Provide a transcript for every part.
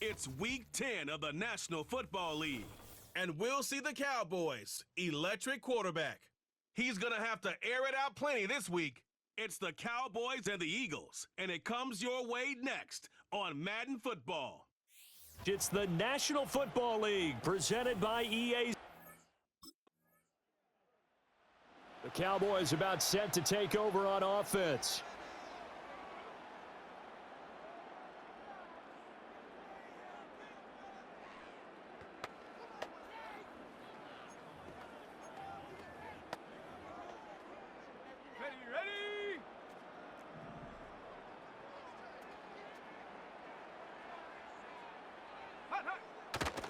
It's Week 10 of the National Football League, and we'll see the Cowboys' electric quarterback. He's going to have to air it out plenty this week. It's the Cowboys and the Eagles, and it comes your way next on Madden Football. It's the National Football League presented by EA. The Cowboys about set to take over on offense.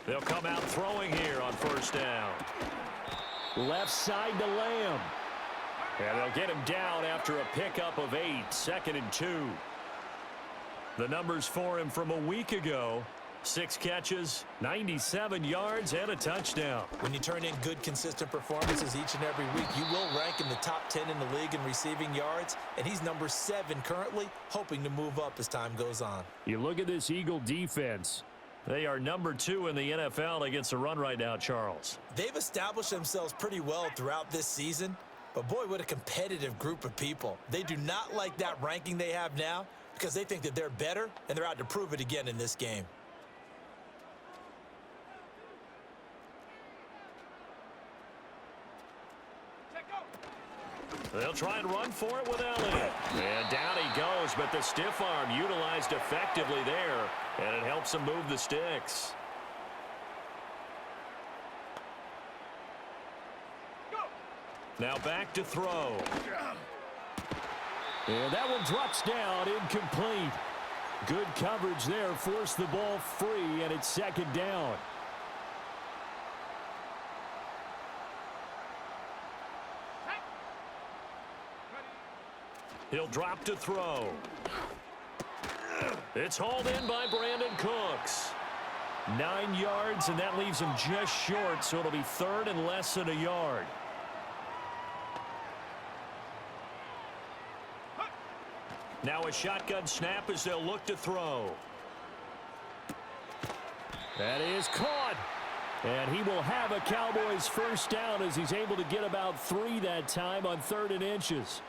They'll come out throwing here on first down. Left side to Lamb. And they'll get him down after a pickup of 8, 2nd and 2. The numbers for him from a week ago: 6 catches, 97 yards, and a touchdown. When you turn in good, consistent performances each and every week, you will rank in the top 10 in the league in receiving yards, and he's number 7 currently, hoping to move up as time goes on. You look at this Eagle defense. They are number 2 in the NFL against the run right now, Charles. They've established themselves pretty well throughout this season, but boy, what a competitive group of people. They do not like that ranking they have now because they think that they're better, and they're out to prove it again in this game. They'll try and run for it with Elliott. And down he goes, but the stiff arm utilized effectively there, and it helps him move the sticks. Now back to throw. And that one drops down, incomplete. Good coverage there, forced the ball free, and it's 2nd down. He'll drop to throw. It's hauled in by Brandon Cooks. 9 yards, and that leaves him just short, so it'll be 3rd and less than a yard. Now a shotgun snap as they'll look to throw. That is caught. And he will have a Cowboys first down as he's able to get about 3 that time on 3rd and inches.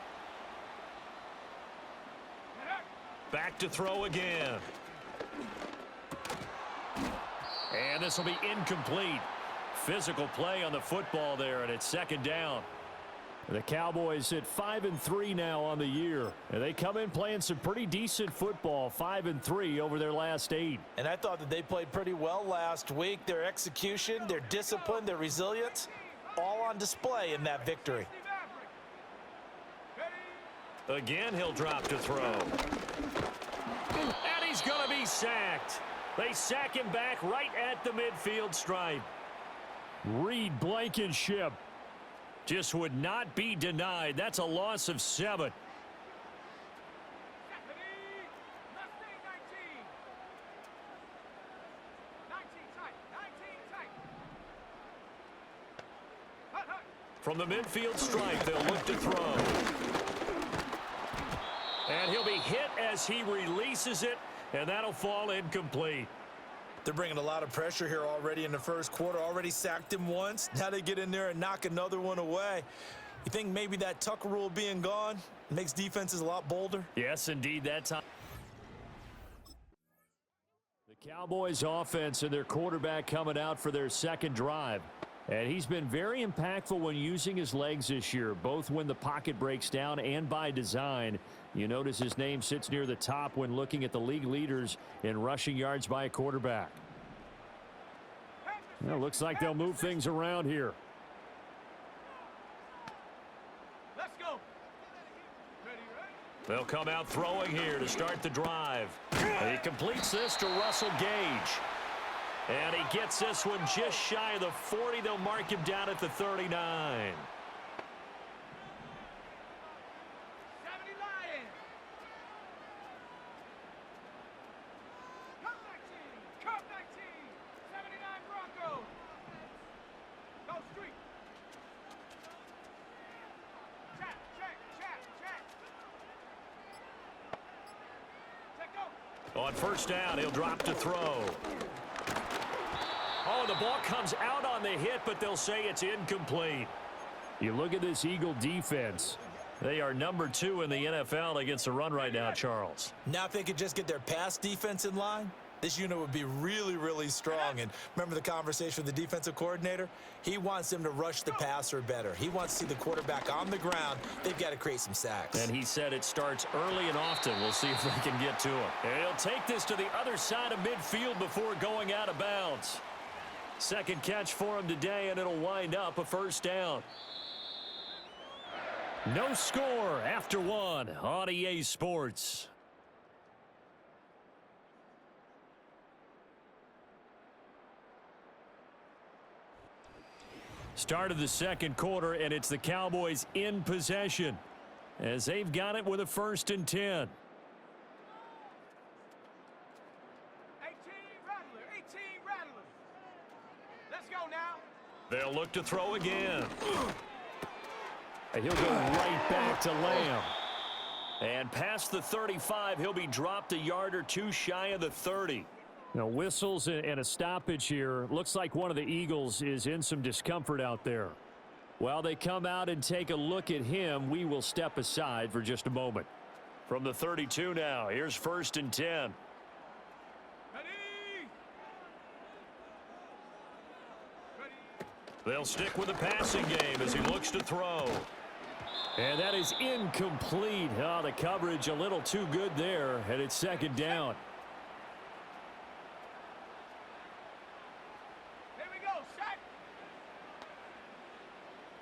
Back to throw again. And this will be incomplete. Physical play on the football there, and it's 2nd down. The Cowboys at 5-3 now on the year. And they come in playing some pretty decent football, 5-3 over their last 8. And I thought that they played pretty well last week. Their execution, their discipline, their resilience, all on display in that victory. Again, he'll drop to throw. And he's going to be sacked. They sack him back right at the midfield stripe. Reed Blankenship just would not be denied. That's a loss of 7. From the midfield stripe, they'll look to throw. And he'll be hit as he releases it, and that'll fall incomplete. They're bringing a lot of pressure here already in the first quarter. Already sacked him once. Now they get in there and knock another one away. You think maybe that Tucker rule being gone makes defenses a lot bolder? Yes, indeed, that time. The Cowboys offense and their quarterback coming out for their 2nd drive. And he's been very impactful when using his legs this year, both when the pocket breaks down and by design. You notice his name sits near the top when looking at the league leaders in rushing yards by a quarterback. Well, looks like they'll move things around here. Let's go. They'll come out throwing here to start the drive. And he completes this to Russell Gage. And he gets this one just shy of the 40. They'll mark him down at the 39. On first down, he'll drop to throw. Oh, the ball comes out on the hit, but they'll say it's incomplete. You look at this Eagle defense. They are number 2 in the NFL against the run right now, Charles. Now if they could just get their pass defense in line, this unit would be really, really strong. And remember the conversation with the defensive coordinator? He wants them to rush the passer better. He wants to see the quarterback on the ground. They've got to create some sacks. And he said it starts early and often. We'll see if they can get to him. And he'll take this to the other side of midfield before going out of bounds. Second catch for him today, and it'll wind up a first down. No score after 1 on EA Sports. Start of the second quarter, and it's the Cowboys in possession as they've got it with a 1st and 10. 18 Rattler, 18 Rattler. Let's go now. They'll look to throw again. And he'll go right back to Lamb. And past the 35, he'll be dropped a yard or 2 shy of the 30. Now, whistles and a stoppage here. Looks like one of the Eagles is in some discomfort out there. While they come out and take a look at him, we will step aside for just a moment. From the 32 now, here's 1st and 10. Ready? Ready. They'll stick with the passing game as he looks to throw. And that is incomplete. Oh, the coverage a little too good there, and it's 2nd down. Here we go, sack.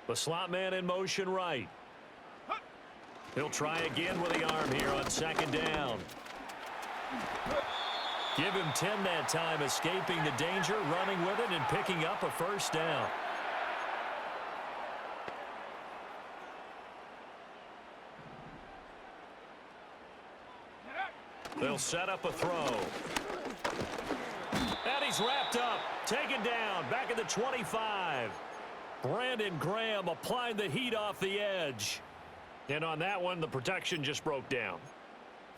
The slot man in motion right. He'll try again with the arm here on 2nd down. Give him 10 that time, escaping the danger, running with it, and picking up a first down. They'll set up a throw. And he's wrapped up, taken down, back at the 25. Brandon Graham applied the heat off the edge. And on that one, the protection just broke down.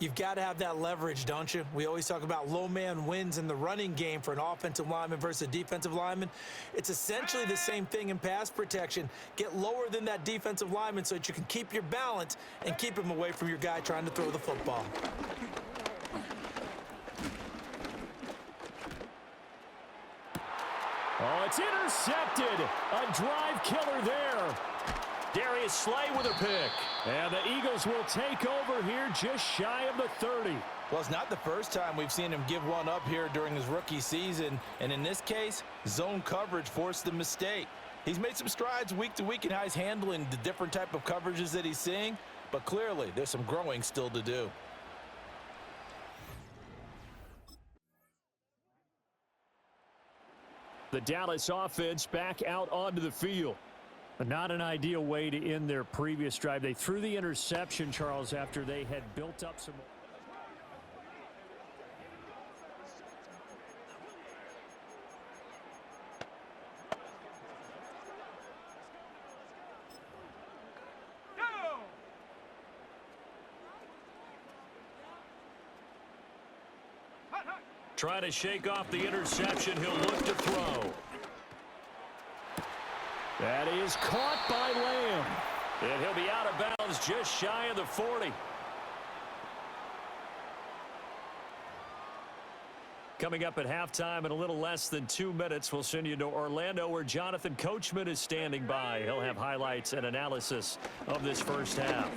You've got to have that leverage, don't you? We always talk about low man wins in the running game for an offensive lineman versus a defensive lineman. It's essentially the same thing in pass protection. Get lower than that defensive lineman so that you can keep your balance and keep him away from your guy trying to throw the football. Oh, it's intercepted. A drive killer there. Darius Slay with a pick. And the Eagles will take over here just shy of the 30. Well, it's not the first time we've seen him give one up here during his rookie season. And in this case, zone coverage forced the mistake. He's made some strides week to week in how he's handling the different type of coverages that he's seeing. But clearly, there's some growing still to do. The Dallas offense back out onto the field. Not an ideal way to end their previous drive. They threw the interception, Charles, after they had built up some... Go! Hut, hut. Trying to shake off the interception. He'll look to throw. That is caught by Lamb. And he'll be out of bounds just shy of the 40. Coming up at halftime in a little less than 2 minutes, we'll send you to Orlando where Jonathan Coachman is standing by. He'll have highlights and analysis of this first half.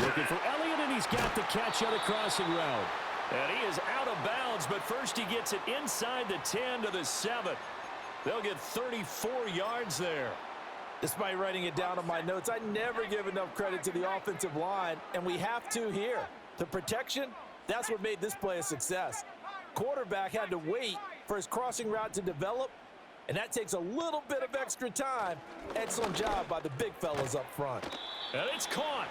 Looking for Elliott, and he's got the catch on the crossing route. And he is out of bounds, but first he gets it inside the 10 to the 7. They'll get 34 yards there. Despite writing it down on my notes, I never give enough credit to the offensive line, and we have to here. The protection, that's what made this play a success. Quarterback had to wait for his crossing route to develop, and that takes a little bit of extra time. Excellent job by the big fellas up front. And it's caught.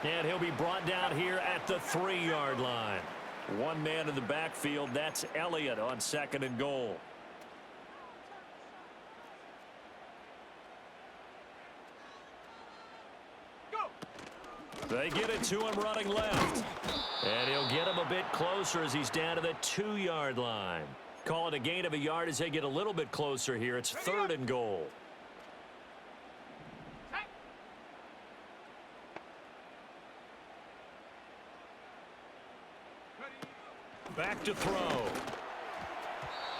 And he'll be brought down here at the 3-yard line. One man in the backfield, that's Elliott on 2nd and goal. Go! They get it to him running left. And he'll get him a bit closer as he's down to the 2-yard line. Call it a gain of a yard as they get a little bit closer here. It's 3rd and goal. Back to throw.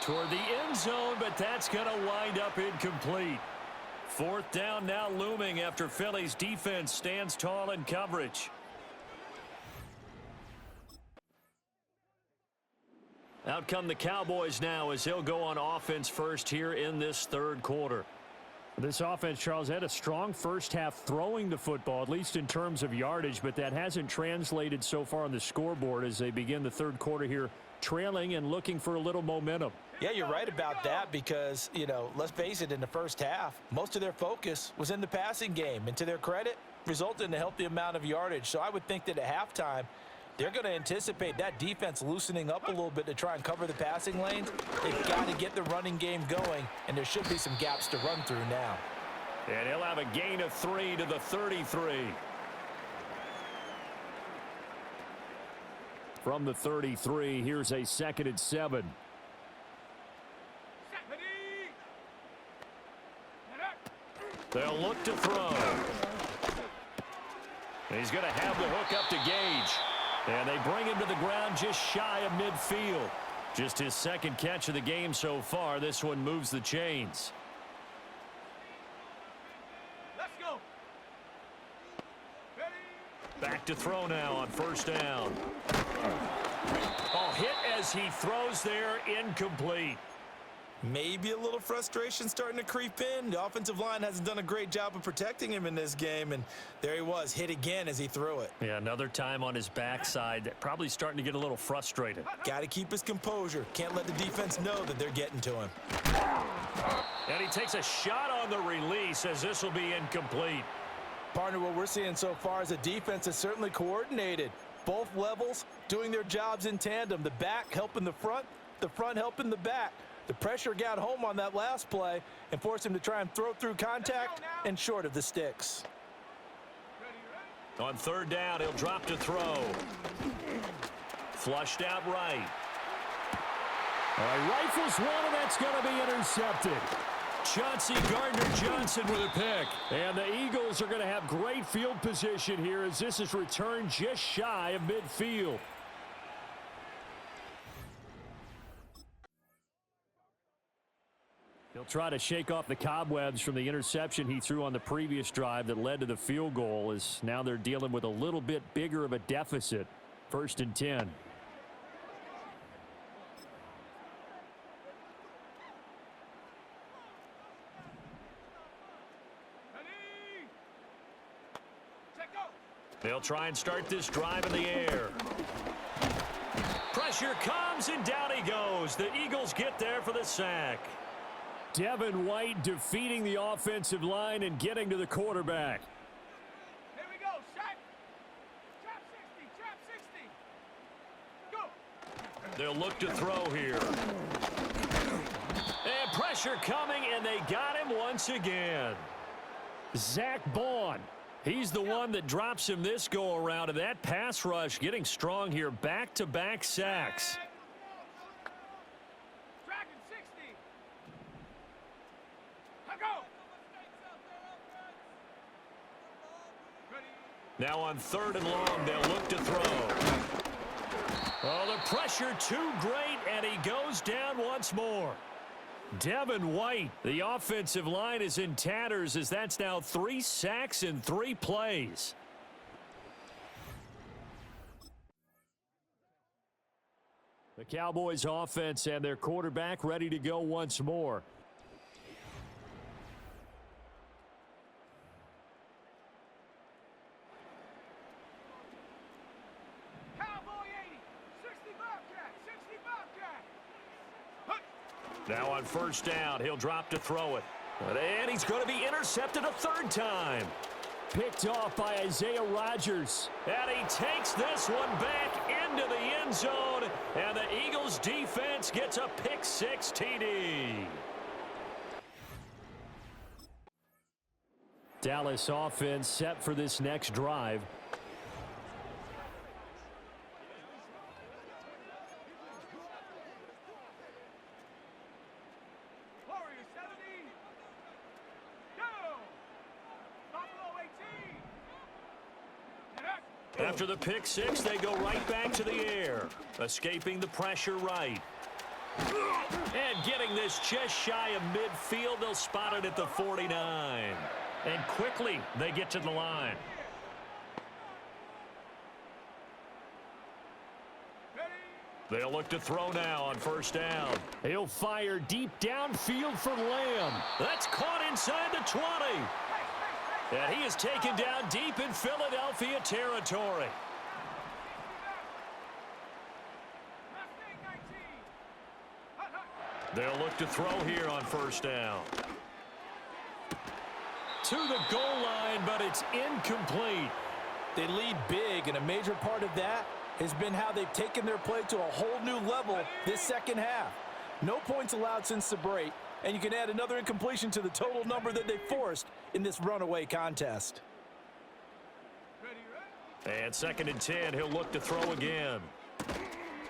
Toward the end zone, but that's going to wind up incomplete. 4th down now looming after Philly's defense stands tall in coverage. Out come the Cowboys now as they'll go on offense first here in this 3rd quarter. This offense, Charles, had a strong first half throwing the football, at least in terms of yardage, but that hasn't translated so far on the scoreboard as they begin the 3rd quarter here trailing and looking for a little momentum. Yeah, you're right about that because, let's face it, in the first half, most of their focus was in the passing game. And to their credit, resulted in a healthy amount of yardage. So I would think that at halftime, they're going to anticipate that defense loosening up a little bit to try and cover the passing lanes. They've got to get the running game going, and there should be some gaps to run through now. And he'll have a gain of 3 to the 33. From the 33, here's a 2nd and 7. They'll look to throw. He's going to have the hook up to Gage. And they bring him to the ground just shy of midfield. Just his 2nd catch of the game so far. This one moves the chains. Let's go. Back to throw now on 1st down. Oh, hit as he throws there, incomplete. Maybe a little frustration starting to creep in. The offensive line hasn't done a great job of protecting him in this game, and there he was, hit again as he threw it. Yeah, another time on his backside, probably starting to get a little frustrated. Got to keep his composure. Can't let the defense know that they're getting to him. And he takes a shot on the release as this will be incomplete. Partner, what we're seeing so far is the defense is certainly coordinated. Both levels doing their jobs in tandem. The back helping the front helping the back. The pressure got home on that last play and forced him to try and throw through contact and short of the sticks. On 3rd down, he'll drop to throw. Flushed out right. Rifles one, and that's going to be intercepted. Chauncey Gardner-Johnson with a pick. And the Eagles are going to have great field position here as this is returned just shy of midfield. He'll try to shake off the cobwebs from the interception he threw on the previous drive that led to the field goal, as now they're dealing with a little bit bigger of a deficit. 1st and 10. They'll try and start this drive in the air. Pressure comes, and down he goes. The Eagles get there for the sack. Devin White defeating the offensive line and getting to the quarterback. Here we go, shot. Trap 60, trap 60. Go. They'll look to throw here. And pressure coming, and they got him once again. Zach Bond. He's the one that drops him this go-around, and that pass rush getting strong here. Back-to-back sacks. Dragon 60. Go. Now on 3rd and long, they'll look to throw. Oh, the pressure too great, and he goes down once more. Devin White, the offensive line is in tatters as that's now 3 sacks in 3 plays. The Cowboys offense and their quarterback ready to go once more. Now on 1st down, he'll drop to throw it. And he's going to be intercepted a 3rd time. Picked off by Isaiah Rodgers. And he takes this one back into the end zone. And the Eagles defense gets a pick-6 TD. Dallas offense set for this next drive. After the pick six, they go right back to the air, escaping the pressure right. And getting this just shy of midfield, they'll spot it at the 49. And quickly, they get to the line. They'll look to throw now on first down. He'll fire deep downfield for Lamb. That's caught inside the 20. And he is taken down deep in Philadelphia territory. They'll look to throw here on first down. To the goal line, but it's incomplete. They lead big, and a major part of that has been how they've taken their play to a whole new level this second half. No points allowed since the break, and you can add another incompletion to the total number that they forced in this runaway contest. And 2nd and 10, he'll look to throw again.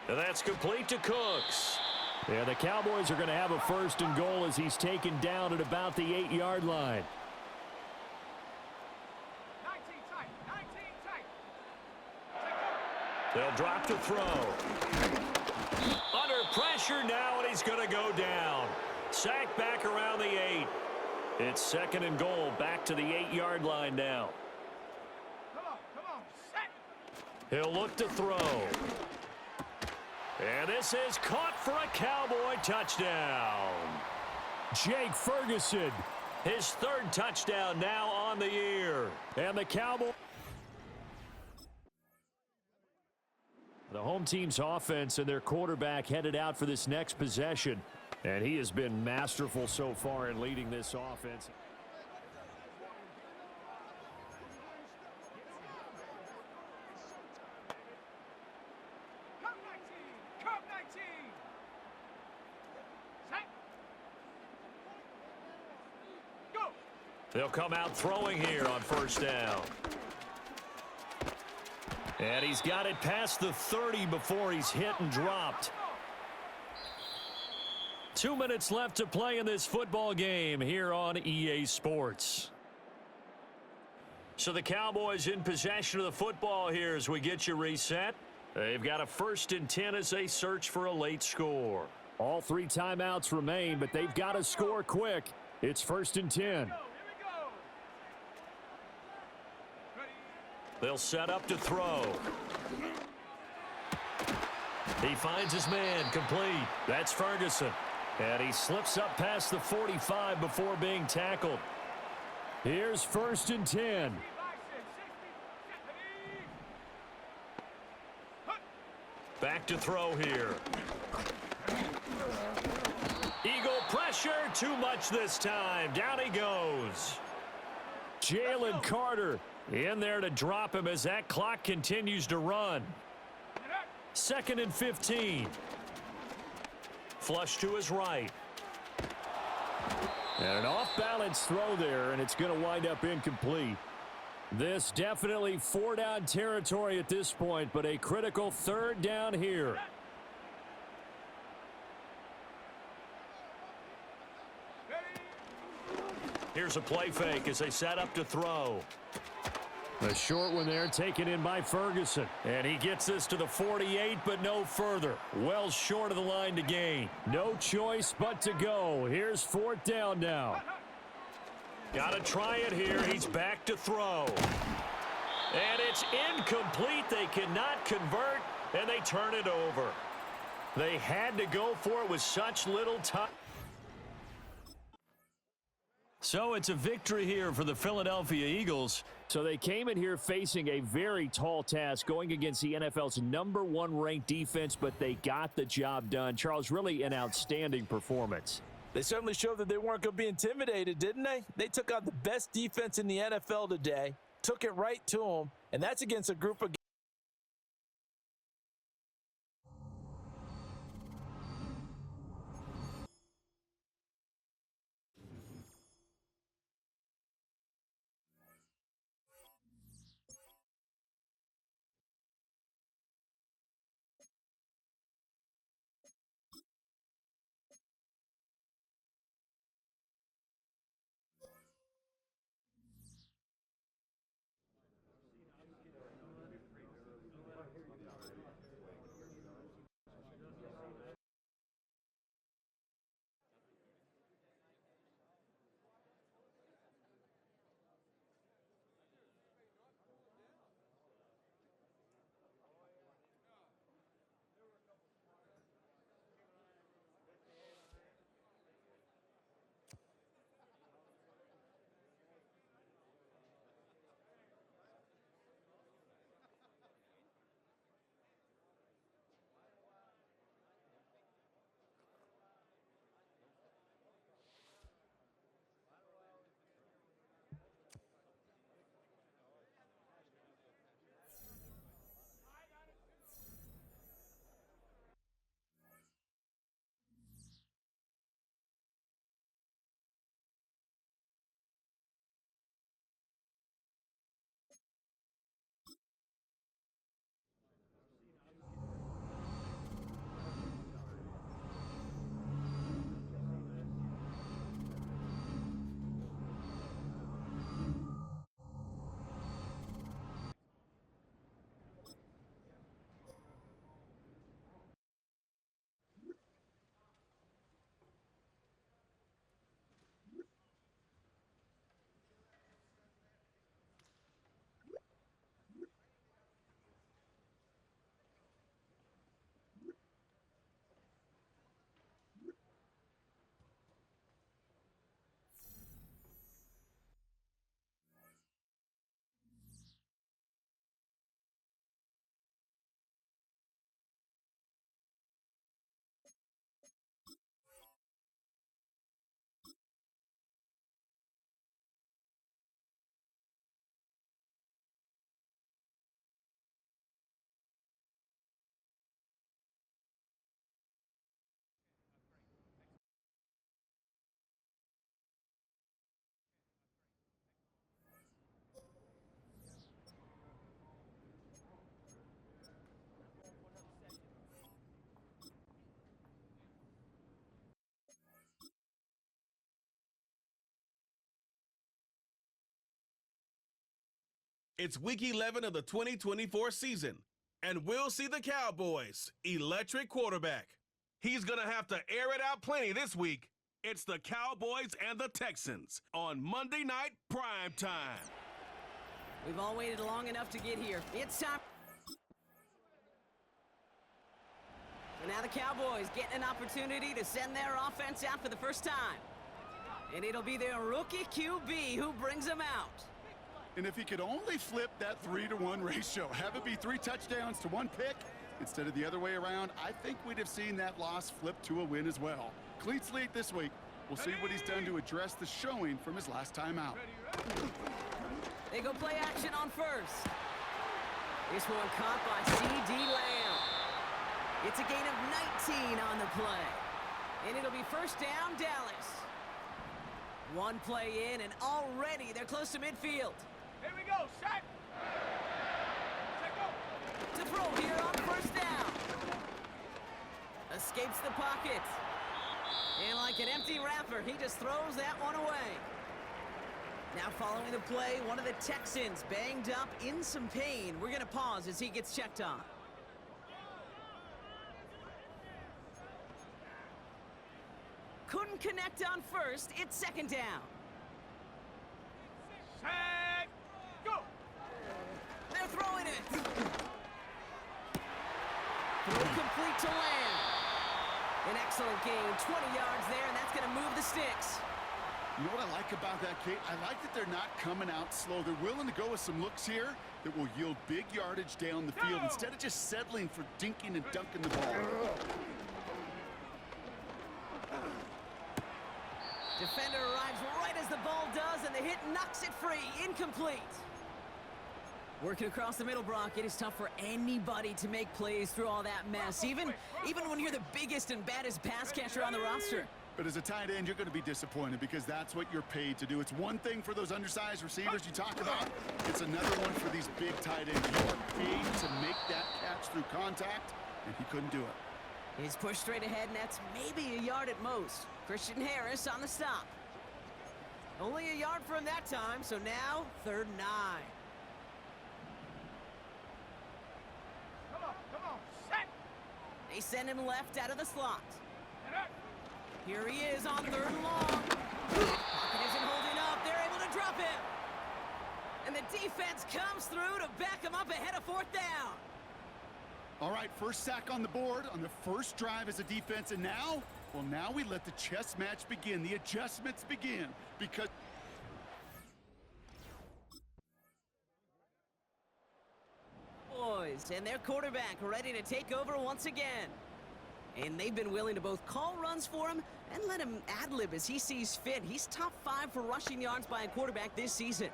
And that's complete to Cooks. Yeah, the Cowboys are going to have a 1st and goal as he's taken down at about the 8-yard line. 19 tight, 19 tight. They'll drop to throw. Under pressure now, and he's going to go down. Sacked back around the 8. It's 2nd and goal, back to the 8-yard line now. Come on, set. He'll look to throw. And this is caught for a Cowboy touchdown. Jake Ferguson. His 3rd touchdown now on the year. And the Cowboys. The home team's offense and their quarterback headed out for this next possession. And he has been masterful so far in leading this offense. Come 19. Set. Go. They'll come out throwing here on first down. And he's got it past the 30 before he's hit and dropped. 2 minutes left to play in this football game here on EA Sports. So the Cowboys in possession of the football here as we get you reset. They've got a 1st and 10 as they search for a late score. All 3 timeouts remain, but they've got to score quick. It's 1st and 10. Here we go. They'll set up to throw. He finds his man complete. That's Ferguson. And he slips up past the 45 before being tackled. Here's 1st and 10. Back to throw here. Eagle pressure, too much this time. Down he goes. Jalen Carter In there to drop him as that clock continues to run. 2nd and 15. Flush to his right. And an off-balance throw there, and it's going to wind up incomplete. This definitely 4-down territory at this point, but a critical 3rd down here. Here's a play fake as they set up to throw. A short one there taken in by Ferguson. And he gets this to the 48, but no further. Well short of the line to gain. No choice but to go. Here's 4th down now. Got to try it here. He's back to throw. And it's incomplete. They cannot convert, and they turn it over. They had to go for it with such little time. So it's a victory here for the Philadelphia Eagles. So they came in here facing a very tall task going against the NFL's #1 ranked defense, but they got the job done. Charles, really an outstanding performance. They certainly showed that they weren't going to be intimidated, didn't they? They took out the best defense in the NFL today, took it right to them, and that's against a group of It's Week 11 of the 2024 season, and we'll see the Cowboys' electric quarterback. He's going to have to air it out plenty this week. It's the Cowboys and the Texans on Monday Night Prime Time. We've all waited long enough to get here. It's time. So now the Cowboys getting an opportunity to send their offense out for the first time. And it'll be their rookie QB who brings them out. And if he could only flip that 3-to-1 ratio, have it be 3 touchdowns to 1 pick instead of the other way around, I think we'd have seen that loss flip to a win as well. Clean slate this week. We'll see what he's done to address the showing from his last time out. They go play action on first. This one caught by C.D. Lamb. It's a gain of 19 on the play. And it'll be first down, Dallas. One play in, and already they're close to midfield. Here we go, set. Check go. To throw here on first down. Escapes the pocket. And like an empty wrapper, he just throws that one away. Now following the play, one of the Texans banged up in some pain. We're going to pause as he gets checked on. Couldn't connect on first. It's second down. Set. Go. They're throwing it. Throw complete to Lamb. An excellent gain. 20 yards there, and that's going to move the sticks. You know what I like about that, Kate? I like that they're not coming out slow. They're willing to go with some looks here that will yield big yardage down the field instead of just settling for dinking and dunking the ball. Defender arrives right as the ball does, and the hit knocks it free. Incomplete. Working across the middle, Brock, it is tough for anybody to make plays through all that mess, even when you're the biggest and baddest pass catcher on the roster. But as a tight end, you're going to be disappointed because that's what you're paid to do. It's one thing for those undersized receivers you talk about. It's another one for these big tight ends. You are paid to make that catch through contact, and he couldn't do it. He's pushed straight ahead, and that's maybe a yard at most. Christian Harris on the stop. Only a yard for him that time, so now 3rd and 9. Come on, set. They send him left out of the slot. And up. Here he is on 3rd and long. Pocket isn't holding up. They're able to drop him. And the defense comes through to back him up ahead of 4th down. All right, first sack on the board on the first drive as a defense, and now, well, now we let the chess match begin. The adjustments begin because Boys, and their quarterback ready to take over once again. And they've been willing to both call runs for him and let him ad-lib as he sees fit. He's top 5 for rushing yards by a quarterback this season.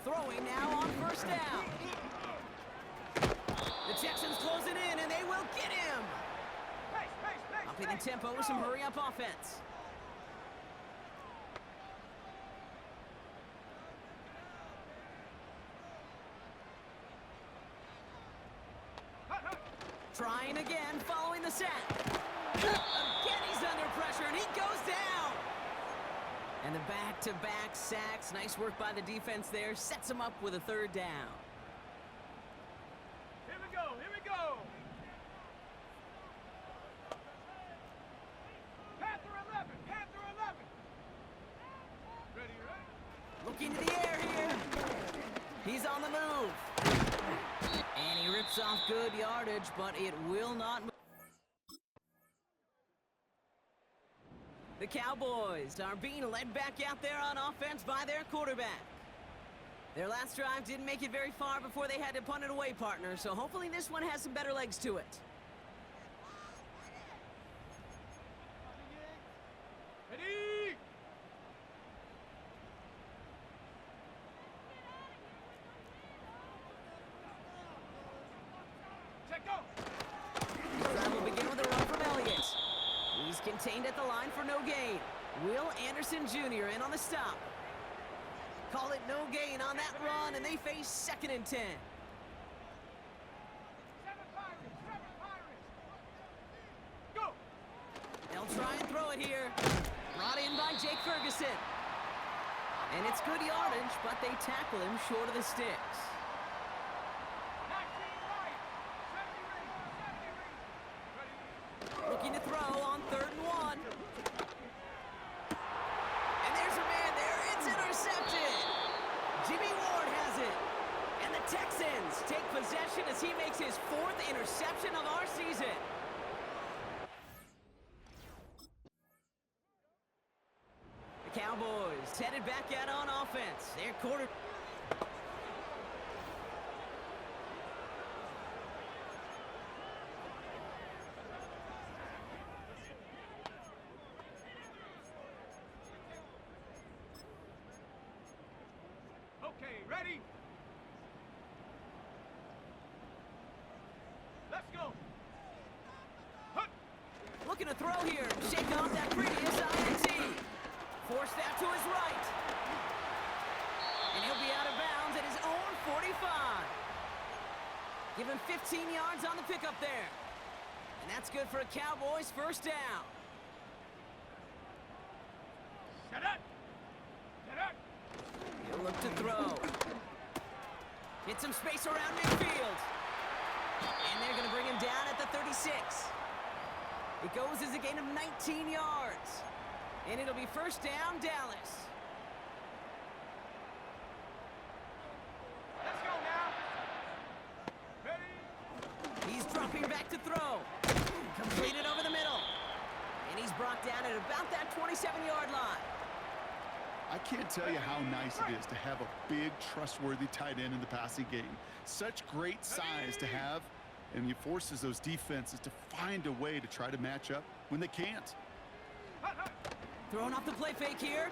Throwing now on first down. The Texans closing in, and they will get him. Upping the tempo with some hurry-up offense. Trying again, following the sack. Again, he's under pressure, and he goes down. And the back-to-back sacks. Nice work by the defense there. Sets him up with a 3rd down. Here we go, here we go. Panther 11, Panther 11. Ready, ready? Looking to the air here. He's on the move. And he rips off good yardage, but it will not move. The Cowboys are being led back out there on offense by their quarterback. Their last drive didn't make it very far before they had to punt it away, partner, so hopefully this one has some better legs to it. Ready? Check go. Drive will begin with a run from Elliott. He's contained at the line for no gain. Will Anderson Jr. in on the stop. Call it no gain on that run, and they face 2nd and 10. Ferguson. And it's good yardage, but they tackle him short of the sticks. 19 right. 70 ring. Looking to throw on 3rd and 1. And there's a man there. It's intercepted. Jimmy Ward has it. And the Texans take possession as he makes his 4th interception of our season. The Cowboys headed back out on offense. Their quarter... Okay, ready? Let's go. Hup. Looking to throw here. Shake off that previous INT. Force that to his right. And he'll be out of bounds at his own 45. Give him 15 yards on the pickup there. And that's good for a Cowboys 1st down. Set up. Set up. He'll look to throw. Get some space around midfield. And they're going to bring him down at the 36. It goes as a gain of 19 yards. And it'll be 1st down, Dallas. Let's go now. Ready? He's dropping back to throw. Completed over the middle. And he's brought down at about that 27-yard line. I can't tell you how nice it is to have a big, trustworthy tight end in the passing game. Such great size to have, and it forces those defenses to find a way to try to match up when they can't. Throwing off the play fake here.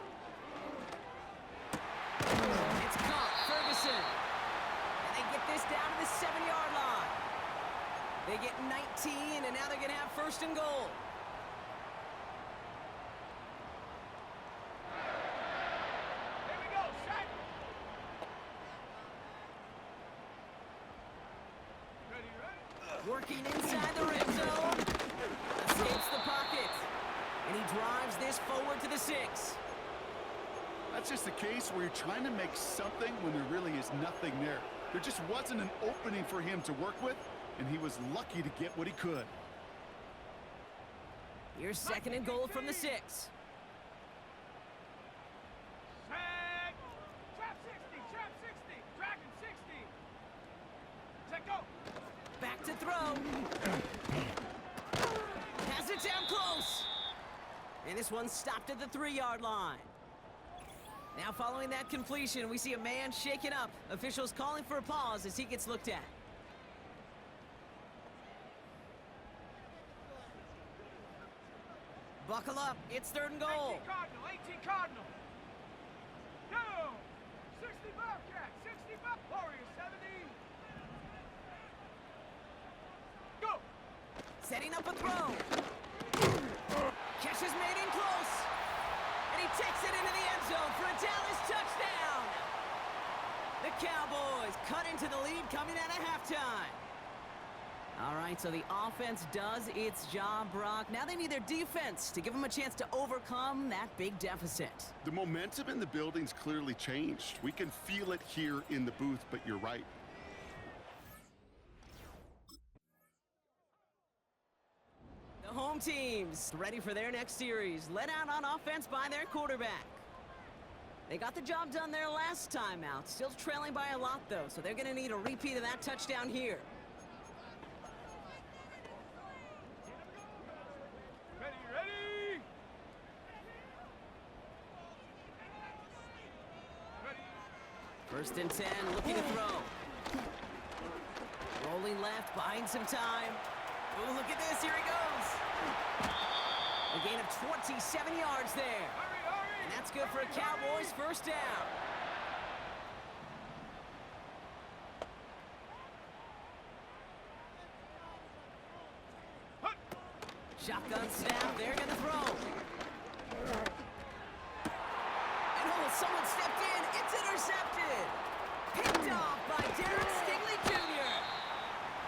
It's caught. Ferguson. And they get this down to the 7-yard line. They get 19, and now they're going to have 1st and goal. Here we go. Set. Ready? Working inside the red zone. Escapes the pocket. And he drives this forward to the 6. That's just a case where you're trying to make something when there really is nothing there. There just wasn't an opening for him to work with, and he was lucky to get what he could. Here's 2nd and goal from the 6. Set. Trap 60. Trap 60. Dragon 60. Set go. Back to throw. Has it down close. And this one's stopped at the 3-yard line. Now following that completion, we see a man shaken up. Officials calling for a pause as he gets looked at. Buckle up. It's 3rd and goal. 18 Cardinal. 18 Cardinal. No. 60 Bobcat. 60 Warriors 70. Go. Setting up a throw. Catch is made in close. And he takes it into the end zone for a Dallas touchdown. The Cowboys cut into the lead coming out of halftime. All right, so the offense does its job, Brock. Now they need their defense to give them a chance to overcome that big deficit. The momentum in the building's clearly changed. We can feel it here in the booth, but you're right. The home teams ready for their next series, led out on offense by their quarterback. They got the job done their last time out, still trailing by a lot, though, so they're going to need a repeat of that touchdown here. Ready. 1st and 10, looking to throw. Rolling left, buying some time. Oh, look at this, here he goes. A gain of 27 yards there. And that's good for a Cowboys 1st down. Shotgun snap, they're gonna throw. And someone stepped in, it's intercepted. Picked off by Derek Stingley Jr.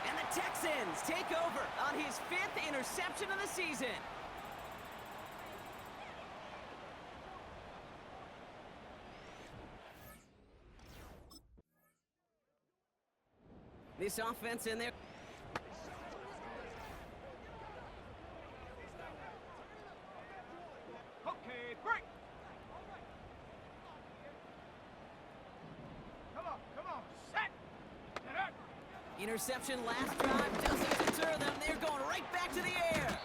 And the Texans take over on his 5th interception of the season. This offense in there. Okay, break. Come on, set. Get up. Interception last drive doesn't deter them. They're going right back to the air.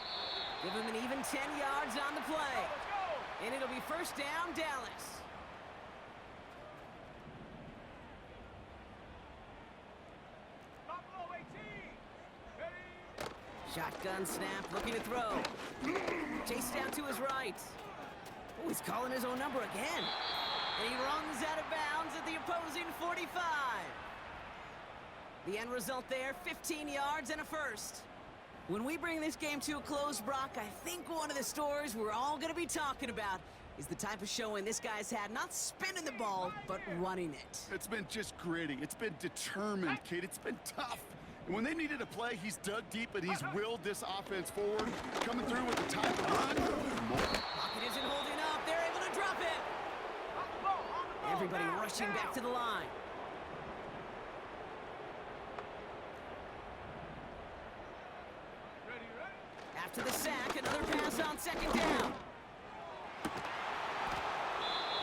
Give them an even 10 yards on the play. Let's go. And it'll be first down, Dallas. Buffalo 18. Ready. Shotgun snap, looking to throw. Chase down to his right. Oh, he's calling his own number again. And he runs out of bounds at the opposing 45. The end result there, 15 yards and a first. When we bring this game to a close, Brock, I think one of the stories we're all going to be talking about is the type of showing this guy's had, not spinning the ball, but running it. It's been just gritty. It's been determined, kid. It's been tough. And when they needed a play, he's dug deep and he's willed this offense forward, coming through with the time to run. Pocket isn't holding up. They're able to drop it. Everybody rushing back to the line. After the sack, another pass on second down.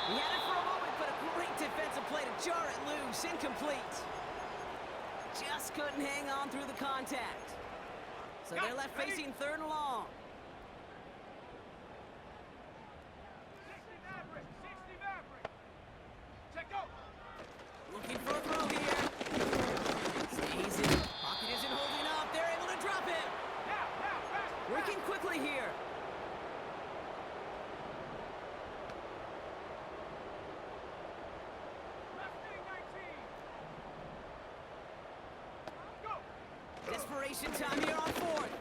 He had it for a moment, but a great defensive play to jar it loose. Incomplete. Just couldn't hang on through the contact. So they're left facing third and long. 60 Maverick. 60 Maverick. Check out. Looking for a throw here. Stays in. Pocket isn't holding up. They're able to drop it. Now, fast. Working quickly here. Left wing 19. Go. Desperation time here on fourth.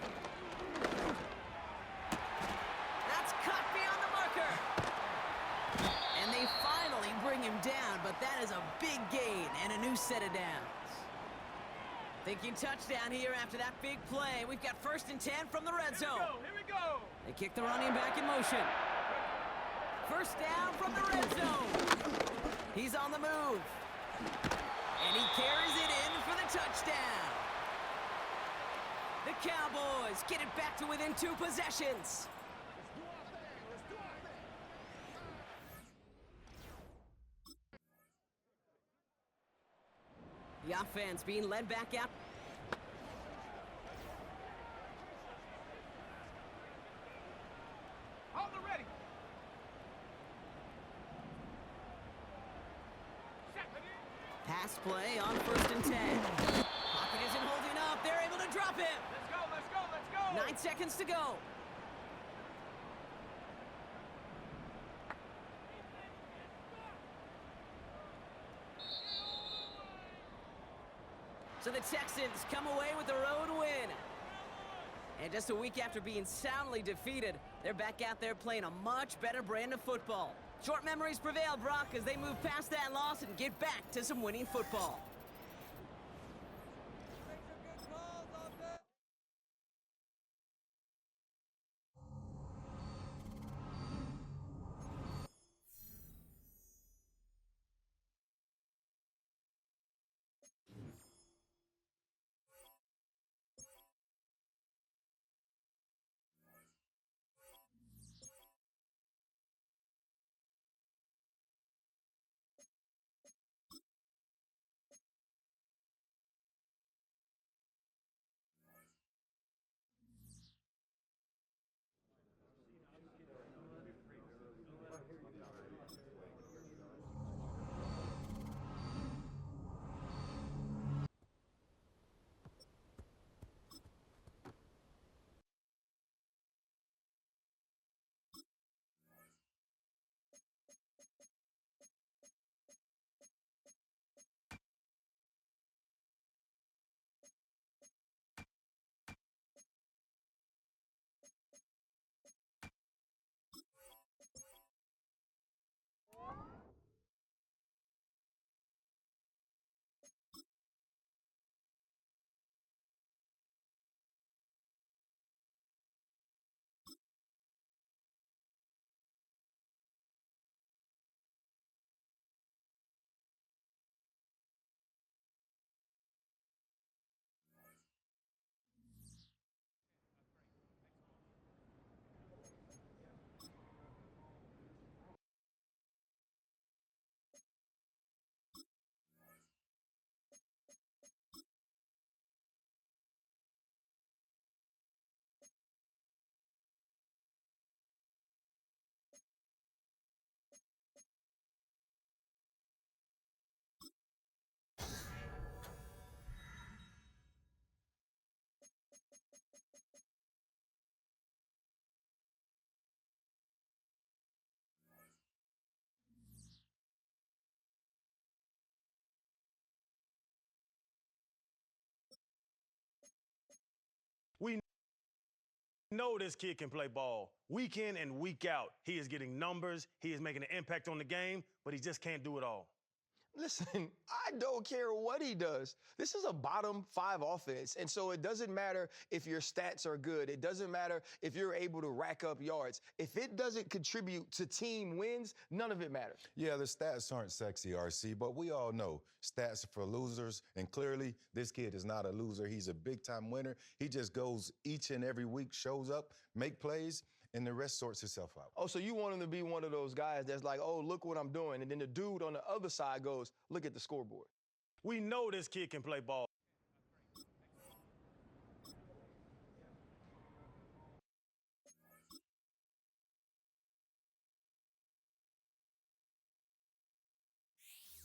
That's cut beyond the marker. And they finally bring him down, but that is a big gain and a new set of downs. Thinking touchdown here after that big play. We've got first and 10 from the red zone. Here we go. They kick the running back in motion. First down from the red zone. He's on the move. And he carries it in for the touchdown. The Cowboys get it back to within 2 possessions. The offense being led back out. Hold the ready. Set. Pass play on first and 10. Pocket isn't holding up. They're able to drop it. Let's go. 9 seconds to go. So the Texans come away with the road win. And just a week after being soundly defeated, they're back out there playing a much better brand of football. Short memories prevail, Brock, as they move past that loss and get back to some winning football. We know this kid can play ball. Week in and week out, he is getting numbers, he is making an impact on the game, but he just can't do it all. Listen, I don't care what he does. This is a bottom 5 offense, and so it doesn't matter if your stats are good. It doesn't matter if you're able to rack up yards. If it doesn't contribute to team wins, none of it matters. Yeah, the stats aren't sexy, RC, but we all know stats are for losers, and clearly this kid is not a loser. He's a big-time winner. He just goes each and every week, shows up, make plays, and the rest sorts itself out. Oh, so you want him to be one of those guys that's like, oh, look what I'm doing, and then the dude on the other side goes, look at the scoreboard. We know this kid can play ball.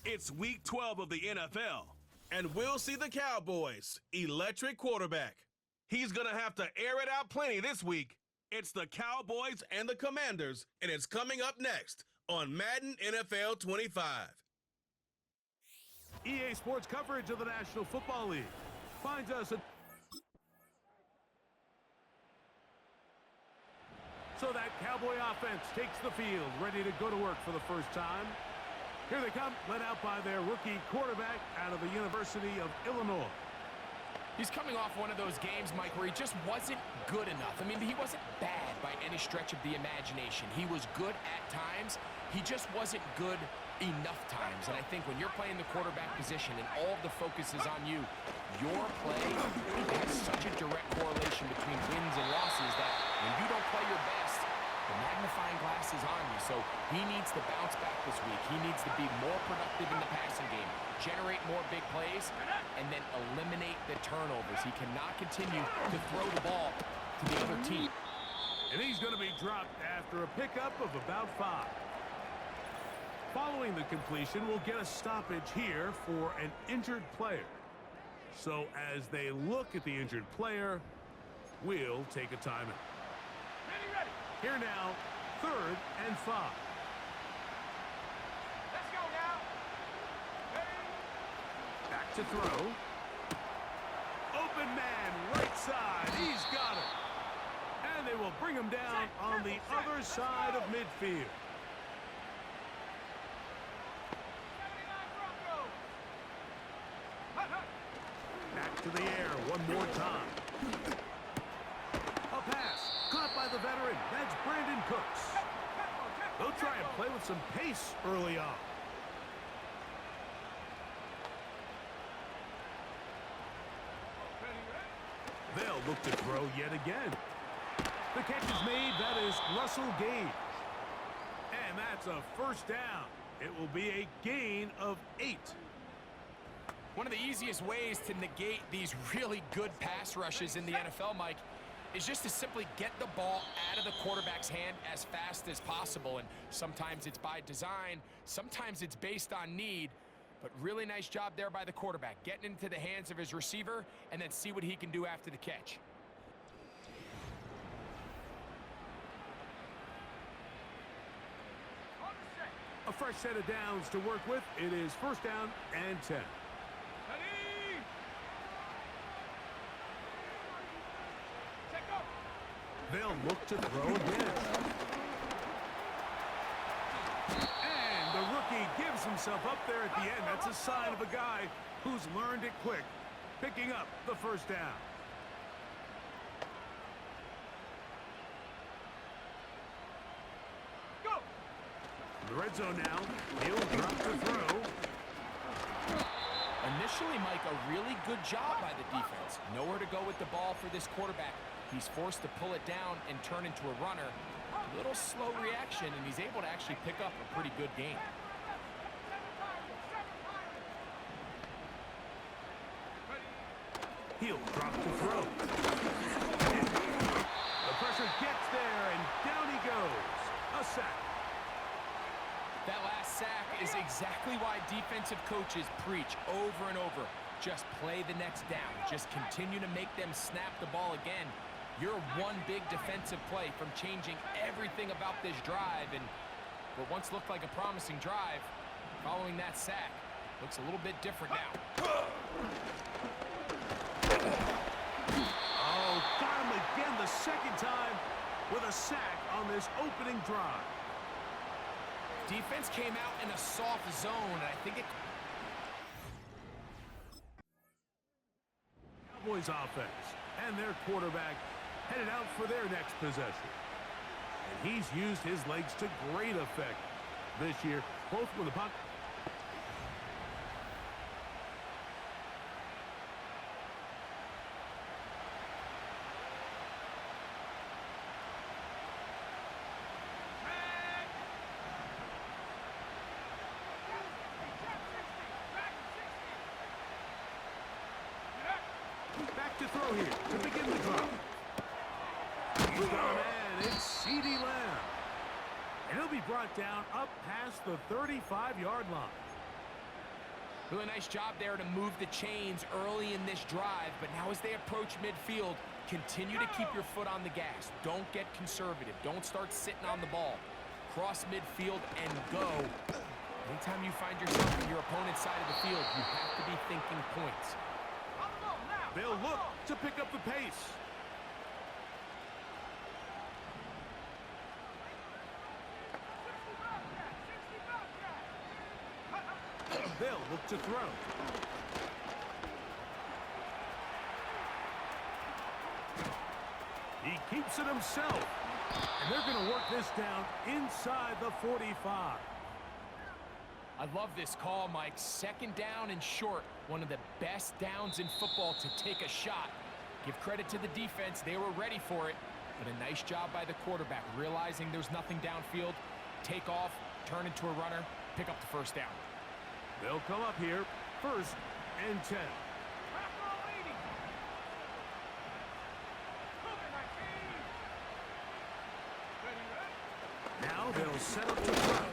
It's week 12 of the NFL, and we'll see the Cowboys' electric quarterback. He's going to have to air it out plenty this week. It's the Cowboys and the Commanders, and it's coming up next on Madden NFL 25. EA Sports coverage of the National Football League finds us at... So that Cowboy offense takes the field, ready to go to work for the first time. Here they come, led out by their rookie quarterback out of the University of Illinois. He's coming off one of those games, Mike, where he just wasn't good enough. I mean, he wasn't bad by any stretch of the imagination. He was good at times. He just wasn't good enough times. And I think when you're playing the quarterback position and all of the focus is on you, your play has such a direct correlation between wins and losses that when you don't play your best, the magnifying glass is on you. So he needs to bounce back this week. He needs to be more productive in the passing game, generate more big plays, and then eliminate the turnovers. He cannot continue to throw the ball to the other team. And he's going to be dropped after a pickup of about 5. Following the completion, we'll get a stoppage here for an injured player. So as they look at the injured player, we'll take a timeout. Ready. Here now, 3rd and 5. Let's go now. Ready. Back to throw. Open man, right side. He's got it. And they will bring him down on the other side of midfield. Back to the air one more time. A pass caught by the veteran. That's Brandon Cooks. They'll try and play with some pace early on. They'll look to throw yet again. The catch is made. That is Russell Gage. And that's a first down. It will be a gain of 8. One of the easiest ways to negate these really good pass rushes in the NFL, Mike, is just to simply get the ball out of the quarterback's hand as fast as possible. And sometimes it's by design, sometimes it's based on need. But really nice job there by the quarterback, getting into the hands of his receiver and then see what he can do after the catch. A fresh set of downs to work with. It is first down and 10. They'll look to throw again. And the rookie gives himself up there at the end. That's a sign of a guy who's learned it quick, picking up the first down. Go! The red zone now. He'll drop the throw. Initially, Mike, a really good job by the defense. Nowhere to go with the ball for this quarterback. He's forced to pull it down and turn into a runner. A little slow reaction, and he's able to actually pick up a pretty good game. He'll drop the throw. The pressure gets there, and down he goes. A sack. That last sack is exactly why defensive coaches preach over and over. Just play the next down. Just continue to make them snap the ball again. You're one big defensive play from changing everything about this drive, and what once looked like a promising drive, following that sack, looks a little bit different now. Oh, this opening drive. Defense came out in a soft zone, and I think it... Cowboys offense and their quarterback headed out for their next possession. And he's used his legs to great effect this year, both with the puck. Back to throw here to begin the drive. He's got a man. It's C.D. Lamb. And he'll be brought down up past the 35-yard line. Really nice job there to move the chains early in this drive, but now as they approach midfield, continue to keep your foot on the gas. Don't get conservative. Don't start sitting on the ball. Cross midfield and go. Anytime you find yourself on your opponent's side of the field, you have to be thinking points. They'll look to pick up the pace. They'll look to throw. He keeps it himself. And they're going to work this down inside the 45. I love this call, Mike. Second down and short. One of the best downs in football to take a shot. Give credit to the defense. They were ready for it. But a nice job by the quarterback, realizing there's nothing downfield. Take off, turn into a runner, pick up the first down. They'll come up here, 1st and 10. Now they'll set up to throw.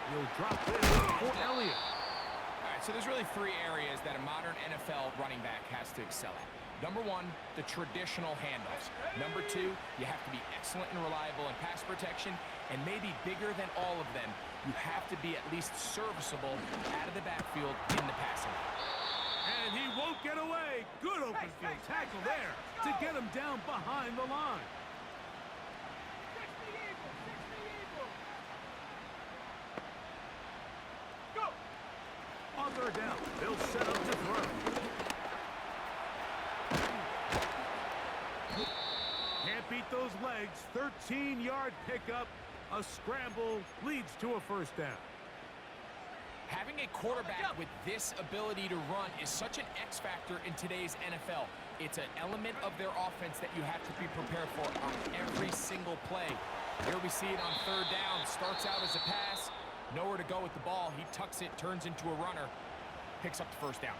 He'll drop this for Elliott. All right, so there's really 3 areas that a modern NFL running back has to excel at. Number 1, the traditional handoffs. Number 2, you have to be excellent and reliable in pass protection. And maybe bigger than all of them, you have to be at least serviceable out of the backfield in the passing. And he won't get away. Good open field tackle there to get him down behind the line. On third down, they'll set up to throw. Can't beat those legs. 13-yard pickup. A scramble leads to a first down. Having a quarterback with this ability to run is such an X factor in today's NFL. It's an element of their offense that you have to be prepared for on every single play. Here we see it on third down. Starts out as a pass. Nowhere to go with the ball. He tucks it, turns into a runner, picks up the first down.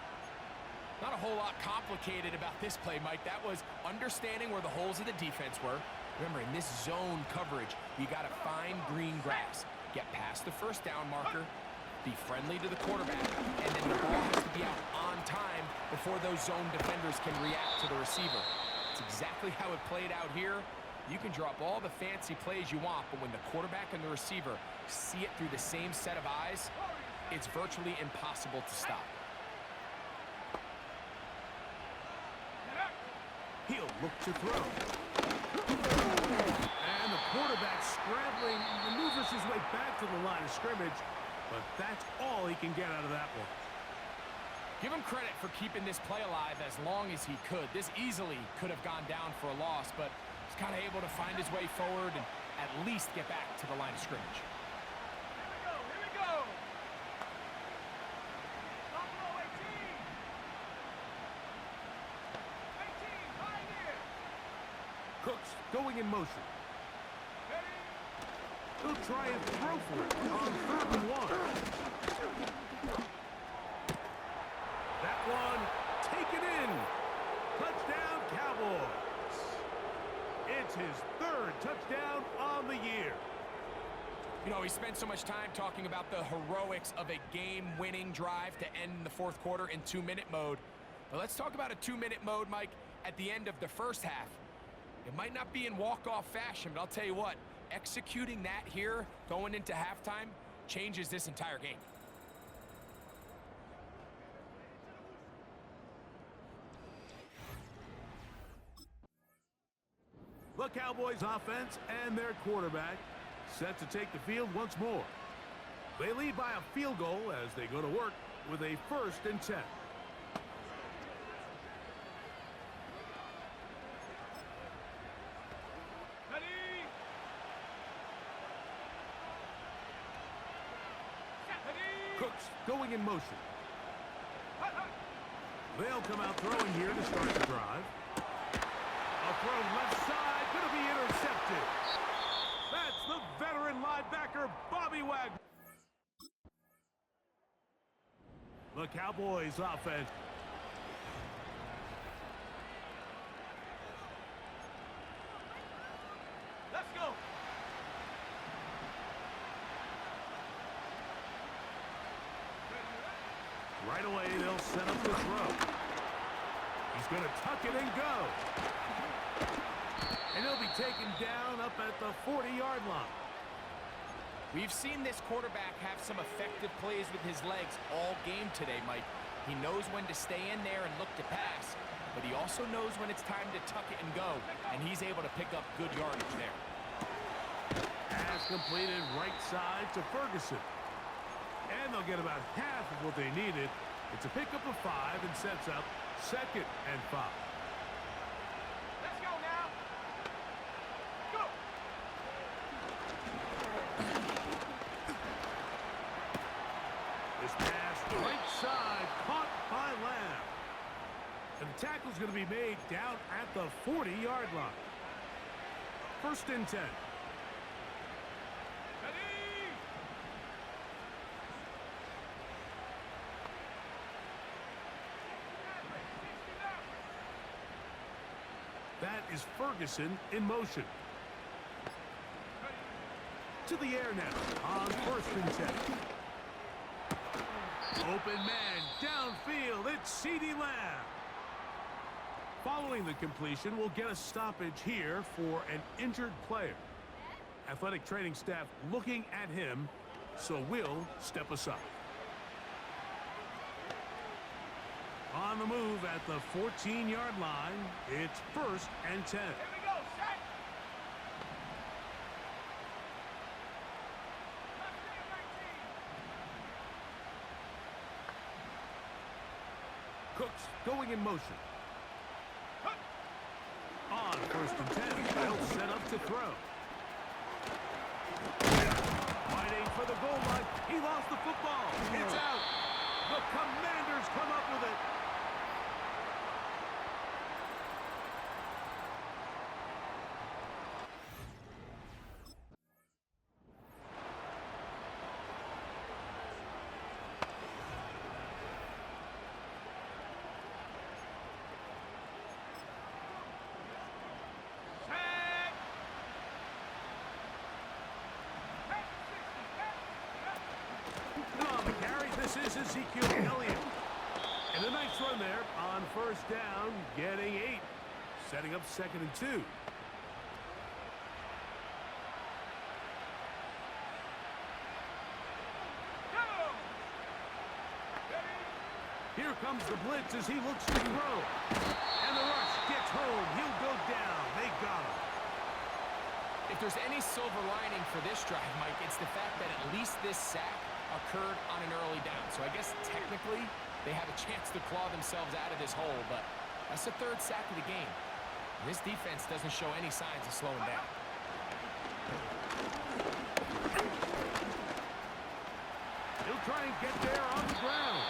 Not a whole lot complicated about this play, Mike. That was understanding where the holes of the defense were. Remember, in this zone coverage, you got to find green grass. Get past the first down marker, be friendly to the quarterback, and then the ball has to be out on time before those zone defenders can react to the receiver. It's exactly how it played out here. You can drop all the fancy plays you want, but when the quarterback and the receiver see it through the same set of eyes, it's virtually impossible to stop. He'll look to throw. And the quarterback scrambling, maneuvers his way back to the line of scrimmage, but that's all he can get out of that one. Give him credit for keeping this play alive as long as he could. This easily could have gone down for a loss, but he's kind of able to find his way forward and at least get back to the line of scrimmage. Here we go. Top row 18. 18, pioneer. Cooks going in motion. He'll try and throw for it on 3rd and 1. That one taken in. Touchdown, Cowboys. It's his 3rd touchdown on the year. You know, we spent so much time talking about the heroics of a game-winning drive to end the 4th quarter in 2-minute mode. But let's talk about a 2-minute mode, Mike, at the end of the first half. It might not be in walk-off fashion, but I'll tell you what, executing that here, going into halftime, changes this entire game. The Cowboys offense and their quarterback set to take the field once more. They lead by a field goal as they go to work with a 1st and 10. Cooks going in motion. They'll come out throwing here to start the drive. A throw left side, going to be intercepted. That's the veteran linebacker, Bobby Wagner. The Cowboys offense. Let's go. Right away, they'll set up the throw. He's going to tuck it and go. And he'll be taken down up at the 40-yard line. We've seen this quarterback have some effective plays with his legs all game today, Mike. He knows when to stay in there and look to pass, but he also knows when it's time to tuck it and go, and he's able to pick up good yardage there. Pass completed right side to Ferguson. And they'll get about half of what they needed. It's a pickup of 5 and sets up 2nd and 5. Let's go now. Go. This pass right side caught by Lamb. And the tackle's going to be made down at the 40-yard line. 1st and 10. That is Ferguson in motion. To the air now on 1st and 10. Open man downfield. It's CeeDee Lamb. Following the completion, we'll get a stoppage here for an injured player. Athletic training staff looking at him, so we'll step aside. On the move at the 14-yard line, it's 1st and 10. Here we go, set. Cooks going in motion. On 1st and 10, they'll set up to throw. Fighting for the goal line. He lost the football. It's out. The Commanders come up with it. This is Ezekiel Elliott. And a nice run there on 1st down, getting 8. Setting up 2nd and 2. Here comes the blitz as he looks to throw. And the rush gets home. He'll go down. They got him. If there's any silver lining for this drive, Mike, it's the fact that at least this sack occurred on an early down. So I guess technically they have a chance to claw themselves out of this hole, but that's the 3rd sack of the game. This defense doesn't show any signs of slowing down. He'll try and get there on the ground.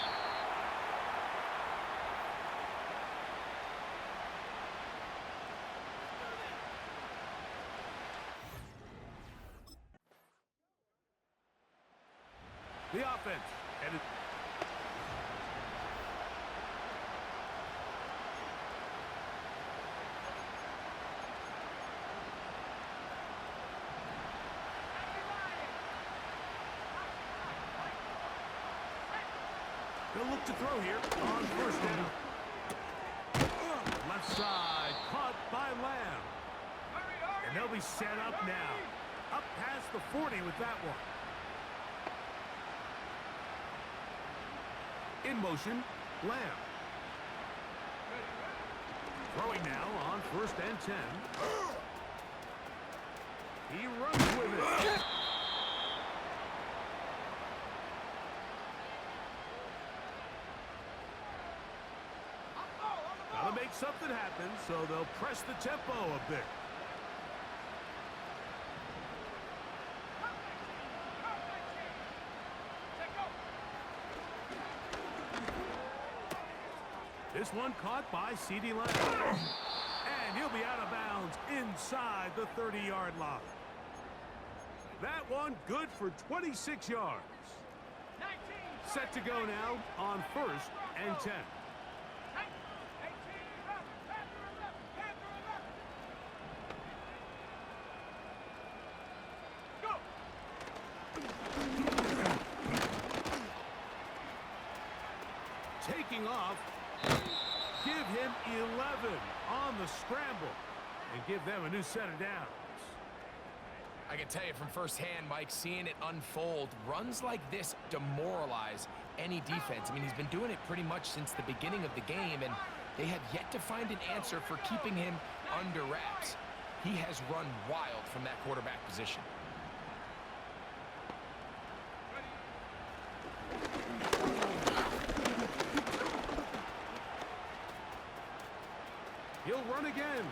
The offense headed. They'll look to throw here on 1st down. Left side, caught by Lamb. And they'll be set up now. Up past the 40 with that one. In motion, Lamb. Throwing now on 1st and 10. He runs with it. Gotta make something happen, so they'll press the tempo a bit. This one caught by C.D. Lamb. And he'll be out of bounds inside the 30-yard line. That one good for 26 yards. Set to go now on 1st and 10. Taking off. Give him 11 on the scramble and give them a new set of downs. I can tell you from firsthand, Mike, seeing it unfold, runs like this demoralize any defense. I mean, he's been doing it pretty much since the beginning of the game, and they have yet to find an answer for keeping him under wraps. He has run wild from that quarterback position. He'll run again.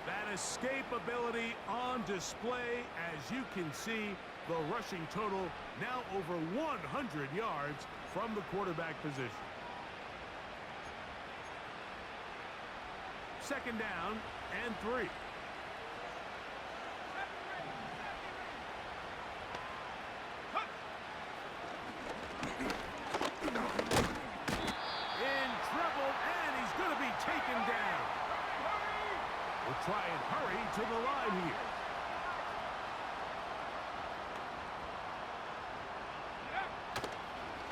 That escape ability on display. As you can see, the rushing total now over 100 yards from the quarterback position. Second down and 3. Taken down. We'll try and hurry to the line here.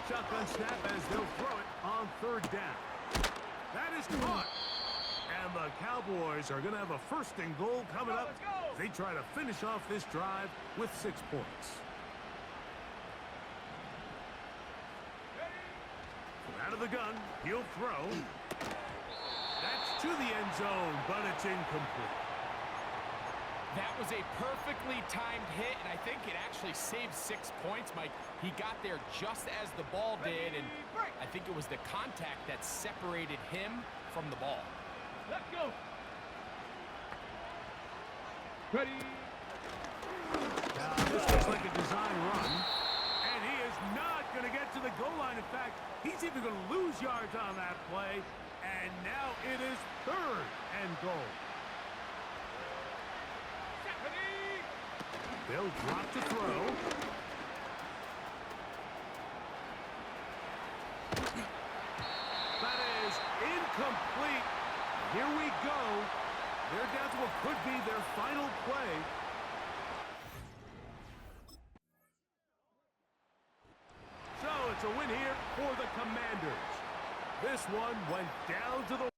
Shotgun snap as they'll throw it on 3rd down. That is caught. And the Cowboys are going to have a 1st and goal coming up. They try to finish off this drive with 6 points. From out of the gun, he'll throw. That's to the end zone, but it's incomplete. That was a perfectly timed hit, and I think it actually saved 6 points, Mike. He got there just as the ball did, and I think it was the contact that separated him from the ball. Let's go. Ready. Now, this looks like a design run, and he is not going to get to the goal line. In fact, he's even going to lose yards on that play. And now it is 3rd and goal. They'll drop to throw. That is incomplete. Here we go. They're down to what could be their final play. So it's a win here for the Commanders. This one went down to the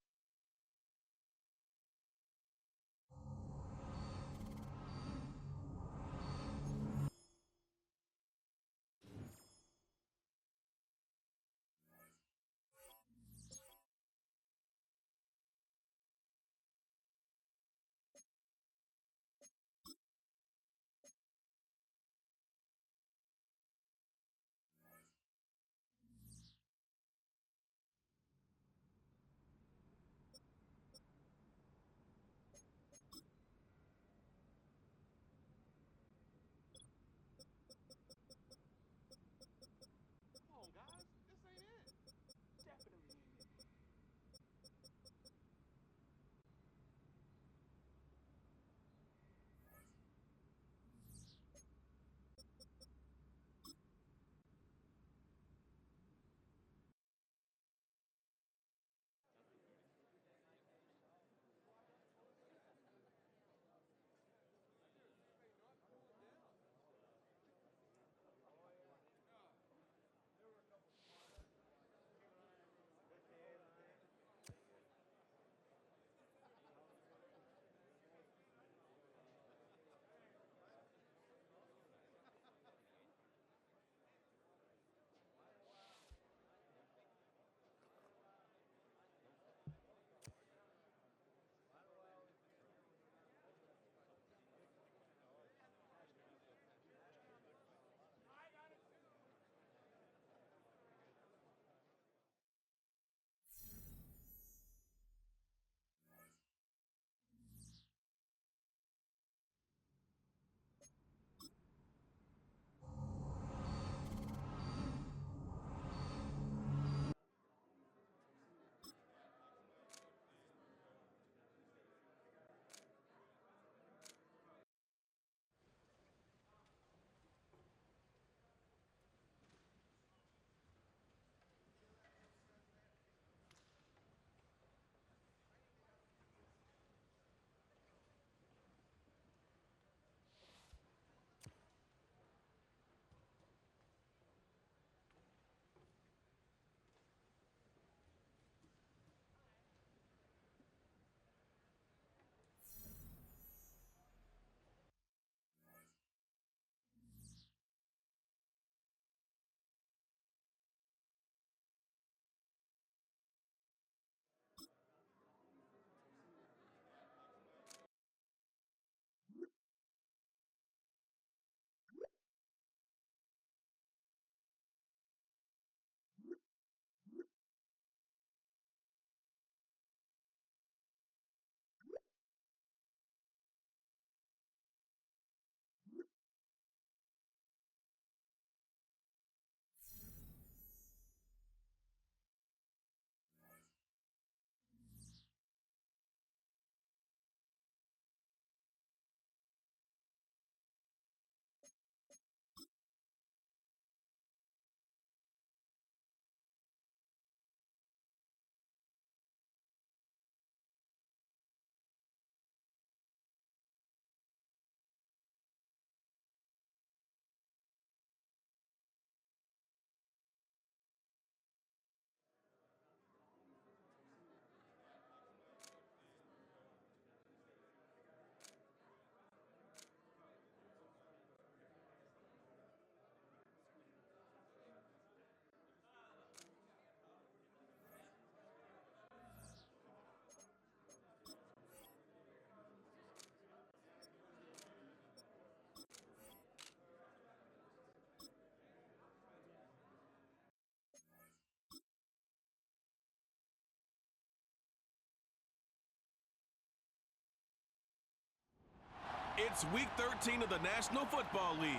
It's Week 13 of the National Football League,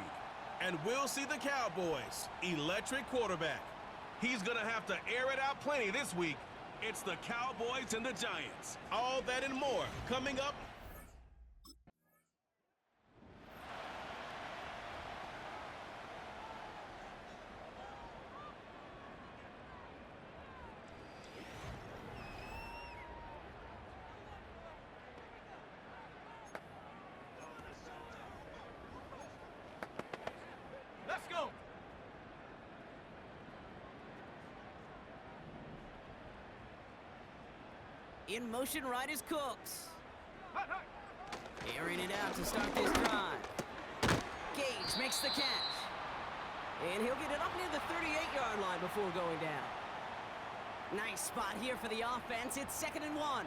and we'll see the Cowboys' electric quarterback. He's going to have to air it out plenty this week. It's the Cowboys and the Giants. All that and more coming up. Let's go. In motion, right is Cooks. Airing it out to start this drive. Gage makes the catch. And he'll get it up near the 38-yard line before going down. Nice spot here for the offense. It's 2nd and 1.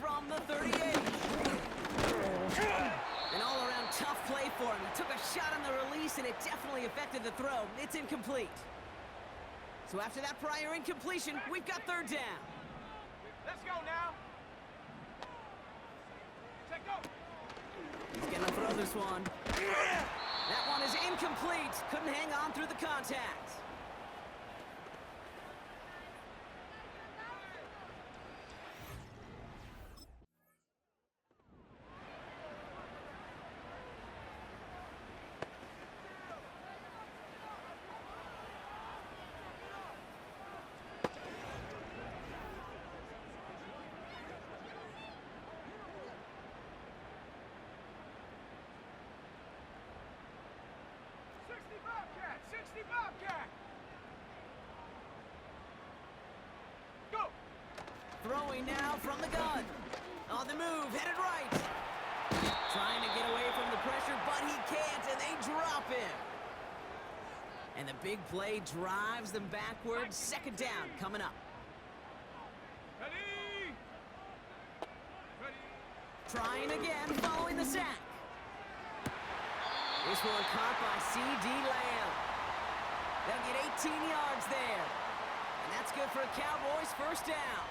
From the 38. An all-around tough play for him. He took a shot on the release, and it definitely affected the throw. It's incomplete. So after that prior incompletion, we've got 3rd down. Let's go now. Check go. He's going to throw this one. That one is incomplete. Couldn't hang on through the contact. Bobcat. Go. Throwing now from the gun. On the move, headed right. Trying to get away from the pressure, but he can't, and they drop him. And the big play drives them backwards. 2nd down coming up. Ready. Trying again, following the sack. This one caught by C.D. Lamb. They'll get 18 yards there. And that's good for a Cowboys 1st down.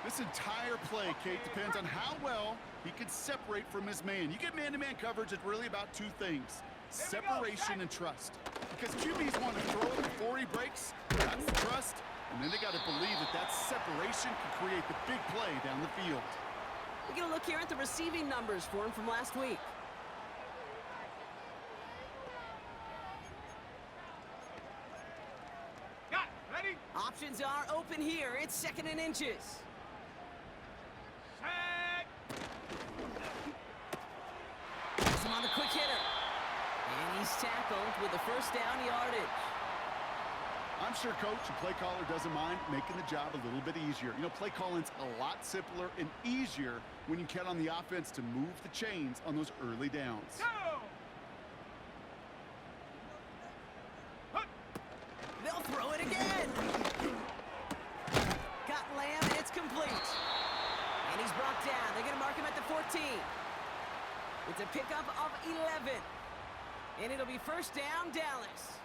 This entire play, Kate, depends on how well he can separate from his man. You get man-to-man coverage, it's really about 2 things: separation and trust. Because QBs want to throw it before he breaks. That's the trust. And then they got to believe that that separation can create the big play down the field. We're going to look here at the receiving numbers for him from last week. Got it. Ready. Options are open here. It's 2nd and inches. Set. Gets him on the quick hitter. And he's tackled with the 1st down yardage. I'm sure coach and play caller doesn't mind making the job a little bit easier. You know, play calling's a lot simpler and easier when you count on the offense to move the chains on those early downs. Go. They'll throw it again. Got Lamb, and it's complete. And he's brought down. They're going to mark him at the 14. It's a pickup of 11. And it'll be 1st down, Dallas.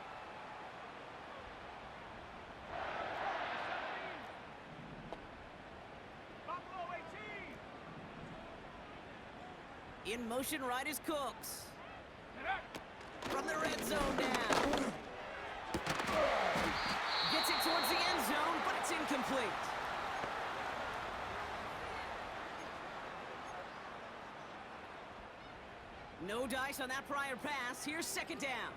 Buffalo 18. In motion, right is Cooks. Set. From the red zone now. Gets it towards the end zone, but it's incomplete. No dice on that prior pass. Here's 2nd down.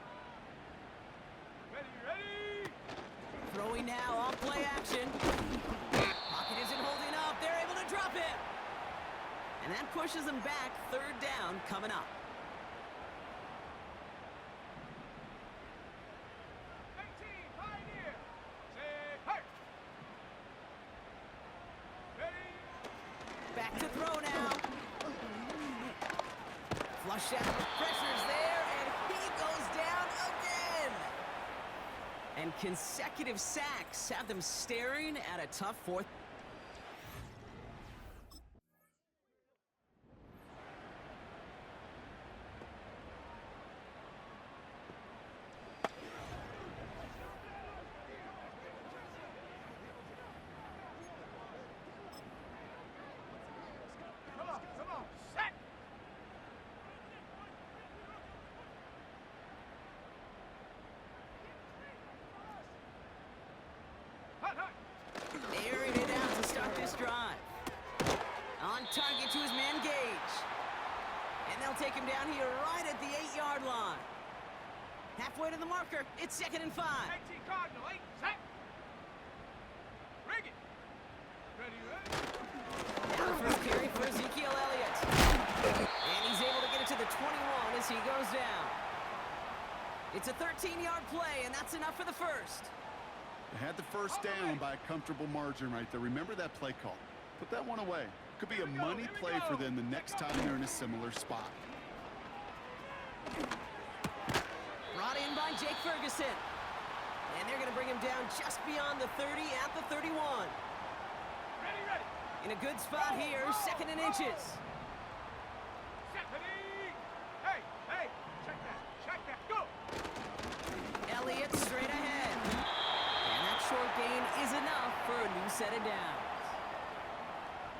Ready. Throwing now off play action. Pocket isn't holding up. They're able to drop it. And that pushes them back. 3rd down coming up. 18. Pioneer. Set. Hey. Ready. Back to throw now. Flush out. Pressure's there, and he goes down again. And consecutive sacks have them staring at a tough 4th. they'll take him down here right at the 8-yard line. Halfway to the marker. It's 2nd and 5. 18 Cardinal, 8, set. Rig it. Ready, ready. Now the first carry for Ezekiel Elliott. And he's able to get it to the 21 as he goes down. It's a 13-yard play, and that's enough for the first. They had the first down by a comfortable margin right there. Remember that play call. Put that one away. Could be a money play for them the next time they're in a similar spot. Brought in by Jake Ferguson. And they're going to bring him down just beyond the 30 at the 31. Ready, ready. In a good spot here, 2nd and inches. Set, ready. Hey, hey, check that, go. Elliott straight ahead. And that short gain is enough for a new set of downs.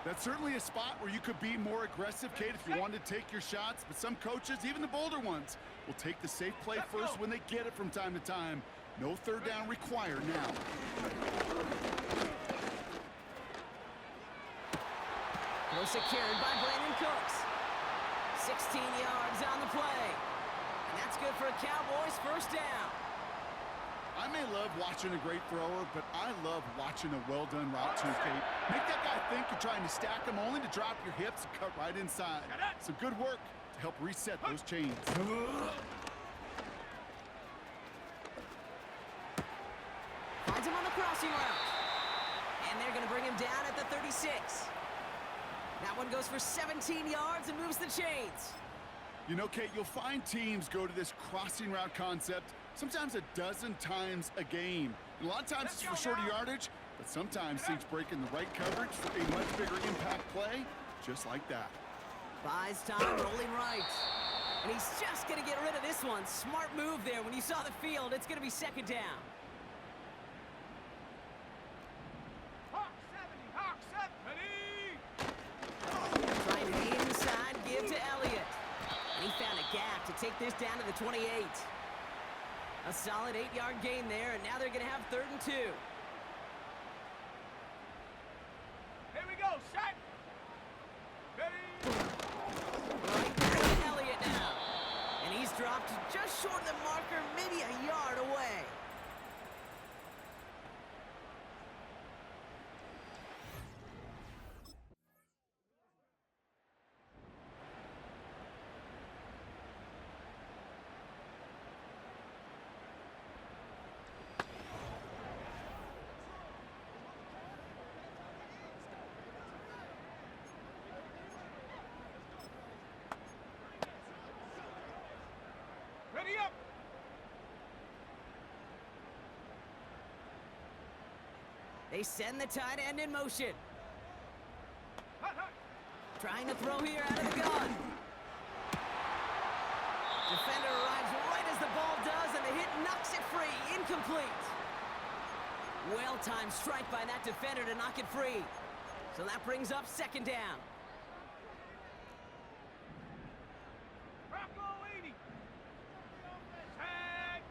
That's certainly a spot where you could be more aggressive, Kate, if you wanted to take your shots. But some coaches, even the bolder ones, will take the safe play first when they get it from time to time. No third down required now. Close carried by Brandon Cooks. 16 yards on the play. And that's good for a Cowboys first down. I may love watching a great thrower, but I love watching a well-done route too, Kate. Make that guy think you're trying to stack him only to drop your hips and cut right inside. Some good work to help reset those chains. Finds him on the crossing route. And they're going to bring him down at the 36. That one goes for 17 yards and moves the chains. You know, Kate, you'll find teams go to this crossing route concept sometimes a dozen times a game. And a lot of times it's for shorter yardage, but sometimes things break in the right coverage for a much bigger impact play, just like that. Buys time, rolling right. And he's just going to get rid of this one. Smart move there. When you saw the field, it's going to be 2nd down. Hawk 70, Hawk 70. Trying to the inside, give to Elliott. And he found a gap to take this down to the 28. A solid 8-yard gain there, and now they're going to have 3rd and 2. Here we go, set. Ready. Right there to Elliott now. And he's dropped just short of the marker, maybe a yard away. Ready up. They send the tight end in motion. Hut, hut. Trying to throw here out of the gun. Defender arrives right as the ball does, and the hit knocks it free. Incomplete. Well-timed strike by that defender to knock it free. So that brings up 2nd down. Bronco 80. Tag.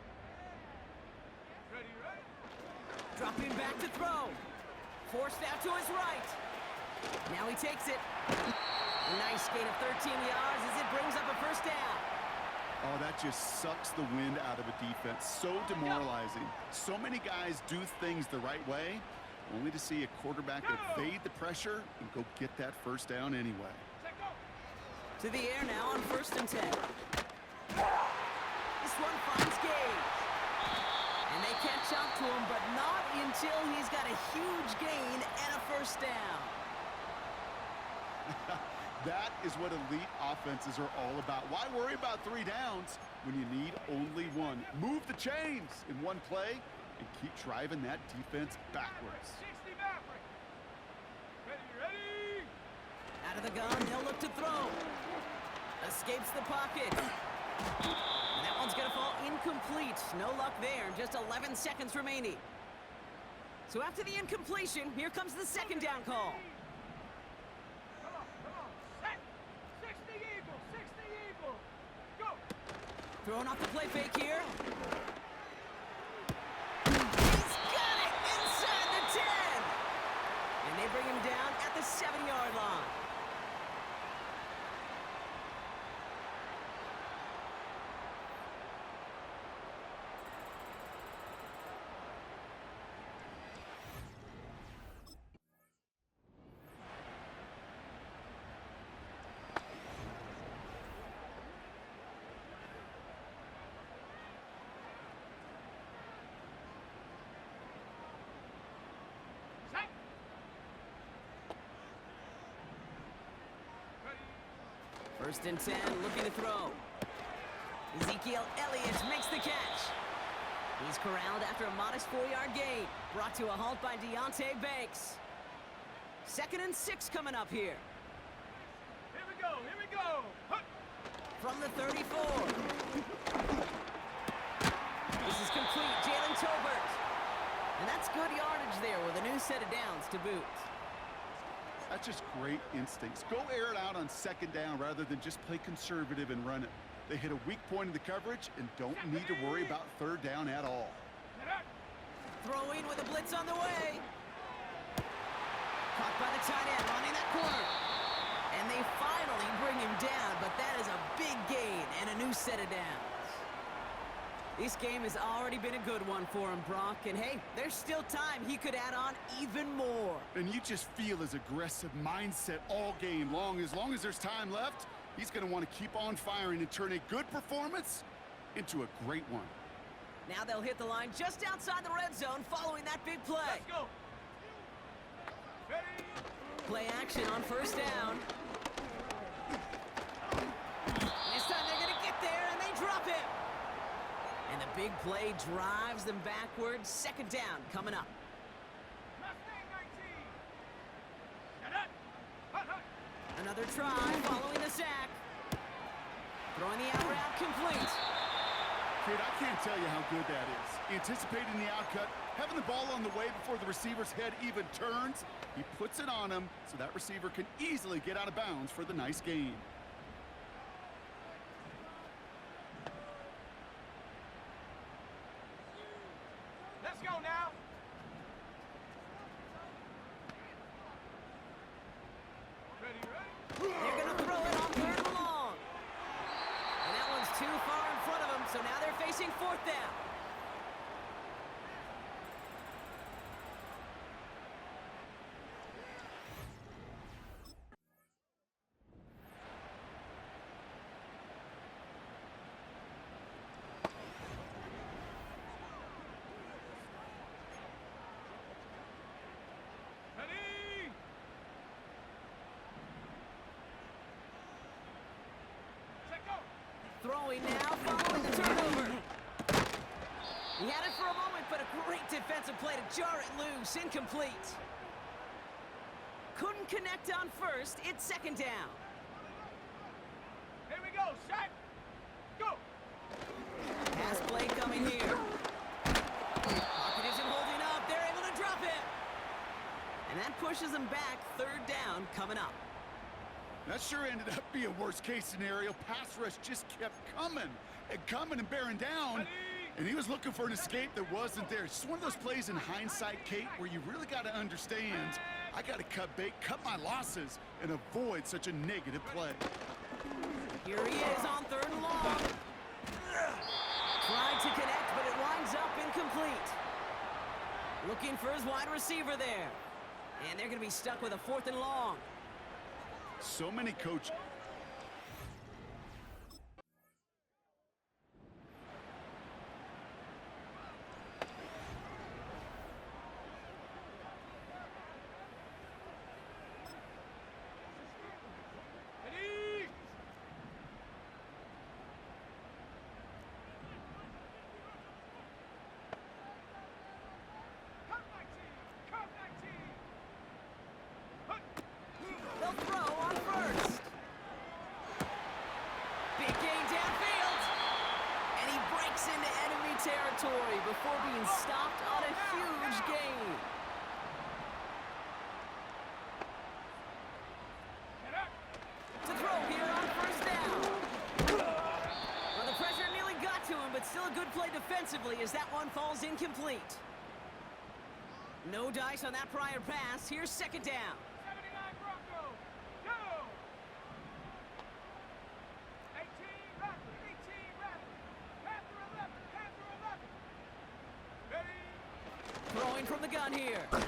Ready, ready. Dropping back to throw. Forced out to his right. Now he takes it. A nice gain of 13 yards as it brings up a first down. Oh, that just sucks the wind out of a defense. So demoralizing. So many guys do things the right way, only to see a quarterback evade the pressure and go get that first down anyway. Set, go. To the air now on 1st and 10. This one finds Gage. And they catch up to him, but not until he's got a huge gain and a first down. That is what elite offenses are all about. Why worry about 3 downs when you need only one? Move the chains in one play and keep driving that defense backwards. 60 Maverick. Ready, ready. Out of the gun, they'll look to throw. Escapes the pocket. And that one's going to fall incomplete. No luck there. Just 11 seconds remaining. So after the incompletion, here comes the 2nd down call. Come on. Set. 60 Eagle, 60 Eagle. Go. Throwing off the play fake here. He's got it inside the 10. And they bring him down at the 7-yard line. First and 10, looking to throw. Ezekiel Elliott makes the catch. He's corralled after a modest 4-yard gain. Brought to a halt by Deonte Banks. 2nd and 6 coming up here. Here we go, here we go. Hut. From the 34. This is complete, Jalen Tolbert. And that's good yardage there with a new set of downs to boot. That's just great instincts. Go air it out on 2nd down rather than just play conservative and run it. They hit a weak point in the coverage and don't need to worry about 3rd down at all. Throwing with a blitz on the way. Caught by the tight end, running that corner. And they finally bring him down, but that is a big gain and a new set of downs. This game has already been a good one for him, Brock. And hey, there's still time he could add on even more. And you just feel his aggressive mindset all game long. As long as there's time left, he's going to want to keep on firing and turn a good performance into a great one. Now they'll hit the line just outside the red zone following that big play. Let's go. Ready? Play action on 1st down. This time they're going to get there, and they drop him. And the big play drives them backwards. 2nd down coming up. Mustang 19. Get it. Hut, hut. Another try following the sack. Throwing the out route complete. Kid, I can't tell you how good that is. Anticipating the outcut, having the ball on the way before the receiver's head even turns. He puts it on him so that receiver can easily get out of bounds for the nice gain. Let's go now. Ready, ready? They're going to throw it on 3rd and long. And that one's too far in front of them, so now they're facing 4th down. Ready? Set go. Throwing now, following the turnover. He had it for a moment, but a great defensive play to jar it loose. Incomplete. Couldn't connect on 1st. It's 2nd down. Here we go. Set. Go. Pass play coming here. Pocket isn't holding up. They're able to drop it. And that pushes them back. 3rd down coming up. That sure ended up being worst-case scenario. Pass rush just kept coming and bearing down. Ready? And he was looking for an escape that wasn't there. It's just one of those plays in hindsight, Kate, where you really got to understand, I got to cut bait, cut my losses, and avoid such a negative play. Here he is on 3rd and long. Tried to connect, but it winds up incomplete. Looking for his wide receiver there. And they're going to be stuck with a 4th and long. So many coaches. Ready? Come 19. Come 19. Hut. They'll throw on 1st. Big gain downfield. And he breaks into enemy territory before being stopped on a huge gain. Get up. To throw here on 1st down. Well, the pressure nearly got to him, but still a good play defensively as that one falls incomplete. No dice on that prior pass. Here's 2nd down. 79 Broncos. Go. 18 Raptors. 18 Raptors. Panther 11. Panther 11. Ready? Throwing from the gun here. You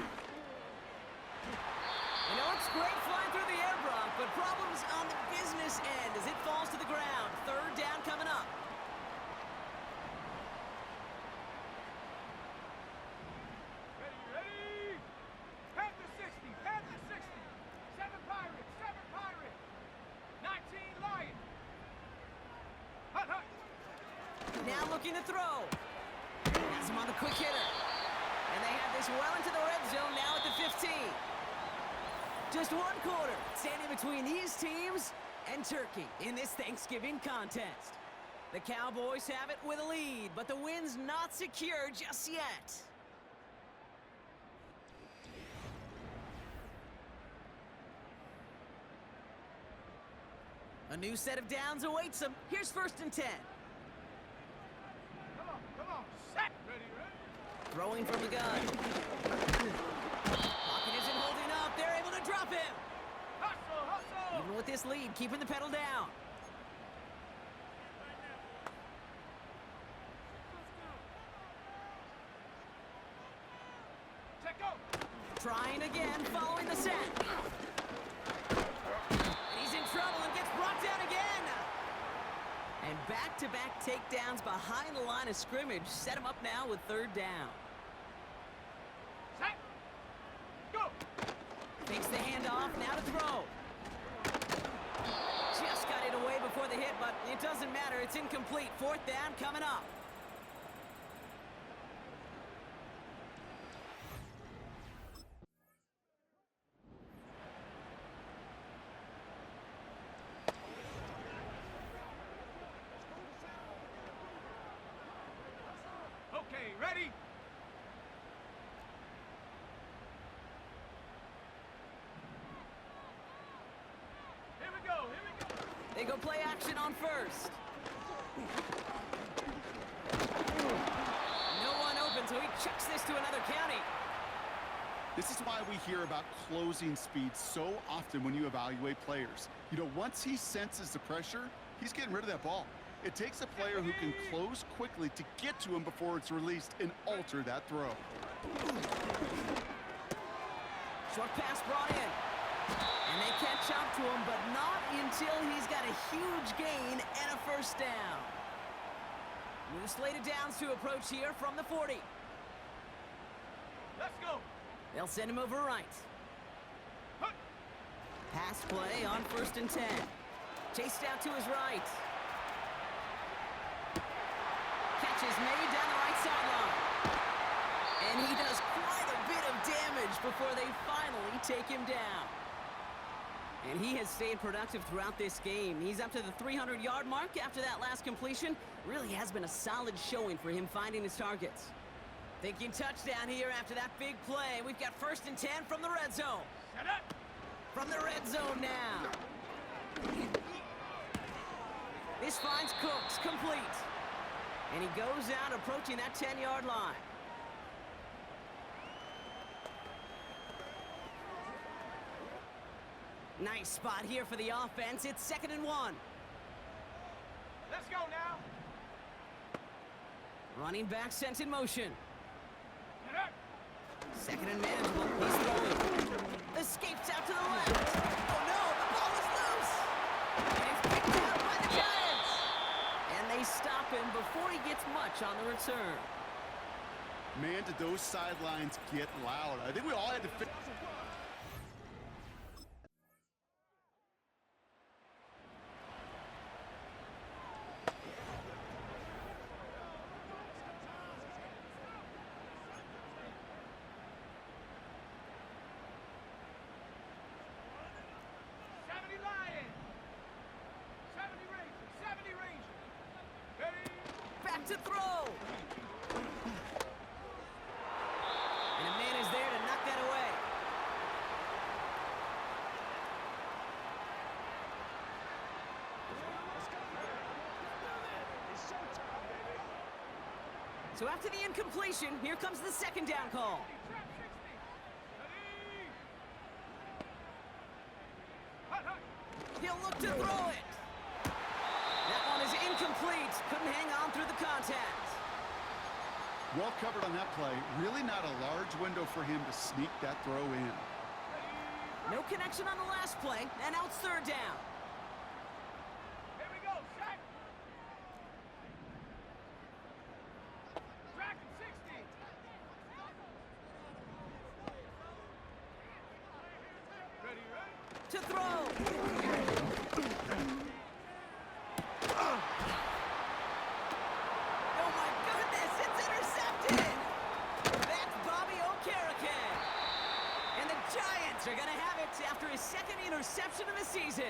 know, it's great flying through the air, Brock, but problems on the business end as it falls to the ground. 3rd down coming up. Ready, ready? Panther 60. Panther 60. 7 Pirates. 7 Pirates. 19 Lions. Now looking to throw. Has him on the quick hitter. And they have this well into the red zone now at the 15. Just one quarter standing between these teams and Turkey in this Thanksgiving contest. The Cowboys have it with a lead, but the win's not secure just yet. A new set of downs awaits them. Here's 1st and 10. Come on, set. Ready. Throwing from the gun. Pocket isn't holding up. They're able to drop him. Hustle. Even with this lead, keeping the pedal down. Check go. Trying again, following the set. And he's in trouble and gets brought down again. And back-to-back takedowns behind the line of scrimmage set him up now with 3rd down. Set. Go. Fakes the handoff, now to throw. Just got it away before the hit, but it doesn't matter. It's incomplete. 4th down coming up. Okay, ready. Here we go. They go play action on 1st. No one open, so he chucks this to another county. This is why we hear about closing speed so often when you evaluate players. You know, once he senses the pressure, he's getting rid of that ball. It takes a player who can close quickly to get to him before it's released and alter that throw. Short pass brought in. And they catch up to him, but not until he's got a huge gain and a 1st down. New slated downs to approach here from the 40. Let's go. They'll send him over right. Pass play on 1st and 10. Chased out to his right. Catch is made down the right sideline. And he does quite a bit of damage before they finally take him down. And he has stayed productive throughout this game. He's up to the 300-yard mark after that last completion. Really has been a solid showing for him finding his targets. Thinking touchdown here after that big play. We've got 1st and 10 from the red zone. Set up. From the red zone now. This finds Cooks complete. And he goes out approaching that 10-yard line. Nice spot here for the offense. It's 2nd and 1. Let's go now. Running back sent in motion. Get up. 2nd and manageable. He's throwing. Escapes out to the left. Oh no, the ball is loose. And it's picked out by the Giants. And they stop him before he gets much on the return. Man, did those sidelines get loud. I think we all had to fit. To throw. And a man is there to knock that away. So after the incompletion, here comes the 2nd down call. He'll look to throw it. That one is incomplete. Couldn't hang on through the contact. Well covered on that play. Really not a large window for him to sneak that throw in. No connection on the last play, and now it's 3rd down. Here we go, set. Track and 60. Ready. To throw. season.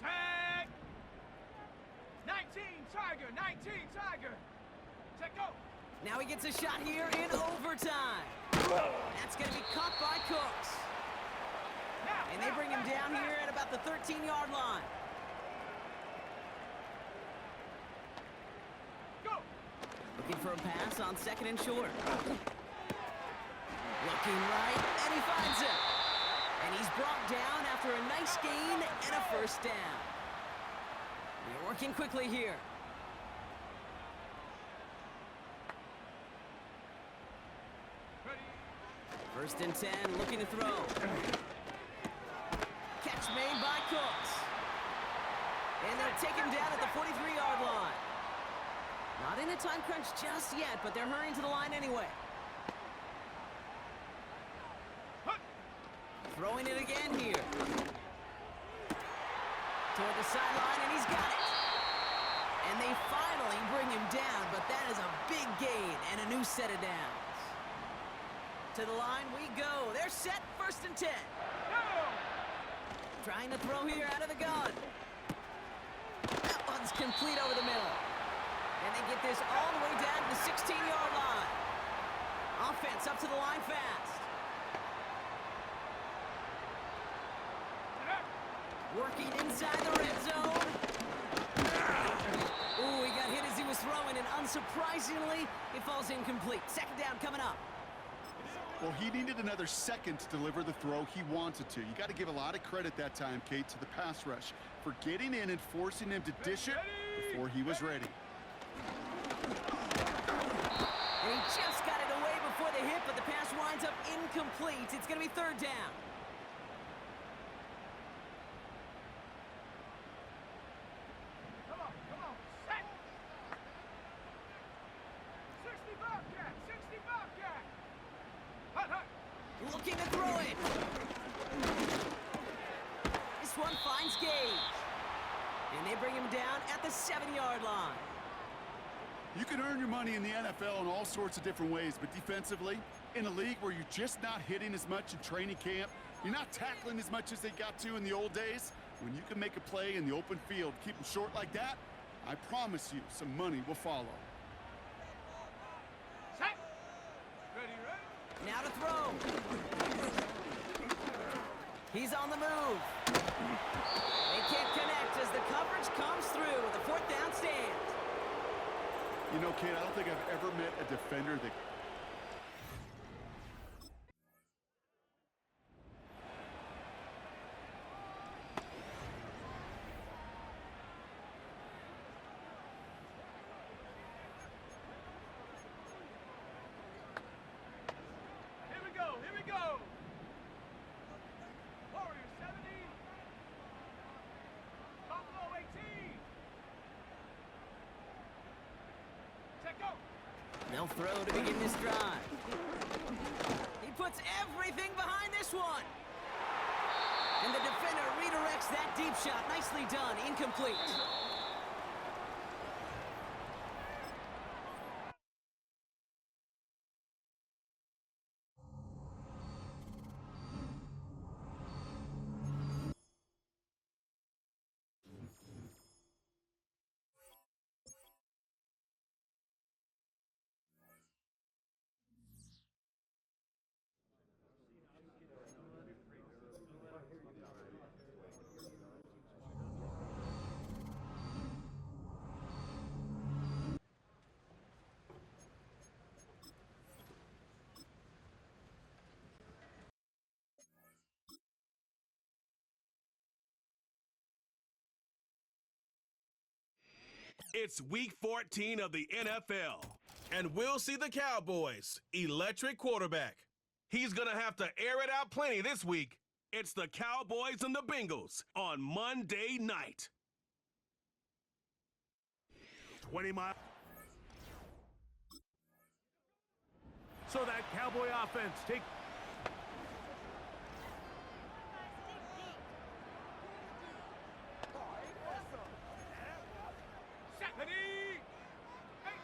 Sack! 19, Tiger, 19, Tiger. Check go. Now he gets a shot here in overtime. That's going to be caught by Cooks. And they bring him down here at about the 13-yard line. Go. Looking for a pass on second and short. Looking right, and he finds it. And he's brought down after a nice gain and a first down. We're working quickly here. First and 10, looking to throw. Catch made by Cooks. And they'll take him down at the 43-yard line. Not in a time crunch just yet, but they're hurrying to the line anyway. Throwing it again here. Toward the sideline, and he's got it. And they finally bring him down, but that is a big gain and a new set of downs. To the line we go. They're set, first and 10. Trying to throw here out of the gun. That one's complete over the middle. And they get this all the way down to the 16-yard line. Offense up to the line fast. Working inside the red zone. Ooh, he got hit as he was throwing, and unsurprisingly, it falls incomplete. Second down coming up. Well, he needed another second to deliver the throw he wanted to. You got to give a lot of credit that time, Kate, to the pass rush for getting in and forcing him to dish it before he was ready. And he just got it away before the hit, but the pass winds up incomplete. It's going to be third down. Come on, set. 60 Bobcat, 60 Bobcat. Hut, hut. Looking to throw it. This one finds Gage. And they bring him down at the 7-yard line. You can earn your money in the NFL in all sorts of different ways, but defensively, in a league where you're just not hitting as much in training camp, you're not tackling as much as they got to in the old days, when you can make a play in the open field, keep them short like that, I promise you some money will follow. Set. Ready, ready. Now to throw. He's on the move. They can't connect as the coverage comes through. The fourth down stands. You know, Kate, I don't think I've ever met a defender that... Here we go, here we go. Warrior 70. Buffalo 18. Check go. They'll throw to begin this drive. He puts everything behind this one. And the defender redirects that deep shot. Nicely done. Incomplete. It's week 14 of the NFL, and we'll see the Cowboys' electric quarterback. He's going to have to air it out plenty this week. It's the Cowboys and the Bengals on Monday night. 20 miles. So that Cowboy offense take... Ready? 18,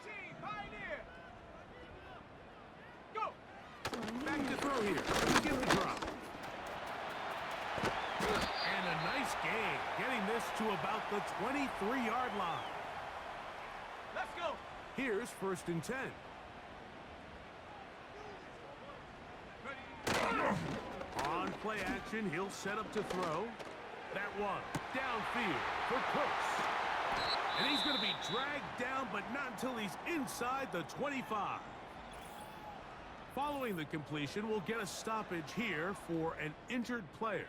Pioneer. Go. Back to throw here. Begin the drop. And a nice gain, getting this to about the 23-yard line. Let's go. Here's 1st and 10. On play action, he'll set up to throw. That one, downfield for Cooks. And he's going to be dragged down, but not until he's inside the 25. Following the completion, we'll get a stoppage here for an injured player.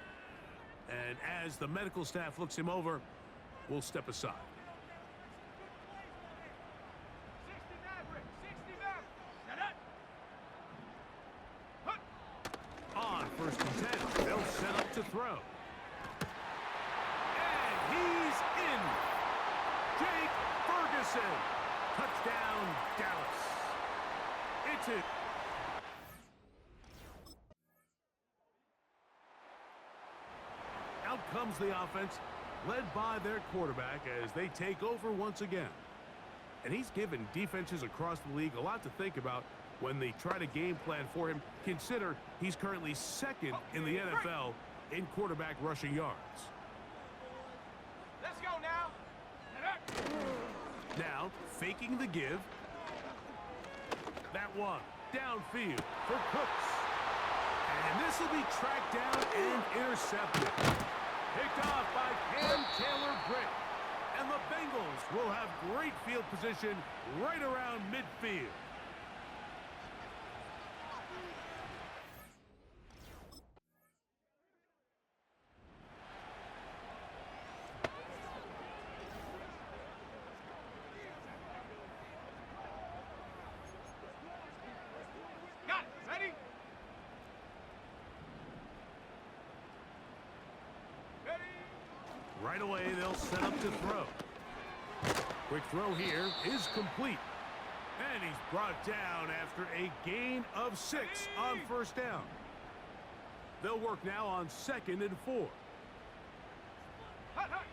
And as the medical staff looks him over, we'll step aside. 60 Maverick. 60 Maverick. Set up. On 1st and 10, they'll set up to throw. And he's in. Jake Ferguson. Touchdown, Dallas. It's it. Out comes the offense, led by their quarterback as they take over once again. And he's given defenses across the league a lot to think about when they try to game plan for him. Consider he's currently 2nd in the NFL in quarterback rushing yards. Let's go now. Set up. Now, faking the give. That one, downfield for Cooks. And this will be tracked down and intercepted. Picked off by Cam Taylor-Britt. And the Bengals will have great field position right around midfield. Got it. Ready? Ready? Right away, they'll set up to throw. Quick throw here is complete. And he's brought down after a gain of 6 on 1st down. They'll work now on 2nd and 4. Hut, hut.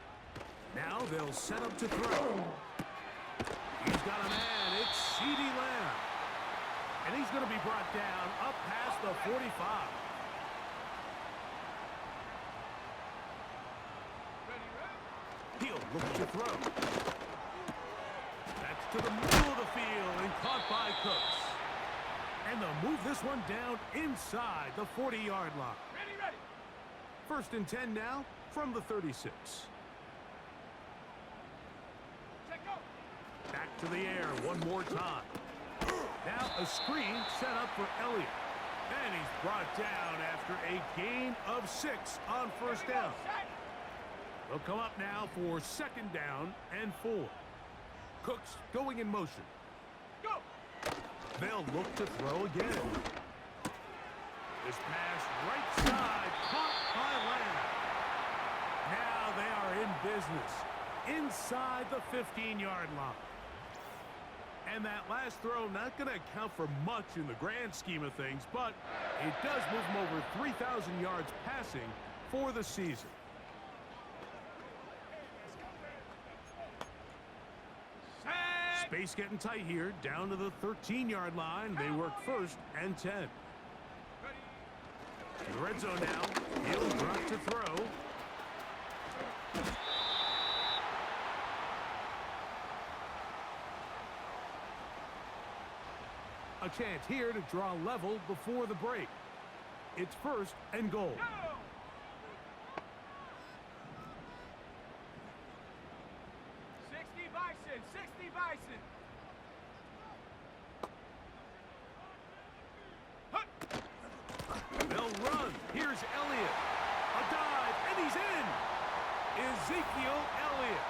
Now they'll set up to throw. He's got a man. It's CeeDee Lamb. And he's going to be brought down up past the 45. Ready, ready? He'll look to throw. That's to the middle of the field and caught by Cooks. And they'll move this one down inside the 40-yard line. Ready, ready. 1st and 10 now from the 36. Check go. Back to the air one more time. Now a screen set up for Elliott. And he's brought down after a gain of 6 on 1st down. They'll come up now for 2nd down and 4. Cooks going in motion. Go. They'll look to throw again. This pass right side caught by Lamb. Now they are in business inside the 15-yard line. And that last throw not going to account for much in the grand scheme of things, but it does move them over 3,000 yards passing for the season. Space getting tight here, down to the 13-yard line. They work 1st and 10. In the red zone now, he'll drop to throw. A chance here to draw level before the break. It's 1st and goal. Go. 60 Bison. 60 Bison. Hut. They'll run. Here's Elliott. A dive, and he's in. Ezekiel Elliott.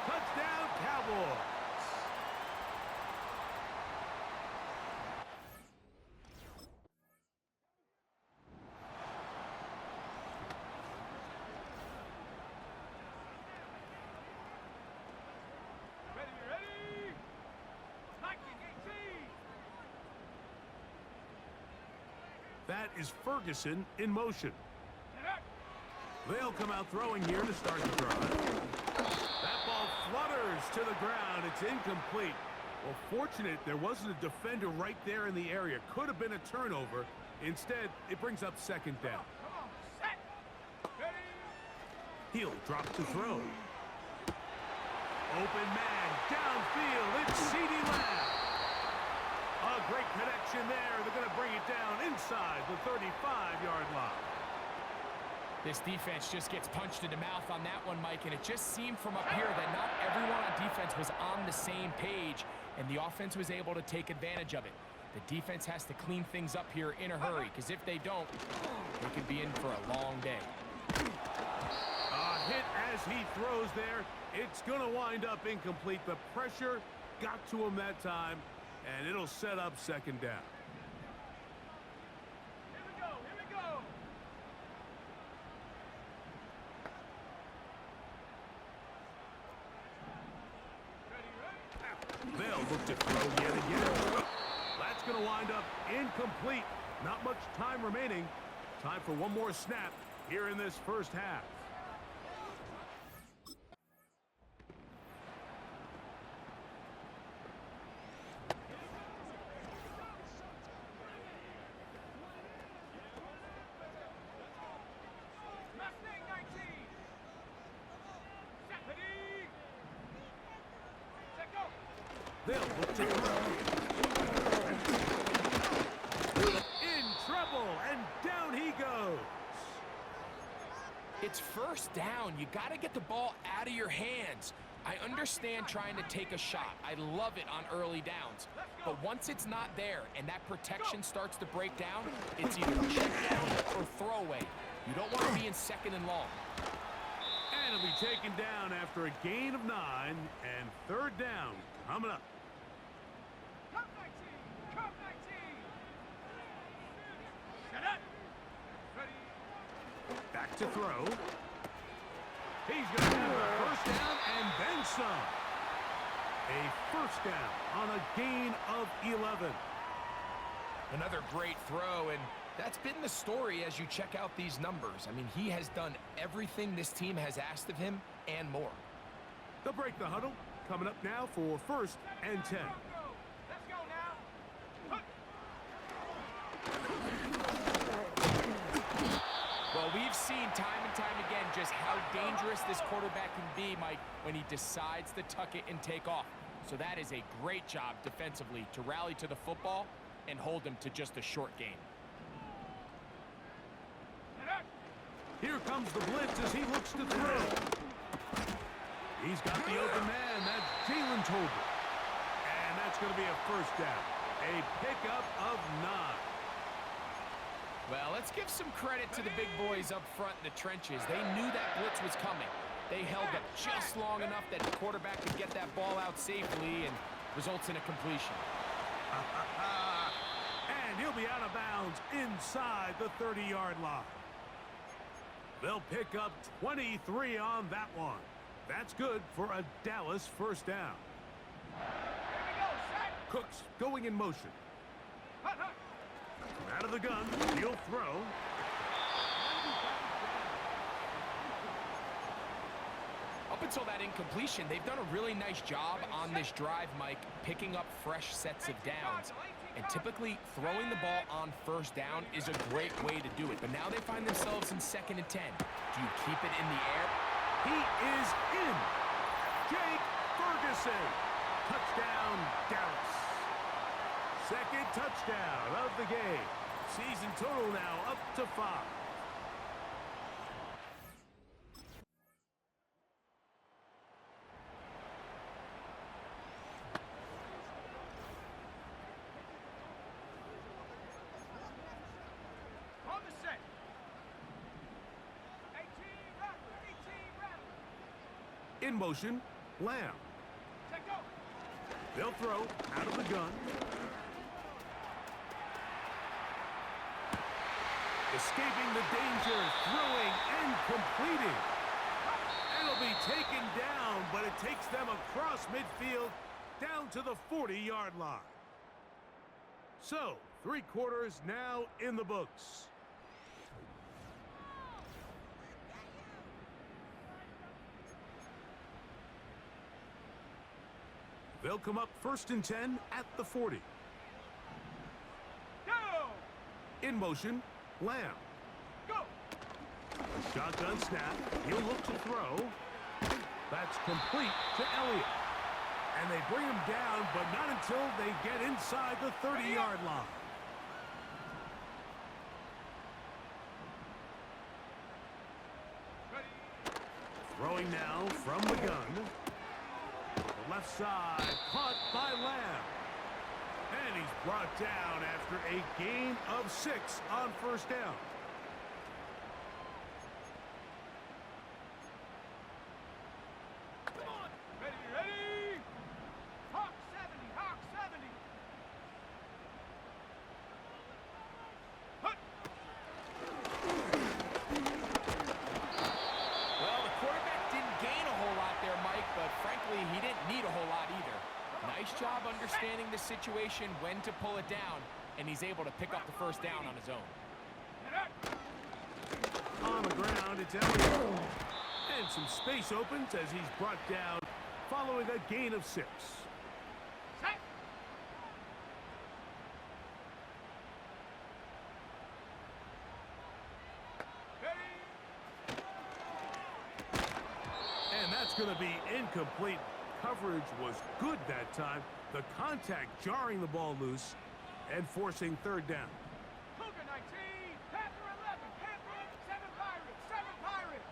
Touchdown, Cowboys. Ready, ready. 19, 18. That is Ferguson in motion. They'll come out throwing here to start the drive. That ball flutters to the ground. It's incomplete. Well, fortunate there wasn't a defender right there in the area. Could have been a turnover. Instead, it brings up second down. He'll drop to throw. Open man, downfield, it's CeeDee Lamb. A great connection there. They're going to bring it down inside the 35-yard line. This defense just gets punched in the mouth on that one, Mike, and it just seemed from up here that not everyone on defense was on the same page, and the offense was able to take advantage of it. The defense has to clean things up here in a hurry, because if they don't, they could be in for a long day. A hit as he throws there. It's going to wind up incomplete. The pressure got to him that time, and it'll set up second down. They'll look to throw yet again. That's going to wind up incomplete. Not much time remaining. Time for one more snap here in this first half. They'll look to throw. In trouble, and down he goes. It's first down. You got to get the ball out of your hands. I understand trying to take a shot. I love it on early downs. But once it's not there and that protection starts to break down, it's either check down or throw away. You don't want to be in second and long. And it'll be taken down after a gain of 9, and third down coming up. Back to throw. He's going to have a first down and then some. A first down on a gain of 11. Another great throw, and that's been the story as you check out these numbers. I mean, he has done everything this team has asked of him and more. They'll break the huddle. Coming up now for first and 10. Let's go now. Well, we've seen time and time again just how dangerous this quarterback can be, Mike, when he decides to tuck it and take off. So that is a great job defensively to rally to the football and hold him to just a short gain. Here comes the blitz as he looks to throw. He's got the open man. That's Jalen Tolbert. And that's going to be a first down. A pickup of 9. Well, let's give some credit to the big boys up front in the trenches. They knew that blitz was coming. They held up just long enough that the quarterback could get that ball out safely and results in a completion. And he'll be out of bounds inside the 30-yard line. They'll pick up 23 on that one. That's good for a Dallas first down. Cooks going in motion. Out of the gun, he'll throw. Up until that incompletion, they've done a really nice job on this drive, Mike, picking up fresh sets of downs. And typically, throwing the ball on first down is a great way to do it. But now they find themselves in 2nd and 10. Do you keep it in the air? He is in. Jake Ferguson. Touchdown, Dallas. Second touchdown of the game. Season total now up to 5. On the set. 18 In motion, Lamb. Check go. They'll throw out of the gun. Escaping the danger, throwing and completing. It'll be taken down, but it takes them across midfield down to the 40-yard line. So, 3 quarters now in the books. They'll come up 1st and 10 at the 40. Go! In motion, Lamb. Go! Shotgun snap. He'll look to throw. That's complete to Elliott. And they bring him down, but not until they get inside the 30-yard line. Ready. Throwing now from the gun. The left side, caught by Lamb. And he's brought down after a gain of 6 on 1st down. Come on. Ready, ready. Hawk 70, Hawk 70. Hut. Well, the quarterback didn't gain a whole lot there, Mike, but frankly, he didn't need a whole lot either. Nice job understanding the situation, when to pull it down, and he's able to pick up the 1st down on his own. On the ground, it's Elliott. And some space opens as he's brought down following a gain of 6. Set. Ready. And that's going to be incomplete. Coverage was good that time. The contact jarring the ball loose and forcing 3rd down. Cougar 19, Panther 11, Panther 7 Pirates, 7 Pirates.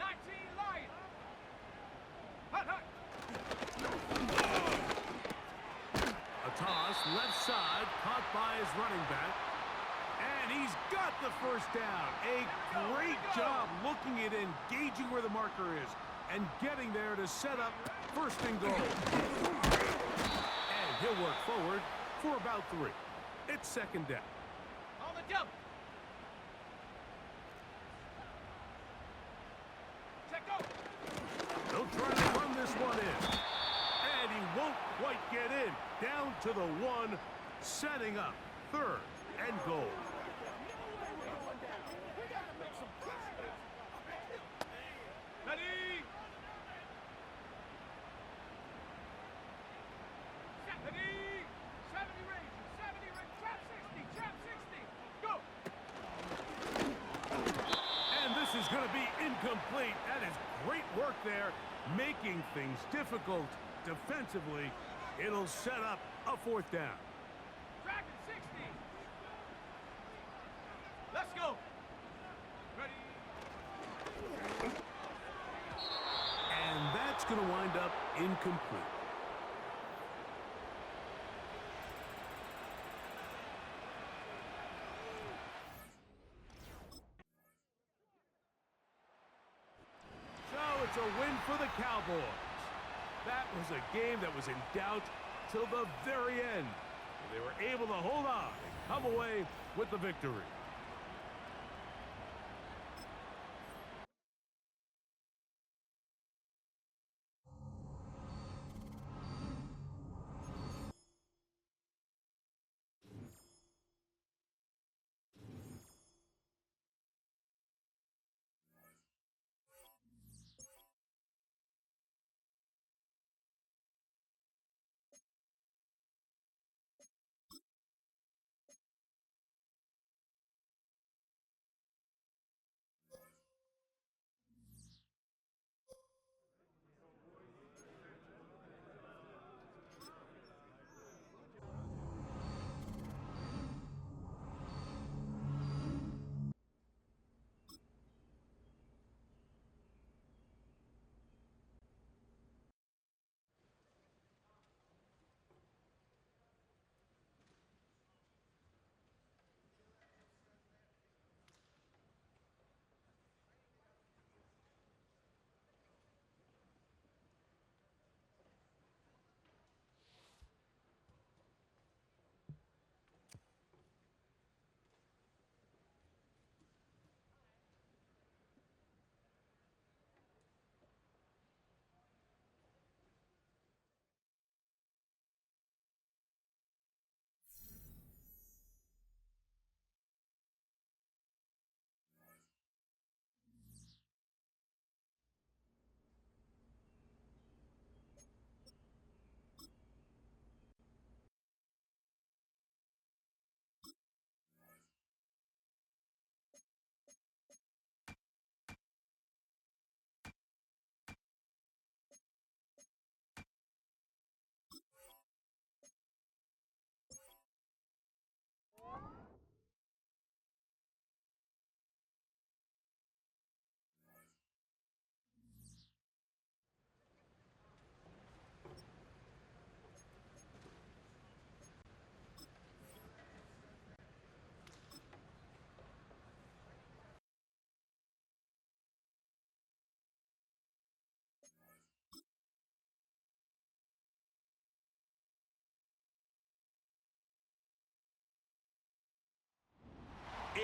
19 Lion. Hut, hut. A toss, left side, caught by his running back. And he's got the 1st down. A great job looking at engaging where the marker is and getting there to set up 1st and goal. And he'll work forward for about 3. It's 2nd down. On the jump. Check go. They'll try to run this one in. And he won't quite get in. Down to the 1, setting up 3rd and goal. Ready. Ready. 70 Rangers, 70 Rangers, trap 60, trap 60. Go. And this is going to be incomplete. That is great work there, making things difficult defensively. It'll set up a 4th down. Dragon 60. Let's go. Ready. And that's going to wind up incomplete. So it's a win for the Cowboys. That was a game that was in doubt till the very end. They were able to hold on and come away with the victory.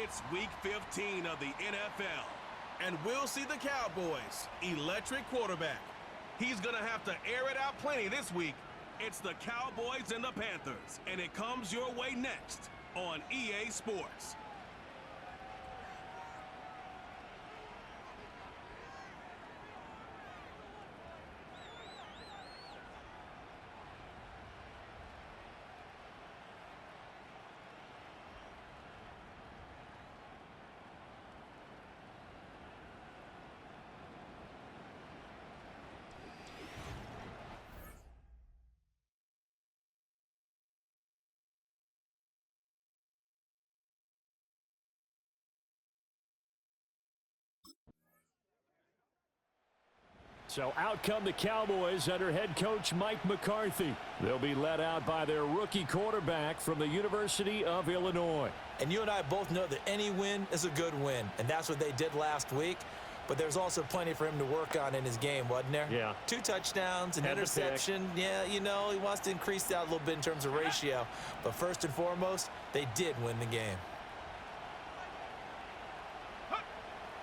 It's Week 15 of the NFL, and we'll see the Cowboys' electric quarterback. He's going to have to air it out plenty this week. It's the Cowboys and the Panthers, and it comes your way next on EA Sports. So out come the Cowboys under head coach Mike McCarthy. They'll be led out by their rookie quarterback from the University of Illinois. And you and I both know that any win is a good win, and that's what they did last week. But there's also plenty for him to work on in his game, wasn't there? Yeah. 2 touchdowns, an interception. Yeah, you know, he wants to increase that a little bit in terms of ratio. But first and foremost, they did win the game.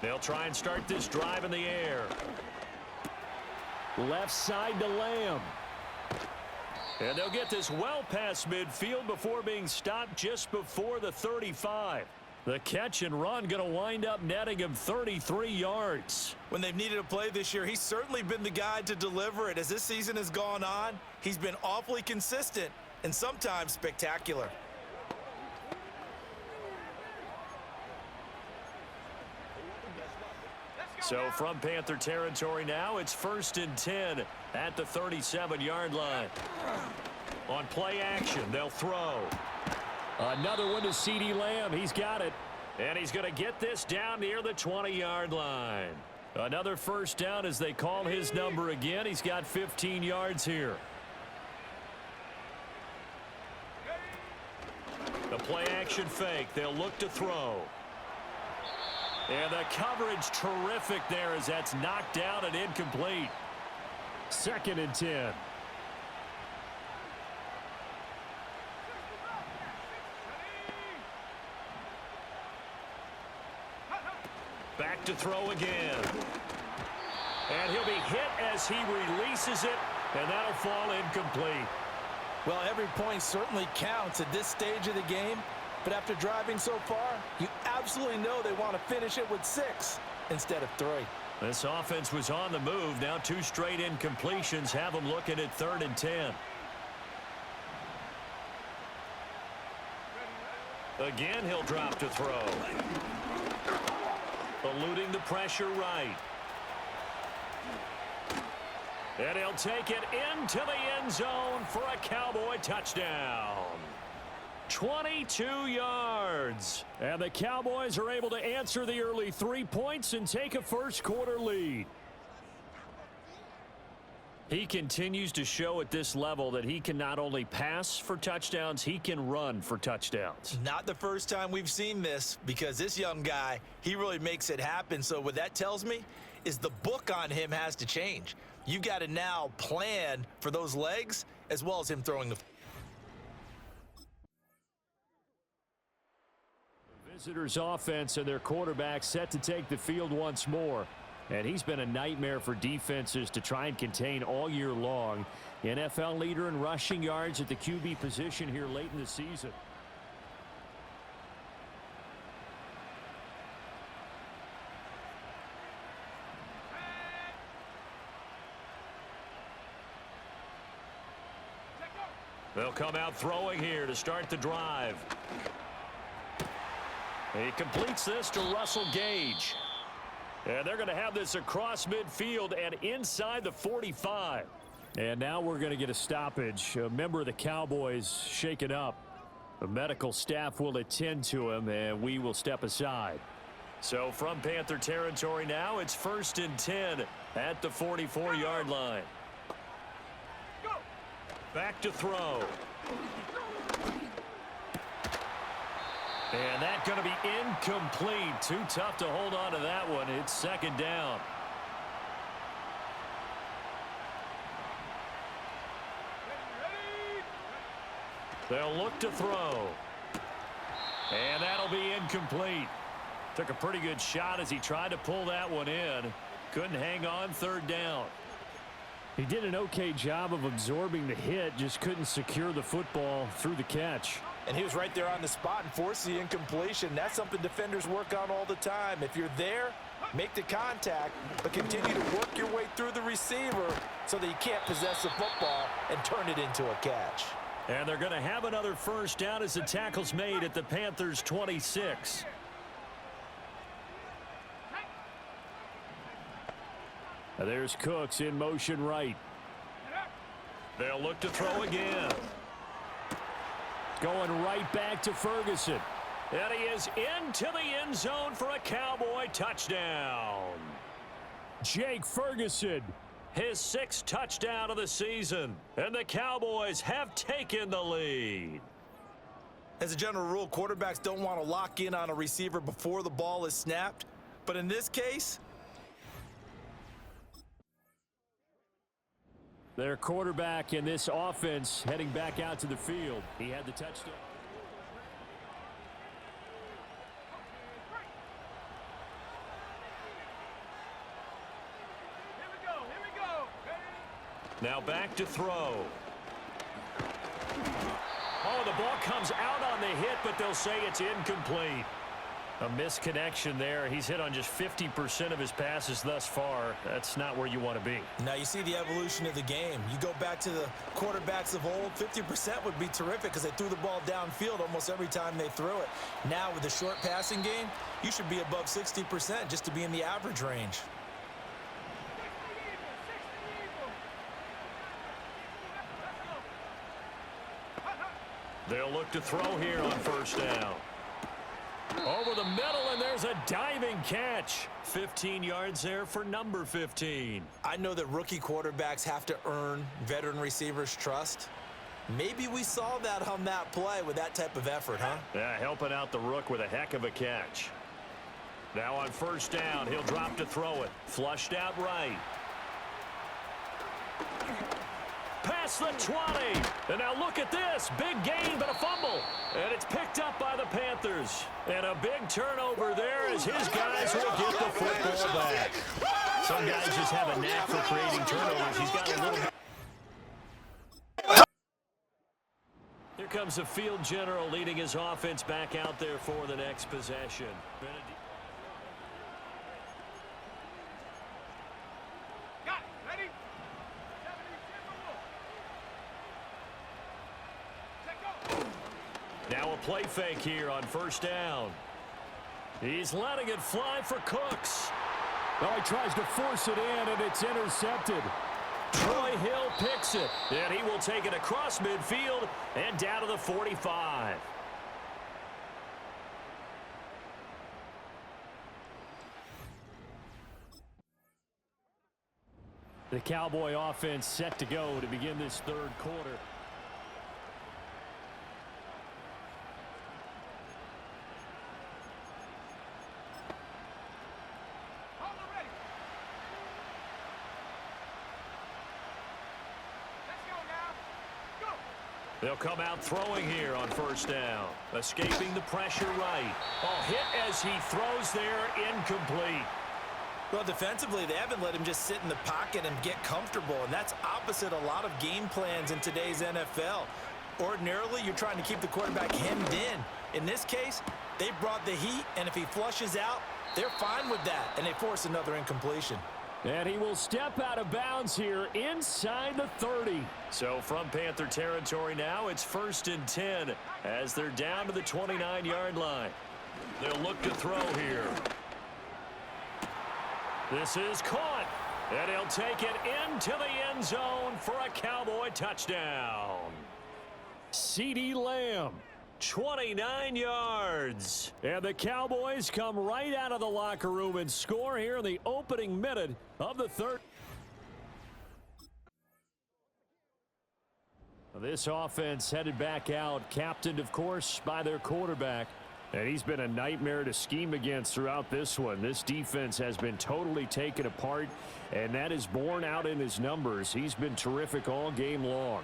They'll try and start this drive in the air. Left side to Lamb. And they'll get this well past midfield before being stopped just before the 35. The catch and run going to wind up netting him 33 yards. When they've needed a play this year, he's certainly been the guy to deliver it. As this season has gone on, he's been awfully consistent and sometimes spectacular. So from Panther territory now, it's 1st and 10 at the 37-yard line. On play action, they'll throw. Another one to CeeDee Lamb. He's got it. And he's going to get this down near the 20-yard line. Another first down as they call his number again. He's got 15 yards here. The play action fake. They'll look to throw. And the coverage terrific there as that's knocked down and incomplete. 2nd and 10. Back to throw again. And he'll be hit as he releases it, and that'll fall incomplete. Well, every point certainly counts at this stage of the game. But after driving so far, you absolutely know they want to finish it with 6 instead of 3. This offense was on the move. Now 2 straight incompletions have them looking at 3rd and 10. Again, he'll drop to throw. Eluding the pressure right. And he'll take it into the end zone for a Cowboy touchdown. 22 yards. And the Cowboys are able to answer the early 3 points and take a first quarter lead. He continues to show at this level that he can not only pass for touchdowns, he can run for touchdowns. Not the first time we've seen this, because this young guy, he really makes it happen. So what that tells me is the book on him has to change. You got to now plan for those legs as well as him throwing the Visitors offense and their quarterback set to take the field once more. And he's been a nightmare for defenses to try and contain all year long. NFL leader in rushing yards at the QB position here late in the season. They'll come out throwing here to start the drive. He completes this to Russell Gage. And they're going to have this across midfield and inside the 45. And now we're going to get a stoppage. A member of the Cowboys shaken up. The medical staff will attend to him, and we will step aside. So from Panther territory now, it's 1st and 10 at the 44-yard line. Back to throw. And that's going to be incomplete. Too tough to hold on to that one. It's 2nd down. They'll look to throw. And that'll be incomplete. Took a pretty good shot as he tried to pull that one in. Couldn't hang on third down. He did an okay job of absorbing the hit, just couldn't secure the football through the catch. And he was right there on the spot and forced the incompletion. That's something defenders work on all the time. If you're there, make the contact, but continue to work your way through the receiver so that you can't possess the football and turn it into a catch. And they're going to have another first down as the tackle's made at the Panthers' 26. Now there's Cooks in motion right. They'll look to throw again. Going right back to Ferguson. And he is into the end zone for a Cowboy touchdown. Jake Ferguson. His 6th touchdown of the season. And the Cowboys have taken the lead. As a general rule, quarterbacks don't want to lock in on a receiver before the ball is snapped. But in this case, their quarterback in this offense heading back out to the field. He had the touchdown. Now back to throw. Oh, the ball comes out on the hit, but they'll say it's incomplete. A misconnection there. He's hit on just 50% of his passes thus far. That's not where you want to be. now you see the evolution of the game. You go back to the quarterbacks of old, 50% would be terrific because they threw the ball downfield almost every time they threw it. Now with the short passing game, you should be above 60% just to be in the average range. They'll look to throw here on first down. Over the middle, and there's a diving catch. 15 yards there for number 15. I know that rookie quarterbacks have to earn veteran receivers' trust. Maybe we saw that on that play with that type of effort, huh? Yeah, helping out the rook with a heck of a catch. Now on first down, he'll drop to throw it. Flushed out right. Past the 20. And now look at this. Big gain, but a fumble. And it's picked up by the Panthers. And a big turnover there as his guys will get the football back. Some guys just have a knack for creating turnovers. He's got a little... Here comes the field general leading his offense back out there for the next possession. Now a play fake here on first down. He's letting it fly for Cooks. Oh, he tries to force it in, and it's intercepted. Troy Hill picks it, and he will take it across midfield and down to the 45. The Cowboy offense set to go to begin this third quarter. They'll come out throwing here on first down. Escaping the pressure right. Oh, hit as he throws there, incomplete. Well, defensively, they haven't let him just sit in the pocket and get comfortable, and that's opposite a lot of game plans in today's NFL. Ordinarily, you're trying to keep the quarterback hemmed in. In this case, they brought the heat, and if he flushes out, they're fine with that, and they force another incompletion. And he will step out of bounds here inside the 30. So from Panther territory now, it's 1st and 10 as they're down to the 29-yard line. They'll look to throw here. This is caught, and he'll take it into the end zone for a Cowboy touchdown. CeeDee Lamb. 29 yards. And the Cowboys come right out of the locker room and score here in the opening minute of the third. This offense headed back out, captained, of course, by their quarterback. And he's been a nightmare to scheme against throughout this one. This defense has been totally taken apart, and that is borne out in his numbers. He's been terrific all game long.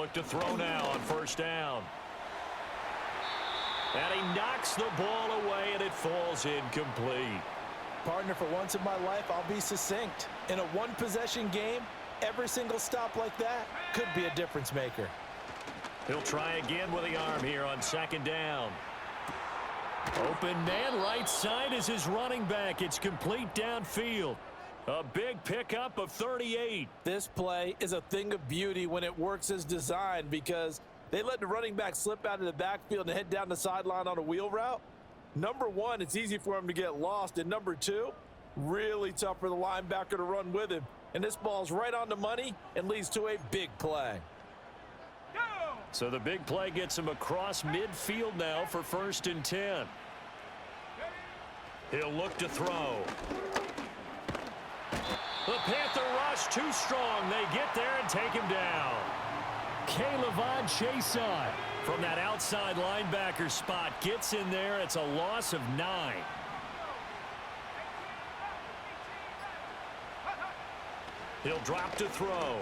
look to throw now on first down. And he knocks the ball away, and it falls incomplete. Partner, for once in my life, I'll be succinct. In a one-possession game, every single stop like that could be a difference maker. He'll try again with the arm here on second down. Open man right side is his running back. It's complete downfield. A big pickup of 38. This play is a thing of beauty when it works as designed because they let the running back slip out of the backfield and head down the sideline on a wheel route. Number one, it's easy for him to get lost. And number two, really tough for the linebacker to run with him. And this ball's right on the money and leads to a big play. So the big play gets him across midfield now for 1st and 10. He'll look to throw. The Panther rush too strong. They get there and take him down. K'Lavon Chaisson from that outside linebacker spot gets in there. It's a loss of 9. He'll drop to throw.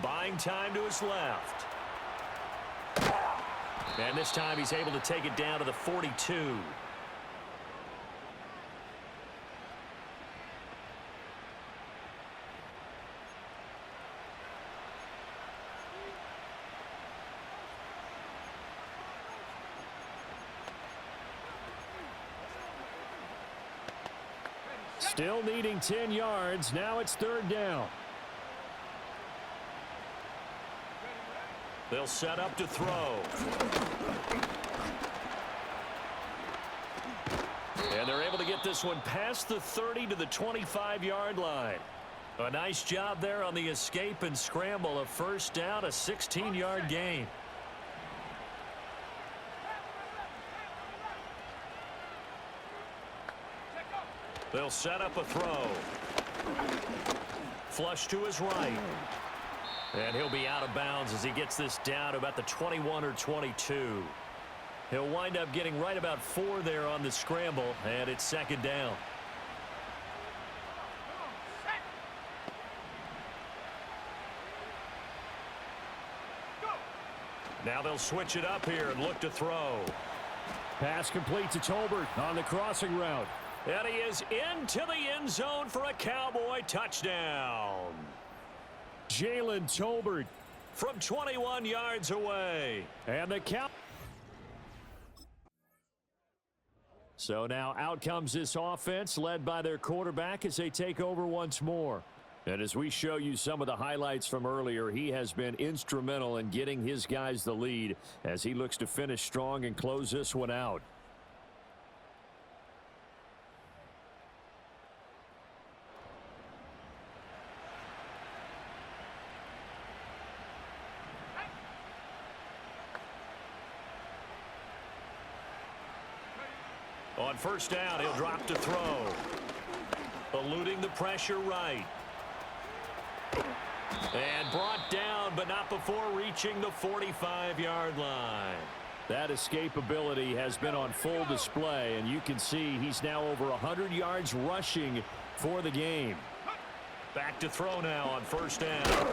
Buying time to his left. And this time he's able to take it down to the 42. Still needing 10 yards. Now it's 3rd down. They'll set up to throw. And they're able to get this one past the 30 to the 25-yard line. A nice job there on the escape and scramble. A 1st down, a 16-yard gain. They'll set up a throw. Flush to his right. And he'll be out of bounds as he gets this down to about the 21 or 22. He'll wind up getting right about 4 there on the scramble, and it's 2nd down. Now they'll switch it up here and look to throw. Pass complete to Tolbert on the crossing route. And he is into the end zone for a Cowboy touchdown. Jalen Tolbert from 21 yards away. And the count. So now out comes this offense led by their quarterback as they take over once more. And as we show you some of the highlights from earlier, he has been instrumental in getting his guys the lead as he looks to finish strong and close this one out. On 1st down, he'll drop to throw. Eluding the pressure right. And brought down, but not before reaching the 45-yard line. That escapability has been on full display, and you can see he's now over 100 yards rushing for the game. Back to throw now on 1st down.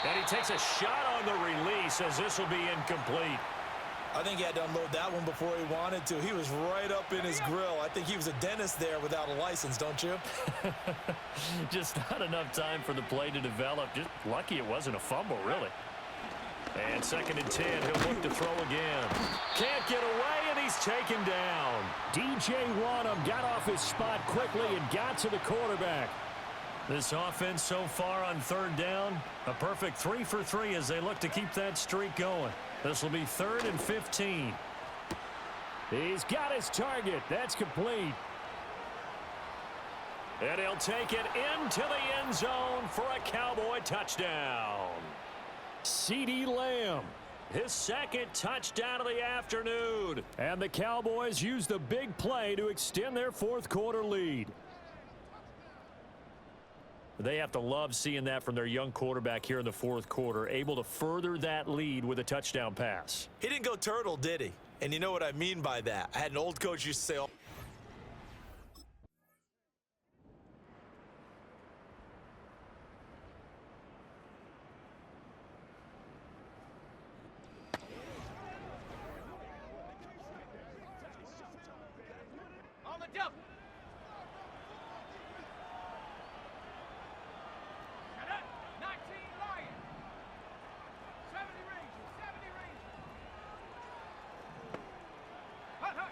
And he takes a shot on the release as this will be incomplete. I think he had to unload that one before he wanted to. He was right up in his grill. I think he was a dentist there without a license, don't you? Just not enough time for the play to develop. Just lucky it wasn't a fumble, really. And 2nd and 10, he'll look to throw again. Can't get away, and he's taken down. DJ Wanham got off his spot quickly and got to the quarterback. This offense so far on 3rd down, a perfect 3 for 3 as they look to keep that streak going. This will be 3rd and 15. He's got his target. That's complete. And he'll take it into the end zone for a Cowboy touchdown. CeeDee Lamb, his 2nd touchdown of the afternoon. And the Cowboys use the big play to extend their 4th quarter lead. They have to love seeing that from their young quarterback here in the 4th quarter, able to further that lead with a touchdown pass. He didn't go turtle, did he? And you know what I mean by that. I had an old coach used to say, double. Shut up. 19 Lions. 70 Rangers. 70 Rangers. Hut, hut.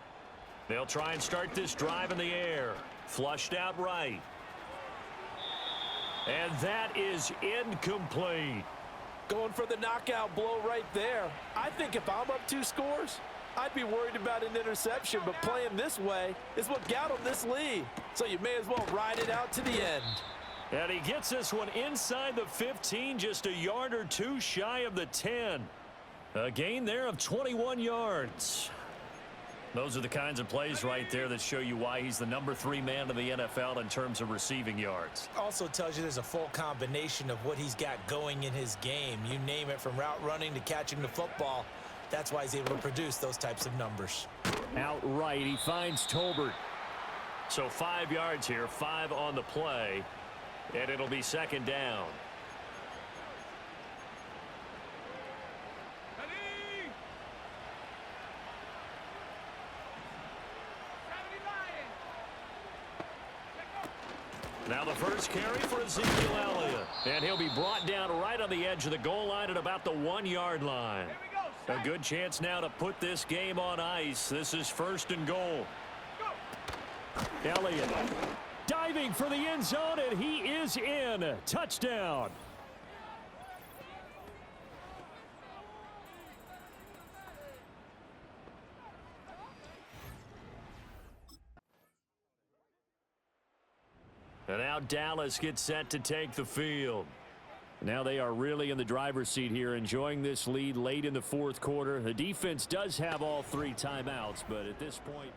They'll try and start this drive in the air. Flushed out right. And that is incomplete. Going for the knockout blow right there. I think if I'm up 2 scores, I'd be worried about an interception, but playing this way is what got him this lead. So you may as well ride it out to the end. And he gets this one inside the 15, just a yard or 2 shy of the 10. A gain there of 21 yards. Those are the kinds of plays right there that show you why he's the number 3 man in the NFL in terms of receiving yards. Also tells you there's a full combination of what he's got going in his game. You name it, from route running to catching the football. That's why he's able to produce those types of numbers. Outright, he finds Tolbert. So 5 yards here, 5 on the play, and it'll be second down. Ready. 70 Lions. Now the first carry for Ezekiel Elliott. And he'll be brought down right on the edge of the goal line at about the 1-yard line. Here we go. A good chance now to put this game on ice. This is first and goal. Elliott diving for the end zone, and he is in. Touchdown. And now Dallas gets set to take the field. Now they are really in the driver's seat here, enjoying this lead late in the 4th quarter. The defense does have all 3 timeouts, but at this point,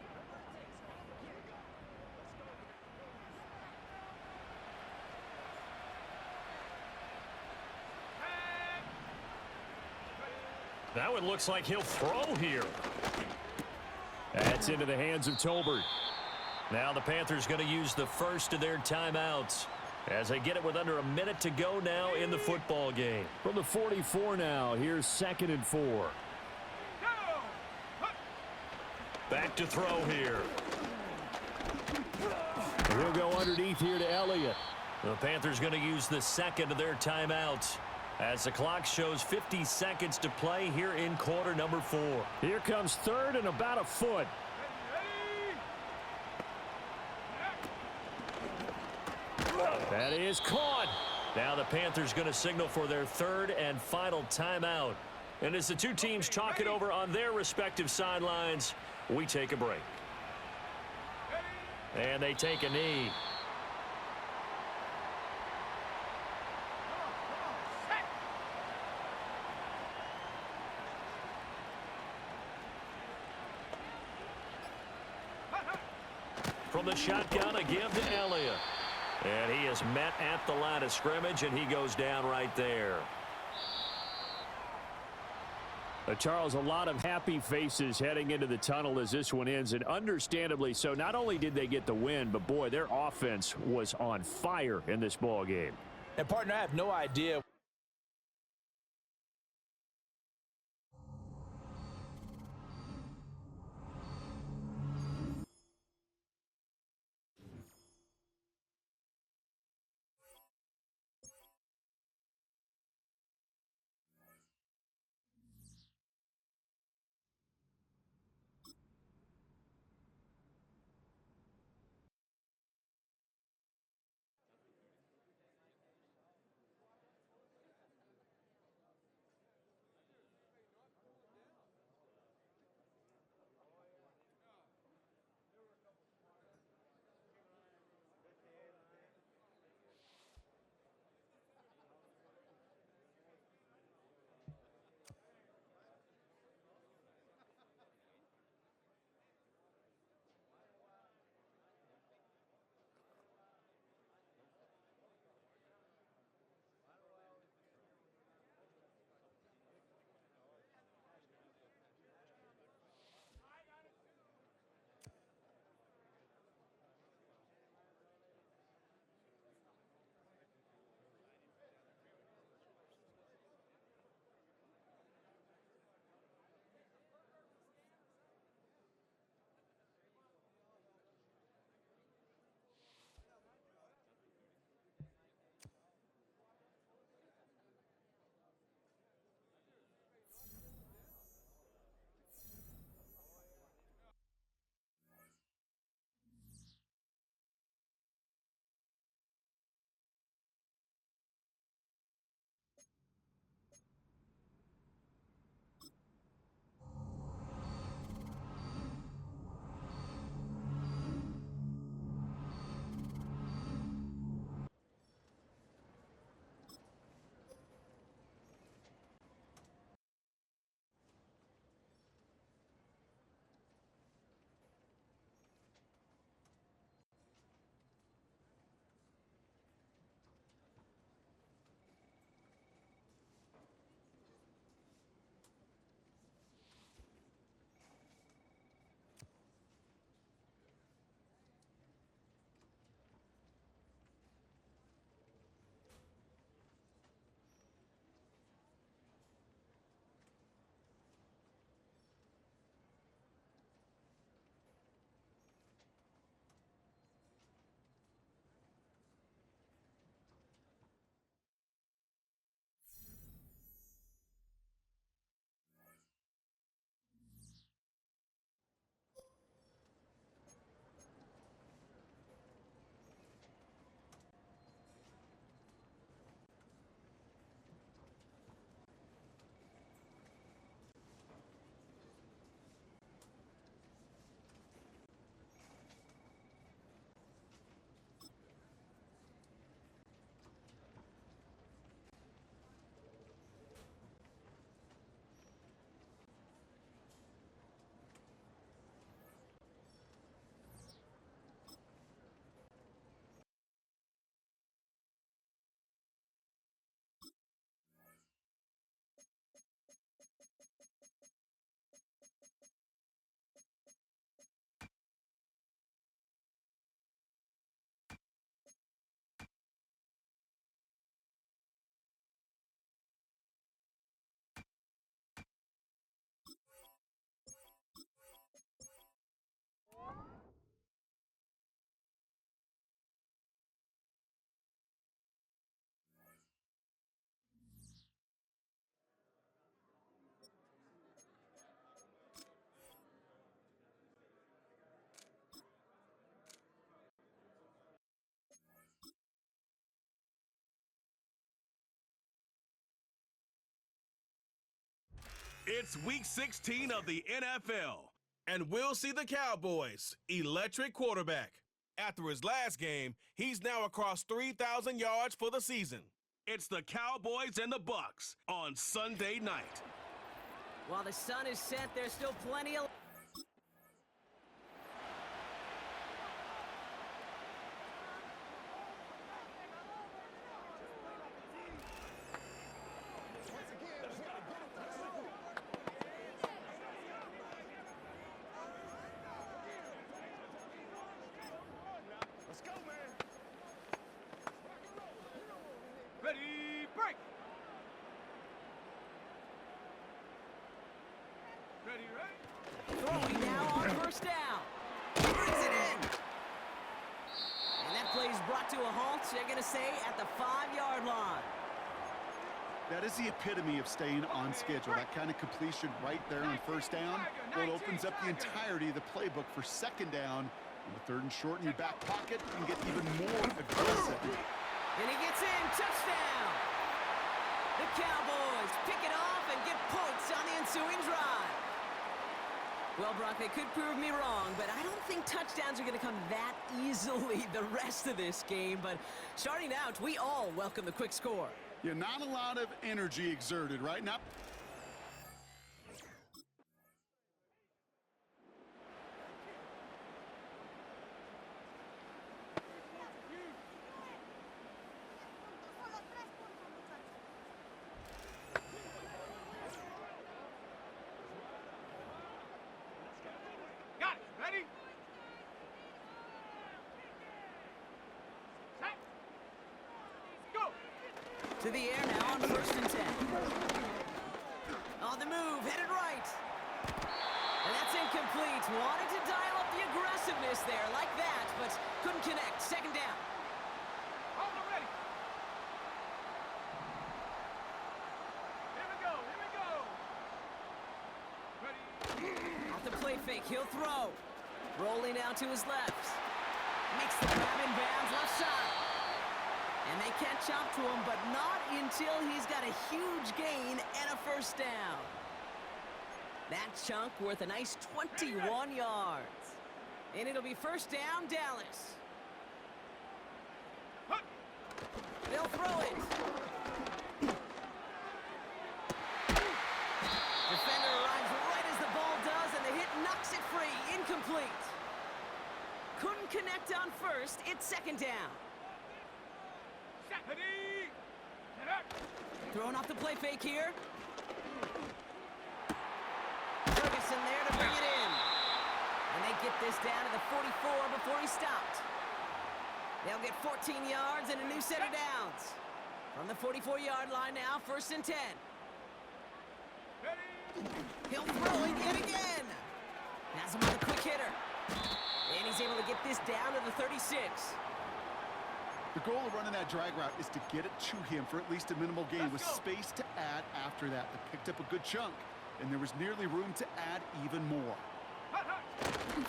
that one looks like he'll throw here. That's into the hands of Tolbert. Now the Panthers going to use the first of their timeouts as they get it with under a minute to go now in the football game. From the 44 now, here's 2nd and 4. Back to throw here. He'll go underneath here to Elliott. The Panthers going to use the second of their timeouts as the clock shows 50 seconds to play here in quarter number 4. Here comes 3rd and about a foot. That is caught. Now the Panthers going to signal for their 3rd and final timeout. And as the 2 teams talk it over on their respective sidelines, we take a break. And they take a knee. From the shotgun, a give to Elliott. And he is met at the line of scrimmage, and he goes down right there. Charles, a lot of happy faces heading into the tunnel as this one ends, and understandably so. Not only did they get the win, but boy, their offense was on fire in this ball game. And partner, I have no idea It's Week 16 of the NFL, and we'll see the Cowboys' electric quarterback. After his last game, he's now across 3,000 yards for the season. It's the Cowboys and the Bucks on Sunday night. While the sun is set, there's still plenty of... Let's go, man. Ready, break. Ready, right? Throwing now on first down. Brings it in. And that play is brought to a halt, they're going to say, at the 5-yard line. That is the epitome of staying on schedule. That kind of completion right there on first down. Well, it opens up the entirety of the playbook for second down. On the 3rd and short in your back pocket, you can get even more aggressive. And he gets in. Touchdown. The Cowboys pick it off and get points on the ensuing drive. Well, Brock, they could prove me wrong, but I don't think touchdowns are going to come that easily the rest of this game. But starting out, we all welcome the quick score. Yeah, not a lot of energy exerted, right? Not Got it. Ready? Set. Go. To the air now on 1st and 10. On the move, headed right. And that's incomplete. Wanted to dial up the aggressiveness there like that, but couldn't connect. Second down. Hold it ready. Here we go. Here we go. Ready. Off the play fake, he'll throw. Rolling out to his left. Makes the grab in bounds left side. And they catch up to him, but not until he's got a huge gain and a first down. That chunk worth a nice 21 yards. And it'll be first down, Dallas. They'll throw it. Defender arrives right as the ball does, and the hit knocks it free. Incomplete. Couldn't connect on first. It's second down. Ready. Get up. Throwing off the play fake here. Ferguson there to bring it in. And they get this down to the 44 before he stopped. They'll get 14 yards and a new set of downs. From the 44-yard line now, 1st and 10. He'll throw it yet again. Has him on the quick hitter. And he's able to get this down to the 36. the goal of running that drag route is to get it to him for at least a minimal gain with space to add after that. They picked up a good chunk, and there was nearly room to add even more.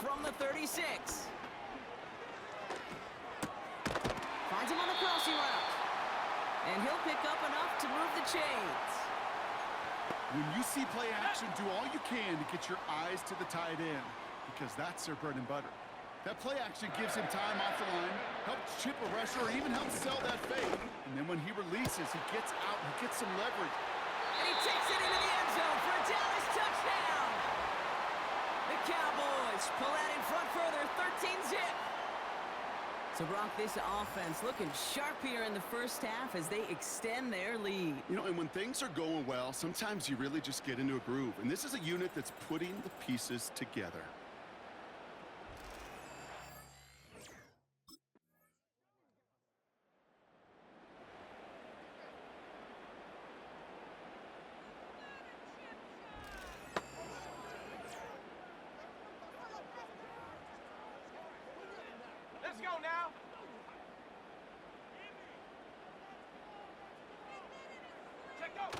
From the 36. Finds him on the crossing route. And he'll pick up enough to move the chains. When you see play action, do all you can to get your eyes to the tight end, because that's their bread and butter. That play action gives him time off the line, helps chip a rusher, or even helps sell that fade. And then when he releases, he gets out, he gets some leverage. And he takes it into the end zone for a Dallas touchdown. The Cowboys pull that in front further, 13-zip. So, Brock, this offense looking sharp here in the first half as they extend their lead. You know, and when things are going well, sometimes you really just get into a groove. And this is a unit that's putting the pieces together. Let's go now. Check go.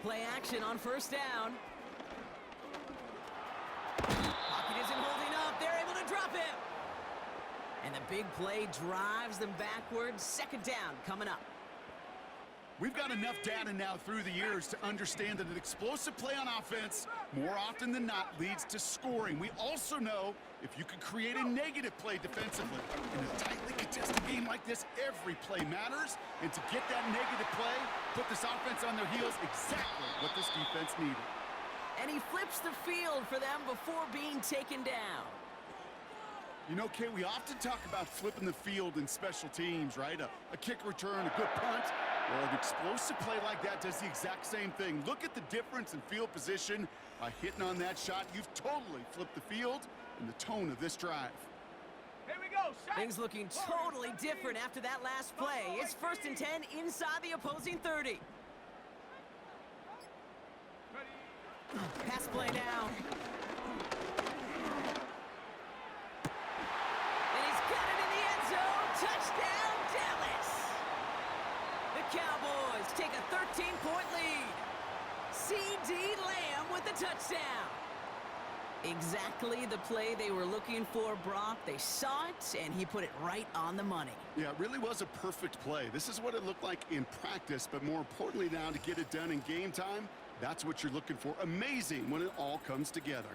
Play action on first down. Pocket isn't holding up. They're able to drop him. And the big play drives them backwards. Second down coming up. We've got enough data now through the years to understand that an explosive play on offense, more often than not, leads to scoring. We also know if you can create a negative play defensively. In a tightly contested game like this, every play matters. And to get that negative play, put this offense on their heels, exactly what this defense needed. And he flips the field for them before being taken down. You know, Kay, we often talk about flipping the field in special teams, right? A kick return, a good punt. Well, an explosive play like that does the exact same thing. Look at the difference in field position. By hitting on that shot, you've totally flipped the field and the tone of this drive. Here we go. Things looking totally different after that last play. It's 1st and 10 inside the opposing 30. Pass play now. And he's got it in the end zone. Touchdown, Dallas. The Cowboys take a 13-point lead. C.D. Lamb with the touchdown. Exactly the play they were looking for, Brock. They saw it, and he put it right on the money. Yeah, it really was a perfect play. This is what it looked like in practice, but more importantly now, to get it done in game time, that's what you're looking for. Amazing when it all comes together.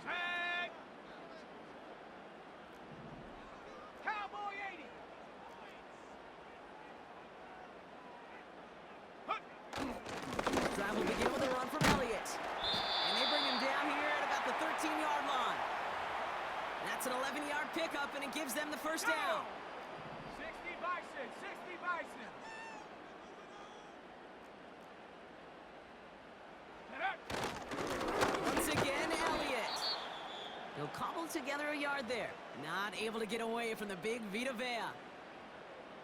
Set. Cowboy 80. Drive will begin with a run from Elliott. And they bring him down here at about the 13-yard line. That's an 11-yard pickup, and it gives them the first down. 60 Bison. 60 Bison. Once again, Elliott. He'll cobble together a yard there. Not able to get away from the big Vita Vea.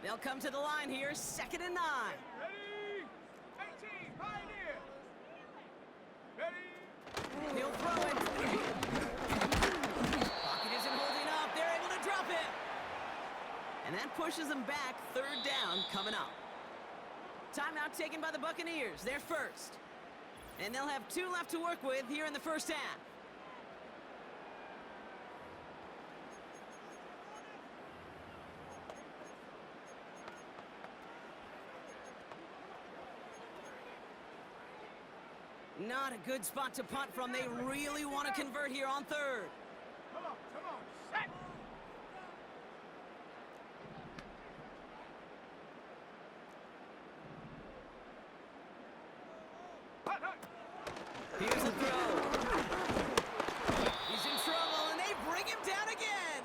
They'll come to the line here, 2nd and 9. Ready? 18 Pioneer. Ready? He'll throw it. Pocket isn't holding up. They're able to drop it. And that pushes them back. 3rd down coming up. Timeout taken by the Buccaneers. They're first. And they'll have 2 left to work with here in the first half. Not a good spot to punt from. They really want to convert here on 3rd. Come on. Set. Hut, hut. Here's the throw. He's in trouble, and they bring him down again.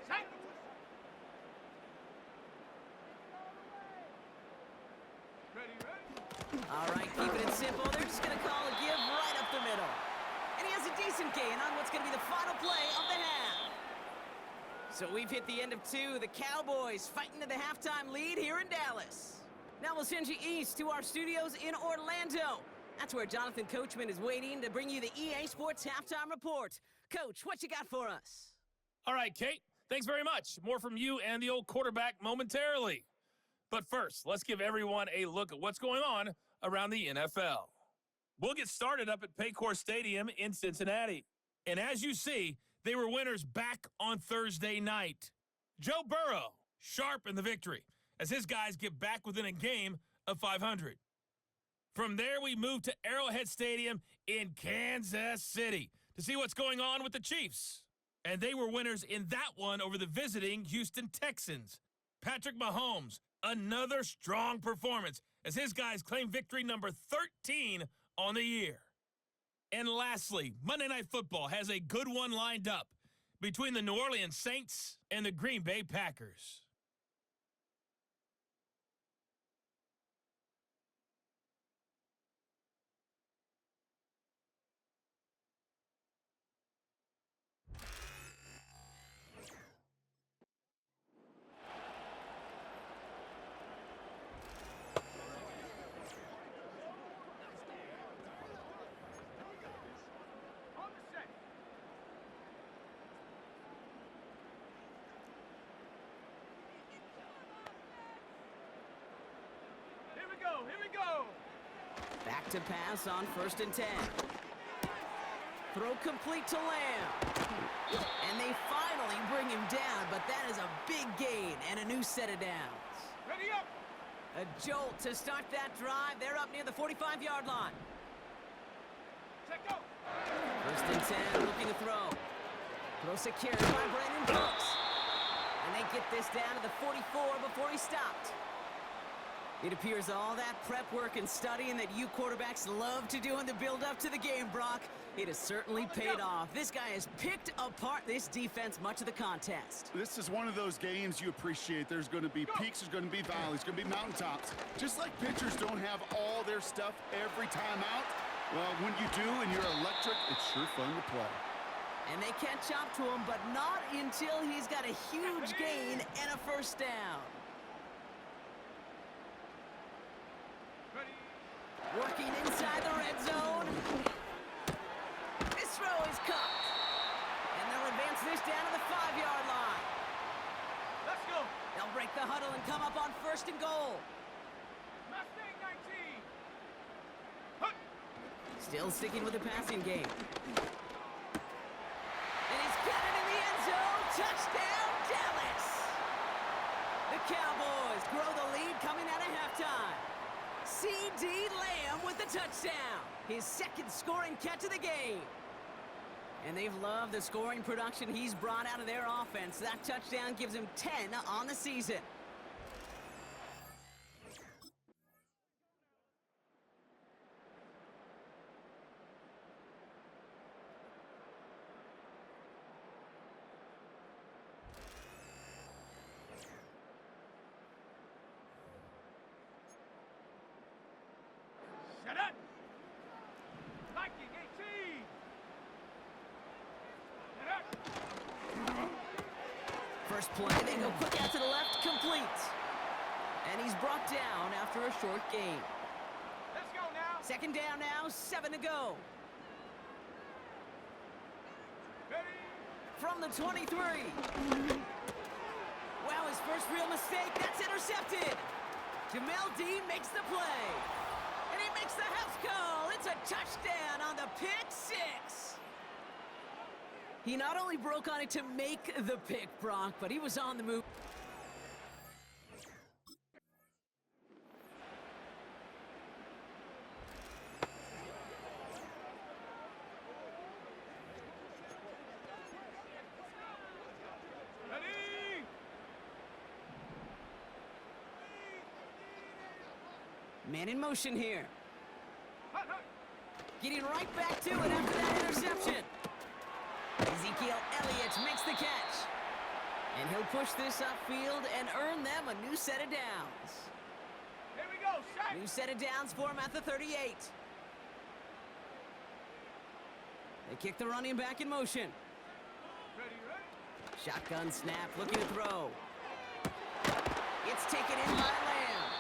Set. Ready? All right, keeping it simple. They're just going to call a give right up the middle. And he has a decent gain on what's going to be the final play of the half. So we've hit the end of 2. The Cowboys fighting to the halftime lead here in Dallas. Now we'll send you east to our studios in Orlando. That's where Jonathan Coachman is waiting to bring you the EA Sports Halftime Report. Coach, what you got for us? All right, Kate. Thanks very much. More from you and the old quarterback momentarily. But first, let's give everyone a look at what's going on around the NFL. We'll get started up at Paycor Stadium in Cincinnati. And as you see, they were winners back on Thursday night. Joe Burrow, sharp in the victory, as his guys get back within a game of 500. From there, we move to Arrowhead Stadium in Kansas City to see what's going on with the Chiefs. And they were winners in that one over the visiting Houston Texans. Patrick Mahomes, another strong performance as his guys claim victory number 13 on the year. And lastly, Monday Night Football has a good one lined up between the New Orleans Saints and the Green Bay Packers. Back to pass on 1st and 10. Throw complete to Lamb. And they finally bring him down, but that is a big gain and a new set of downs. Ready up. A jolt to start that drive. They're up near the 45-yard line. Check go. 1st and 10, looking to throw. Throw secured by Brandon Brooks. And they get this down to the 44 before he stopped. It appears all that prep work and studying that you quarterbacks love to do in the build-up to the game, Brock, it has certainly paid off. This guy has picked apart this defense much of the contest. This is one of those games you appreciate. There's going to be peaks, there's going to be valleys, going to be mountaintops. Just like pitchers don't have all their stuff every time out, well, when you do and you're electric, it's sure fun to play. And they catch up to him, but not until he's got a huge gain and a 1st down. Working inside the red zone. This throw is caught. And they'll advance this down to the 5-yard line. Let's go. They'll break the huddle and come up on 1st and goal. Mustang 19. Still sticking with the passing game. And he's got it in the end zone. Touchdown, Dallas. The Cowboys grow the lead coming out of halftime. C.D. Lamb with the touchdown. His 2nd scoring catch of the game. And they've loved the scoring production he's brought out of their offense. That touchdown gives him 10 on the season. Shut up. Viking 18. Shut up. First play, they go quick out to the left, complete. And he's brought down after a short gain. Let's go now. 2nd down now, 7 to go. Ready. From the 23. Wow, his first real mistake. That's intercepted. Jamel D makes the play. And he makes the house call. It's a touchdown on the pick 6. He not only broke on it to make the pick, Brock, but he was on the move. Ready. Man in motion here. Getting right back to it after that interception. Ezekiel Elliott makes the catch. And he'll push this upfield and earn them a new set of downs. Here we go. Sack. New set of downs for him at the 38. They kick the running back in motion. Ready, ready. Shotgun snap, looking to throw. It's taken in by Lamb.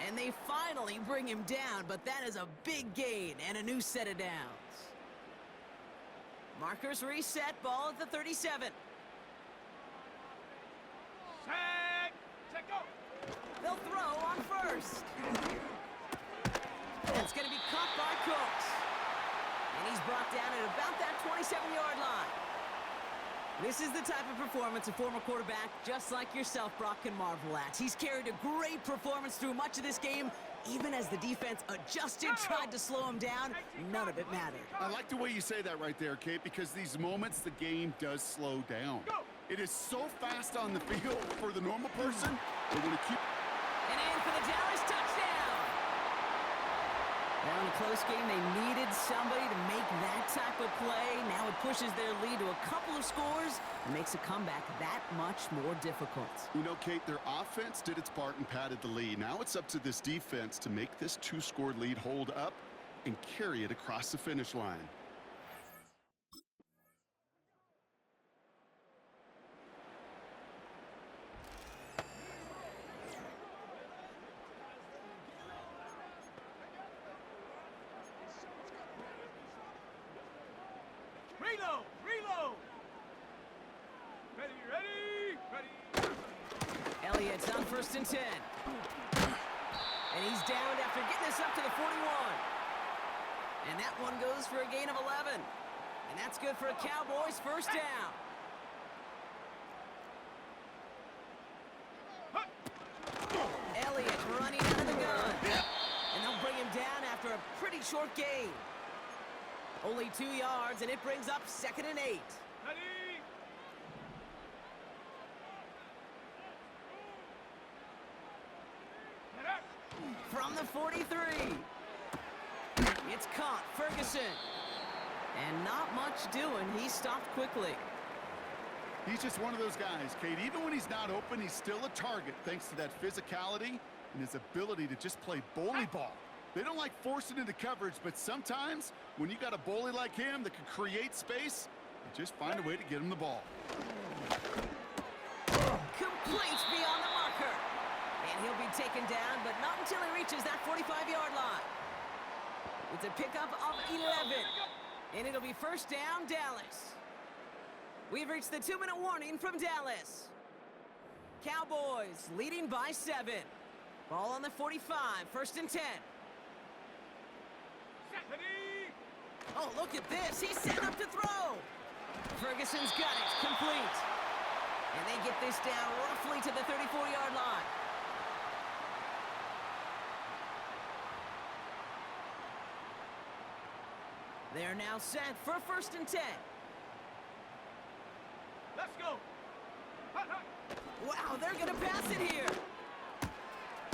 And they finally bring him down, but that is a big gain and a new set of downs. Markers reset, ball at the 37. Sack. Check go. They'll throw on 1st. That's going to be caught by Cooks. And he's brought down at about that 27-yard line. This is the type of performance a former quarterback just like yourself, Brock, can marvel at. He's carried a great performance through much of this game. Even as the defense adjusted, tried to slow him down, none of it mattered. I like the way you say that right there, Kate, because these moments the game does slow down. It is so fast on the field for the normal person. They're going to keep... And in for the Dallas touchdown. Now in a close game, they needed somebody to make that type of play. Now it pushes their lead to a couple of scores and makes a comeback that much more difficult. You know, Kate, their offense did its part and padded the lead. Now it's up to this defense to make this 2-score lead hold up and carry it across the finish line. Reload. Reload. Ready, ready, ready. Elliott's on 1st and 10. And he's downed after getting us up to the 41. And that one goes for a gain of 11. And that's good for a Cowboys first down. Elliott running out of the gun. And they'll bring him down after a pretty short gain. Only 2 yards, and it brings up 2nd and 8. From the 43. It's caught. Ferguson. And not much doing. He stopped quickly. He's just one of those guys, Kate. Even when he's not open, he's still a target thanks to that physicality and his ability to just play bully ball. They don't like forcing into coverage, but sometimes when you got a bully like him that can create space, you just find a way to get him the ball. Complete beyond the marker. And he'll be taken down, but not until he reaches that 45-yard line. It's a pickup of 11. And it'll be first down, Dallas. We've reached the 2-minute warning from Dallas. Cowboys leading by 7. Ball on the 45, 1st and 10. Oh, look at this. He's set up to throw. Ferguson's got it. Complete. And they get this down roughly to the 34-yard line. They're now set for 1st and 10. Let's go. Wow, they're going to pass it here.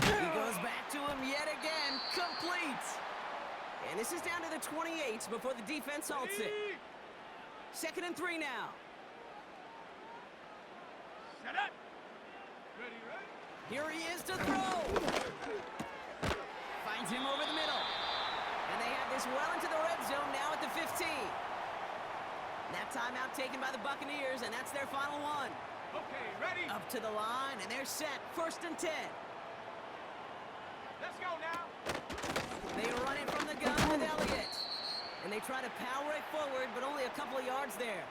He goes back to him yet again. Complete. And this is down to the 28 before the defense halts it. 2nd and 3 now. Set up. Ready, ready. Here he is to throw. Finds him over the middle. And they have this well into the red zone now at the 15. That timeout taken by the Buccaneers, and that's their final one. Okay, ready. Up to the line, and they're set. 1st and 10. Let's go now. They run it from the gun with Elliott. And they try to power it forward, but only a couple of yards there.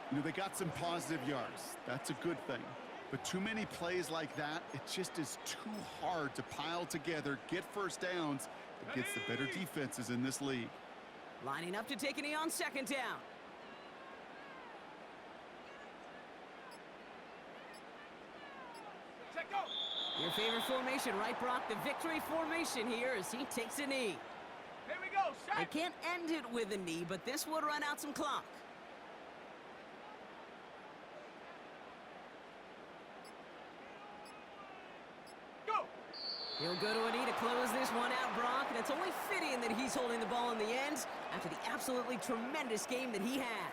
You know, they got some positive yards. That's a good thing. But too many plays like that, it just is too hard to pile together, get first downs against the better defenses in this league. Lining up to take a knee on 2nd down. Check go. Your favorite formation, right, Brock? The victory formation here as he takes a knee. Here we go. Set. They can't end it with a knee, but this would run out some clock. Go. He'll go to a knee to close this one out, Brock, and it's only fitting that he's holding the ball in the end after the absolutely tremendous game that he had.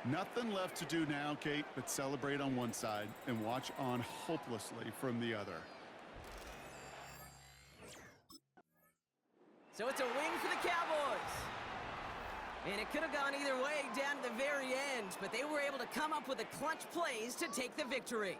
Nothing left to do now, Kate, but celebrate on one side and watch on hopelessly from the other. So it's a win for the Cowboys. And it could have gone either way down to the very end, but they were able to come up with the clutch plays to take the victory.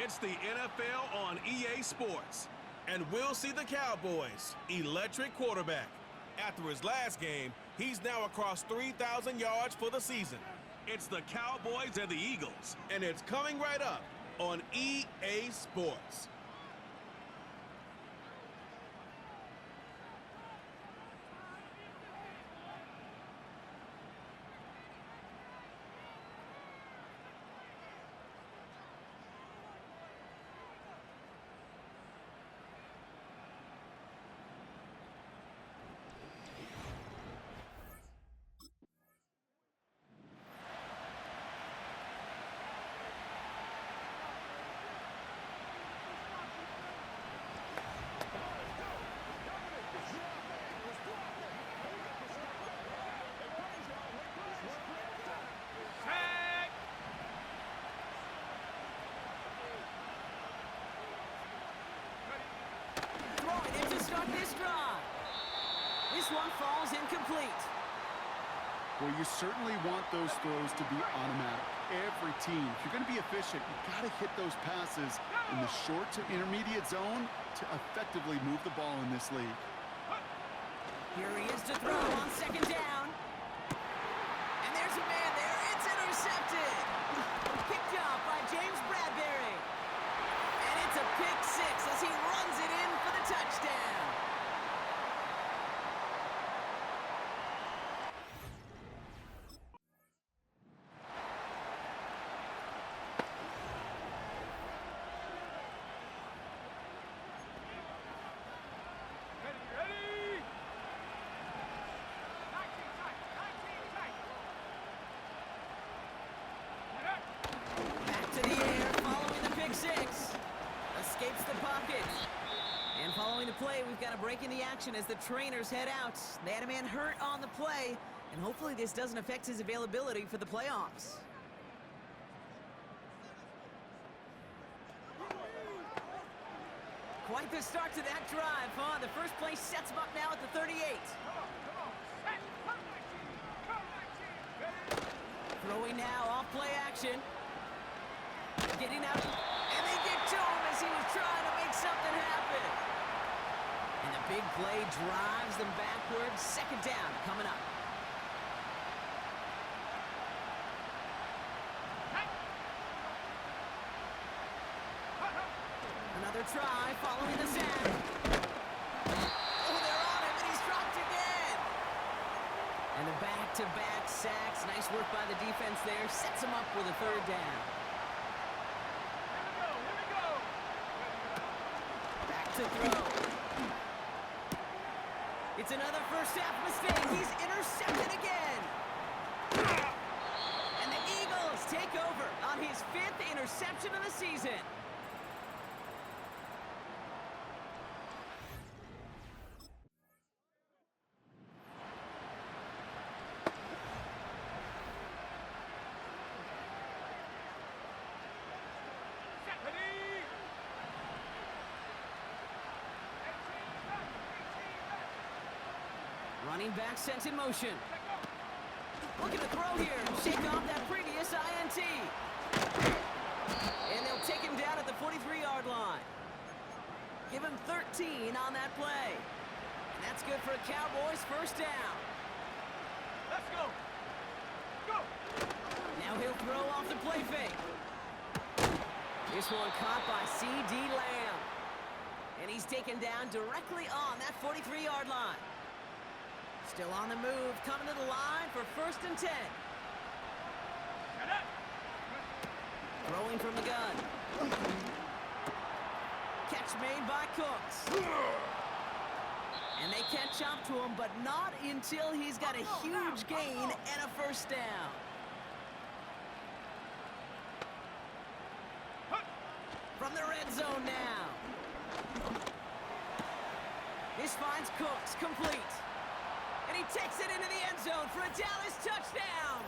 It's the NFL on EA Sports. And we'll see the Cowboys' electric quarterback. After his last game, he's now across 3,000 yards for the season. It's the Cowboys and the Eagles, and it's coming right up on EA Sports. Start this drive. This one falls incomplete. Well, you certainly want those throws to be automatic. Every team, if you're going to be efficient, you've got to hit those passes in the short to intermediate zone to effectively move the ball in this league. Here he is to throw on second down. And there's a man there. It's intercepted. Picked up by James Bradbury. And it's a pick six as he runs it in for the touchdown. Escapes the pocket. And following the play, we've got a break in the action as the trainers head out. They had a man hurt on the play, and hopefully this doesn't affect his availability for the playoffs. Quite the start to that drive, huh? The first play sets him up now at the 38. Throwing now, off play action. Getting out, and they get to him as he was trying to make something happen. And the big play drives them backwards. Second down coming up. Another try following the sack. Oh, they're on him, and he's dropped again. And the back-to-back sacks. Nice work by the defense there. Sets him up with a third down. To throw. It's another first half mistake. He's intercepted again. And the Eagles take over on his 5th interception of the season. Running back sent in motion. Looking to throw here. Shake off that previous INT. And they'll take him down at the 43-yard line. Give him 13 on that play. And that's good for a Cowboys first down. Let's go. Go. Now he'll throw off the play fake. This one caught by C.D. Lamb. And he's taken down directly on that 43-yard line. Still on the move, coming to the line for 1st and 10. Throwing from the gun. Catch made by Cooks. And they catch up to him, but not until he's got a huge gain and a first down. From the red zone now. This finds Cooks complete. And he takes it into the end zone for a Dallas touchdown.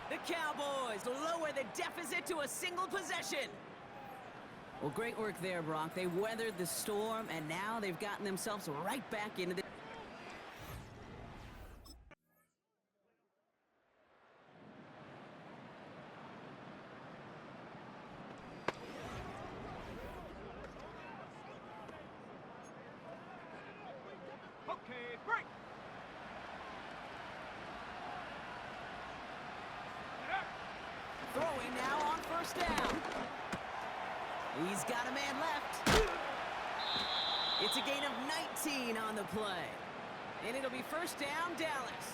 The Cowboys lower the deficit to a single possession. Well, great work there, Brock. They weathered the storm, and now they've gotten themselves right back into the... Hey, break. Throwing now on first down. He's got a man left. It's a gain of 19 on the play. And it'll be first down, Dallas.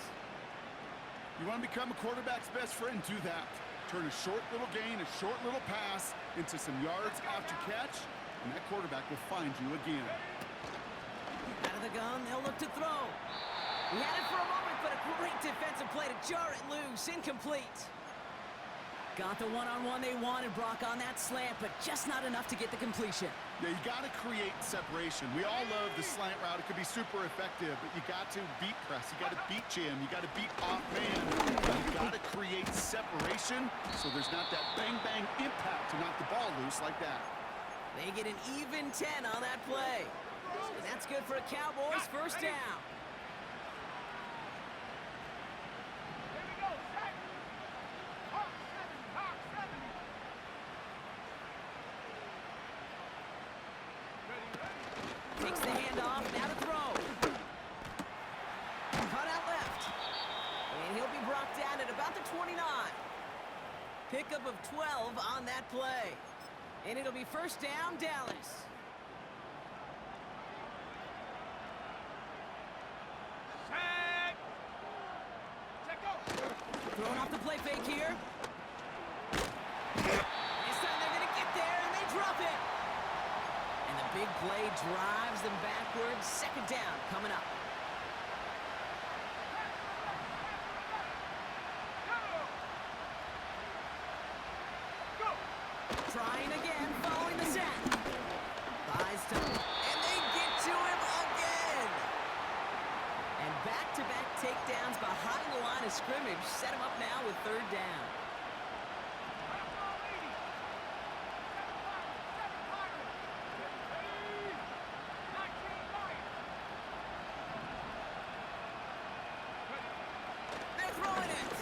You want to become a quarterback's best friend, do that. Turn a short little gain, a short little pass into some yards after catch, and that quarterback will find you again. Out of the gun, they'll look to throw. He had it for a moment, but a great defensive play to jar it loose. Incomplete. Got the one-on-one they wanted, Brock, on that slant, but just not enough to get the completion. Yeah, you got to create separation. We all love the slant route. It could be super effective, but you got to beat press. You got to beat jam. You got to beat off man. You got to create separation so there's not that bang-bang impact to knock the ball loose like that. They get an even 10 on that play. And that's good for a Cowboys first down. Takes the handoff, now to throw. Cut out left. And he'll be brought down at about the 29. Pickup of 12 on that play. And it'll be first down, Dallas. Throwing off the play fake here. This time they're going to get there, and they drop it. And the big play drives them backwards. Second down coming up. Trying again, following the set. Buys time, and they get to him again. And back-to-back takedowns behind the line of scrimmage set him up now with third down. They're throwing it.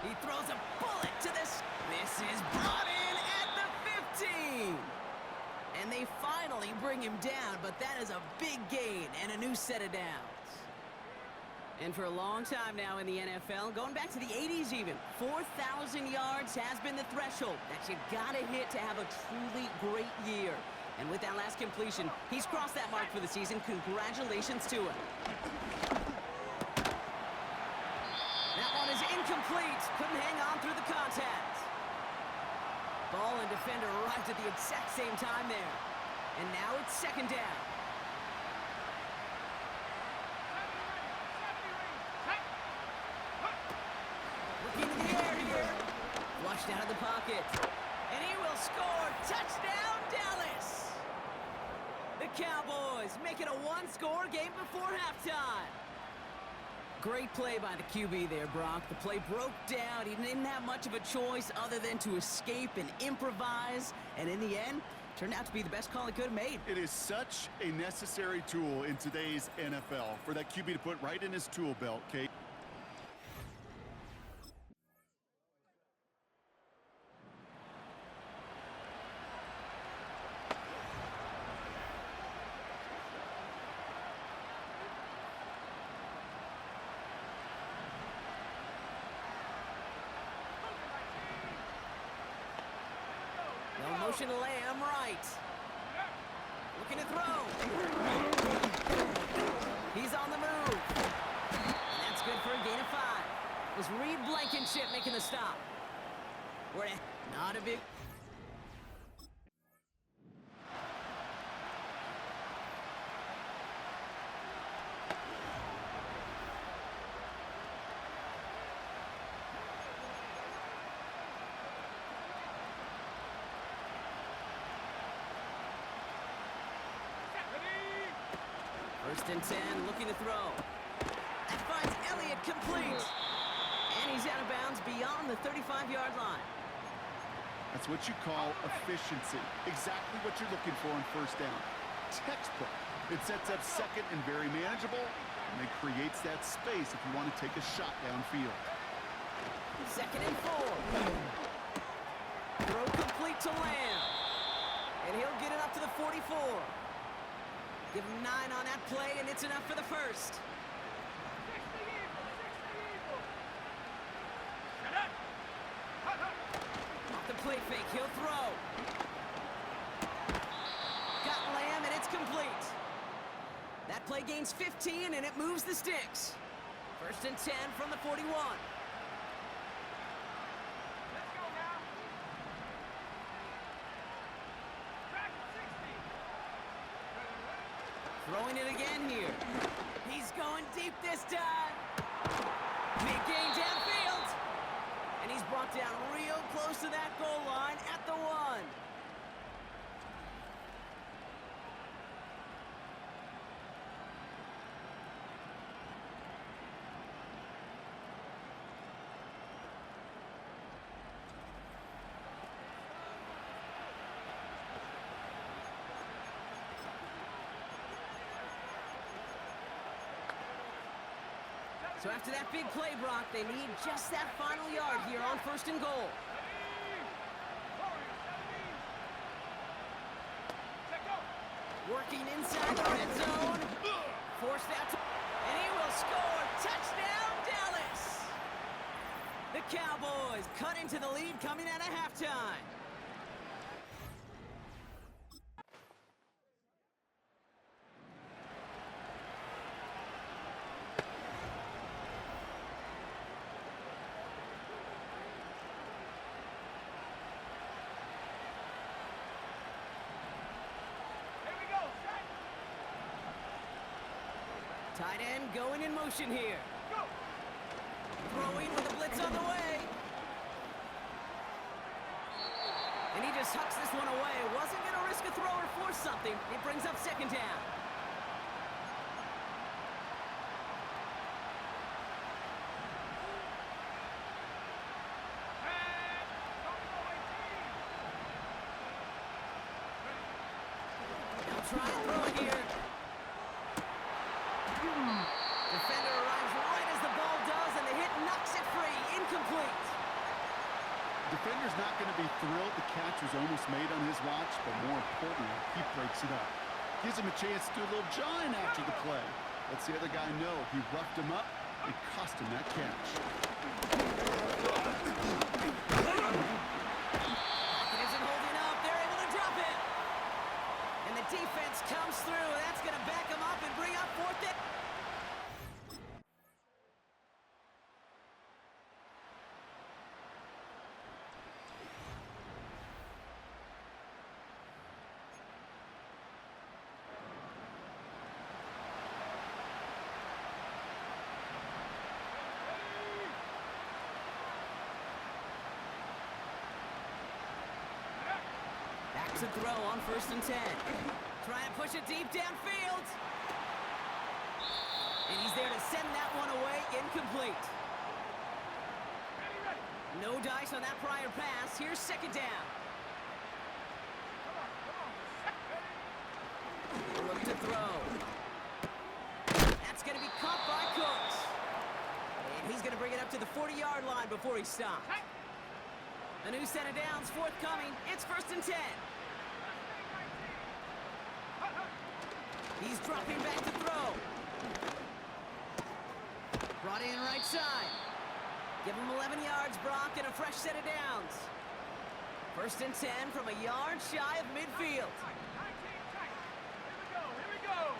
He throws a bullet to this. This is brought in at the 15. And they finally bring him down, but that is a big gain and a new set of downs. And for a long time now in the NFL, going back to the 80s even, 4,000 yards has been the threshold that you've got to hit to have a truly great year. And with that last completion, he's crossed that mark for the season. Congratulations to him. That one is incomplete. Couldn't hang on through the contact. Ball and defender arrived at the exact same time there. And now it's second down. Looking in the air here. Flushed out of the pocket. And he will score. Touchdown, Dallas. The Cowboys make it a one-score game before halftime. Great play by the QB there, Brock. The play broke down. He didn't have much of a choice other than to escape and improvise. And in the end, turned out to be the best call he could have made. It is such a necessary tool in today's NFL for that QB to put right in his tool belt, Kate. No motion to Lamb right. Looking to throw. He's on the move. And that's good for a gain of 5. It was Reed Blankenship making the stop. We're not a big... First and 10, looking to throw. That finds Elliott complete. And he's out of bounds beyond the 35-yard line. That's what you call efficiency. Exactly what you're looking for on first down. Textbook. It sets up second and very manageable, and it creates that space if you want to take a shot downfield. Second and 4. Throw complete to Lamb. And he'll get it up to the 44. Give him 9 on that play, and it's enough for the first. Off the play fake, he'll throw. Got Lamb, and it's complete. That play gains 15, and it moves the sticks. 1st and 10 from the 41. Throwing it again here. He's going deep this time. Big gain downfield. And he's brought down real close to that goal line at the 1. So after that big play, Brock, they need just that final yard here on 1st and goal. Working inside the red zone. Forced out to... And he will score. Touchdown, Dallas! The Cowboys cut into the lead coming out of halftime. Tight end going in motion here. Go. Throwing with a blitz on the way. And he just hucks this one away. Wasn't going to risk a throw or force something. It brings up 2nd down. Now try and throw it here. Defender arrives right as the ball does, and the hit knocks it free. Incomplete. Defender's not going to be thrilled the catch was almost made on his watch, but more importantly, he breaks it up. Gives him a chance to do a little jawing after the play. Lets the other guy know he roughed him up and cost him that catch. It isn't holding up. They're able to drop it. And the defense comes through. That's going to back him up and bring up 4th and... Back to throw on 1st and 10. Try and push it deep downfield. And he's there to send that one away. Incomplete. No dice on that prior pass. Here's 2nd down. Look to throw. That's going to be caught by Cooks. And he's going to bring it up to the 40-yard line before he stops. A new set of downs forthcoming. It's 1st and 10. He's dropping back to throw. Brought in right side. Give him 11 yards, Brock, and a fresh set of downs. 1st and 10 from a yard shy of midfield. Here we go.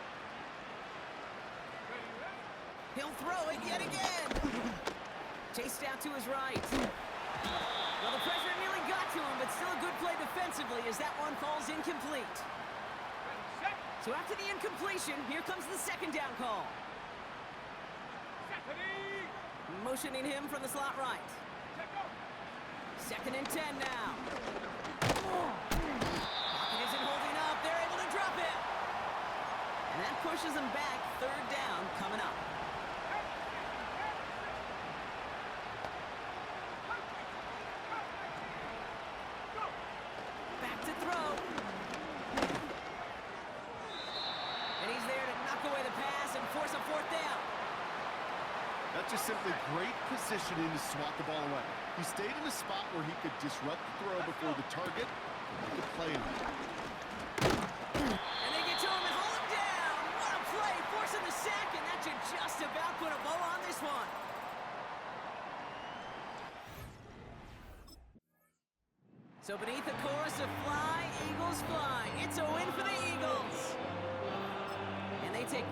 He'll throw it yet again. Chased out to his right. Well, the pressure nearly got to him, but still a good play defensively as that one falls incomplete. So after the incompletion, here comes the 2nd down call. Motioning him from the slot right. 2nd and 10 now. Pocket isn't holding up. They're able to drop it. And that pushes him back. 3rd down coming up. Back to throw. And he's there to knock away the pass and force a 4th down. That's just simply great positioning to swat the ball away. He stayed in a spot where he could disrupt the throw before the target and make a play on it. And they get to him and hold him down. So beneath the chorus of Fly, Eagles Fly, it's a win for the Eagles. And they take...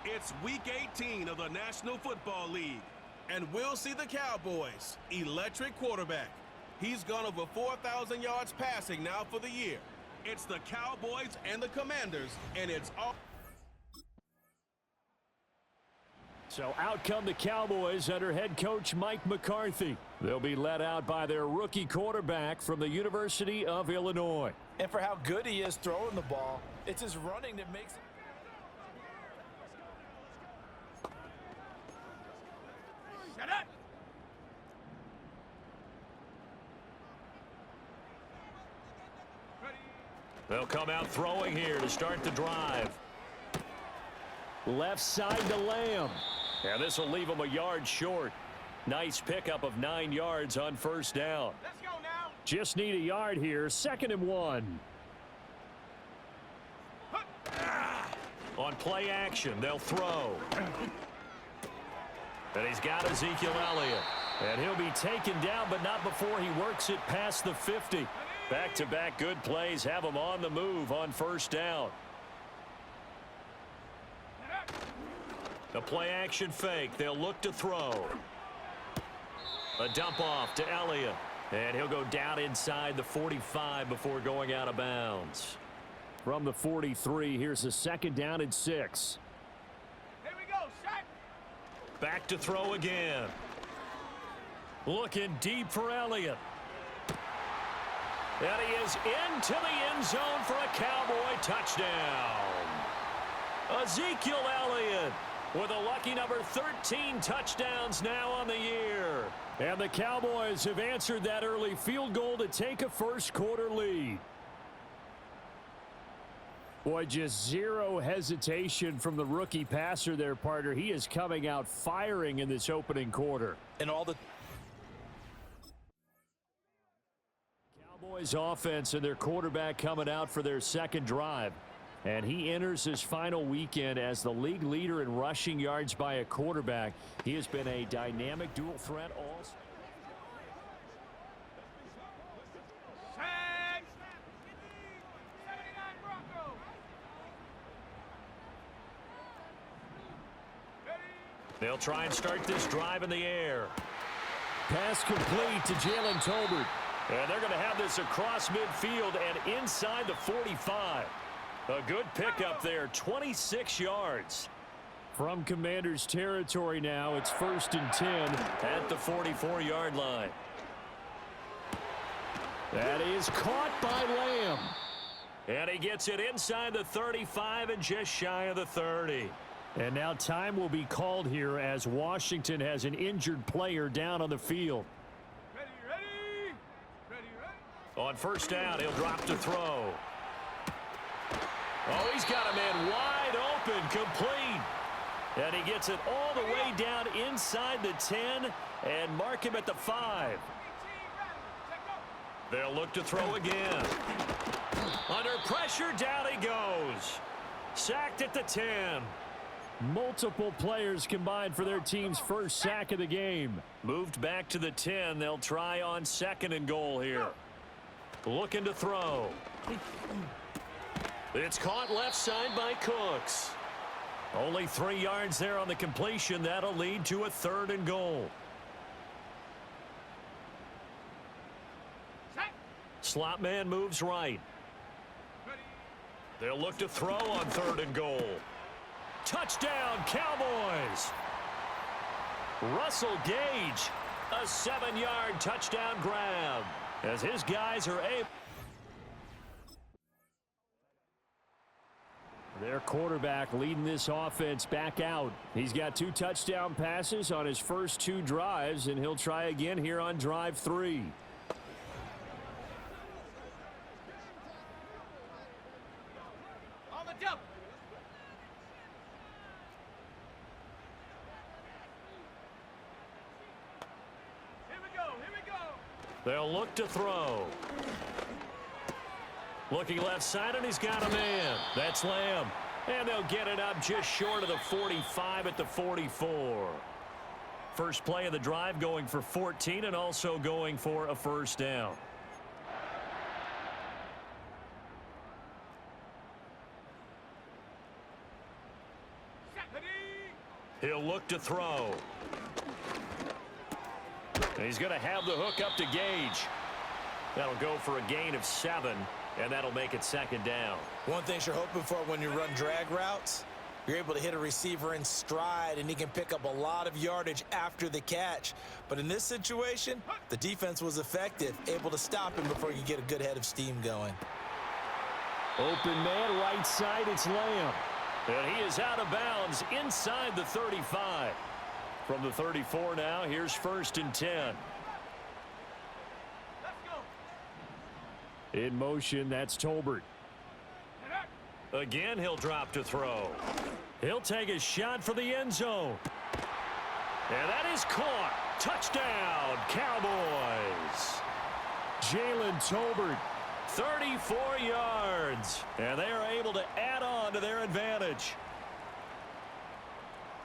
It's Week 18 of the National Football League, and we'll see the Cowboys' electric quarterback. He's gone over 4,000 yards passing now for the year. It's the Cowboys and the Commanders, and it's all... So out come the Cowboys under head coach Mike McCarthy. They'll be led out by their rookie quarterback from the University of Illinois. And for how good he is throwing the ball, it's his running that makes it. Shut up! They'll come out throwing here to start the drive. Left side to Lamb. And this will leave him a yard short. Nice pickup of 9 yards on first down. Let's go now! Just need a yard here. 2nd and 1. On play action, they'll throw. And he's got Ezekiel Elliott. And he'll be taken down, but not before he works it past the 50. Back-to-back good plays have him on the move on first down. The play action fake. They'll look to throw. A dump off to Elliott. And he'll go down inside the 45 before going out of bounds. from the 43. Here's a 2nd down and 6. Here we go, shot. Back to throw again. Looking deep for Elliott. And he is into the end zone for a Cowboy touchdown. Ezekiel Elliott with a lucky number 13 touchdowns now on the year. And the Cowboys have answered that early field goal to take a first-quarter lead. Boy, just zero hesitation from the rookie passer there, partner. He is coming out firing in this opening quarter. And all the Cowboys offense and their quarterback coming out for their second drive. And he enters his final weekend as the league leader in rushing yards by a quarterback. He has been a dynamic dual threat all season. They'll try and start this drive in the air. Pass complete to Jalen Tolbert. And they're going to have this across midfield and inside the 45. A good pickup there, 26 yards. From Commander's territory now, it's 1st and 10 at the 44-yard line. That is caught by Lamb. And he gets it inside the 35 and just shy of the 30. And now time will be called here as Washington has an injured player down on the field. On 1st down, he'll drop to throw. Oh, he's got a man wide open, complete. And he gets it all the way down inside the 10 and mark him at the 5. They'll look to throw again. Under pressure, down he goes. Sacked at the 10. Multiple players combined for their team's first sack of the game. Moved back to the 10. They'll try on 2nd and goal here. Looking to throw. It's caught left side by Cooks. Only 3 yards there on the completion. That'll lead to a 3rd and goal. Slot man moves right. They'll look to throw on 3rd and goal. Touchdown, Cowboys! Russell Gage, a 7-yard touchdown grab as his guys are able. Their quarterback leading this offense back out. He's got 2 touchdown passes on his first 2 drives, and he'll try again here on drive 3. On the jump. Here we go, here we go. They'll look to throw. Looking left side, and he's got a man. That's Lamb. And they'll get it up just short of the 45 at the 44. First play of the drive going for 14 and also going for a 1st down. He'll look to throw. And he's going to have the hook up to Gage. That'll go for a gain of 7. And that'll make it 2nd down. One thing you're hoping for when you run drag routes, you're able to hit a receiver in stride, and he can pick up a lot of yardage after the catch. But in this situation, the defense was effective, able to stop him before you get a good head of steam going. Open man, right side, it's Lamb. And he is out of bounds inside the 35. From the 34 now, here's 1st and 10. In motion, that's Tolbert. Again, he'll drop to throw. He'll take a shot for the end zone. And that is caught. Touchdown, Cowboys. Jalen Tolbert. 34 yards. And they are able to add on to their advantage.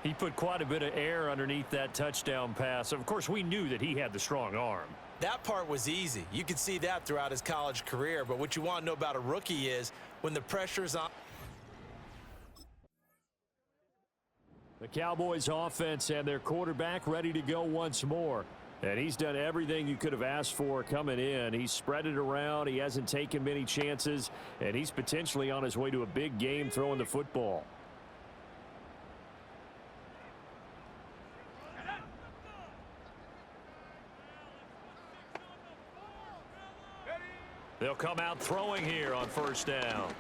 He put quite a bit of air underneath that touchdown pass. Of course, we knew that he had the strong arm. That part was easy. You could see that throughout his college career. But what you want to know about a rookie is when the pressure's on. The Cowboys offense and their quarterback ready to go once more. And he's done everything you could have asked for coming in. He's spread it around. He hasn't taken many chances. And he's potentially on his way to a big game throwing the football. They'll come out throwing here on first down.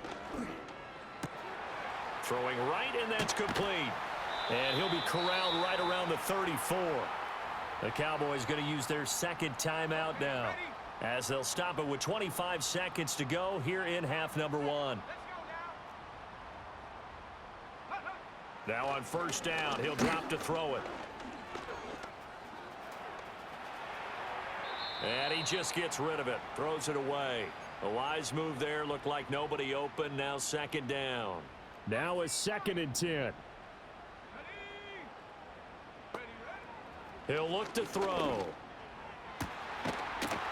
Throwing right, and that's complete. And he'll be corralled right around the 34. The Cowboys going to use their second timeout now, as they'll stop it with 25 seconds to go here in half number one. Now on first down, he'll drop to throw it. And he just gets rid of it, throws it away. A wise move there, looked like nobody open. Now second down. Now a 2nd and 10. He'll look to throw.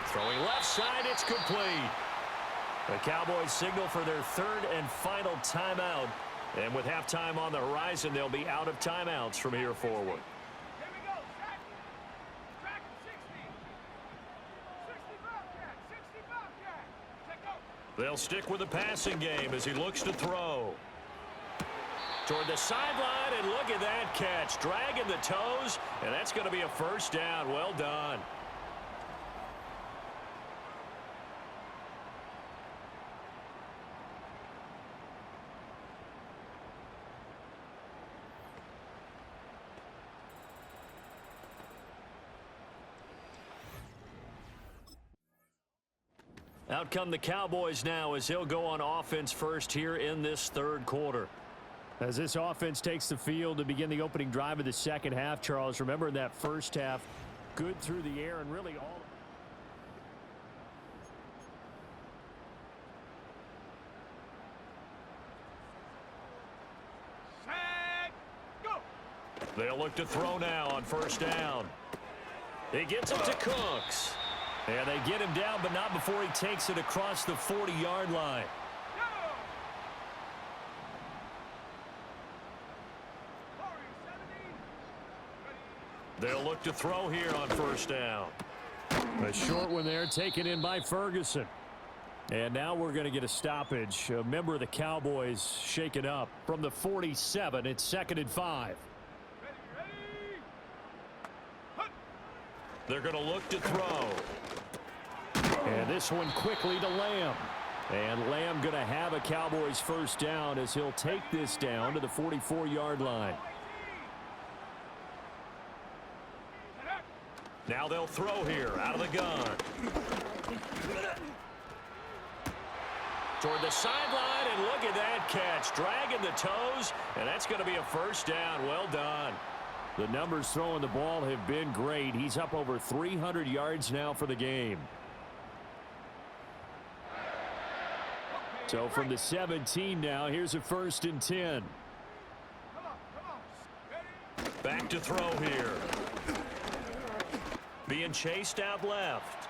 Throwing left side, it's complete. The Cowboys signal for their third and final timeout. And with halftime on the horizon, they'll be out of timeouts from here forward. They'll stick with the passing game as he looks to throw. Toward the sideline, and look at that catch. Dragging the toes, and that's going to be a first down. Well done. Out come the Cowboys now as he'll go on offense first here in this third quarter. As this offense takes the field to begin the opening drive of the second half, Charles, remember in that first half, good through the air and really all. Set, go. They'll look to throw now on first down. He gets it to Cooks. And they get him down, but not before he takes it across the 40-yard line. They'll look to throw here on first down. A short one there, taken in by Ferguson. And now we're going to get a stoppage. A member of the Cowboys shaken up from the 47. It's 2nd and 5. They're going to look to throw. And this one quickly to Lamb. And Lamb going to have a Cowboys first down as he'll take this down to the 44-yard line. Now they'll throw here out of the gun. Toward the sideline, and look at that catch. Dragging the toes, and that's going to be a first down. Well done. The numbers throwing the ball have been great. He's up over 300 yards now for the game. So from the 17 now, here's a 1st and 10. Back to throw here. Being chased out left.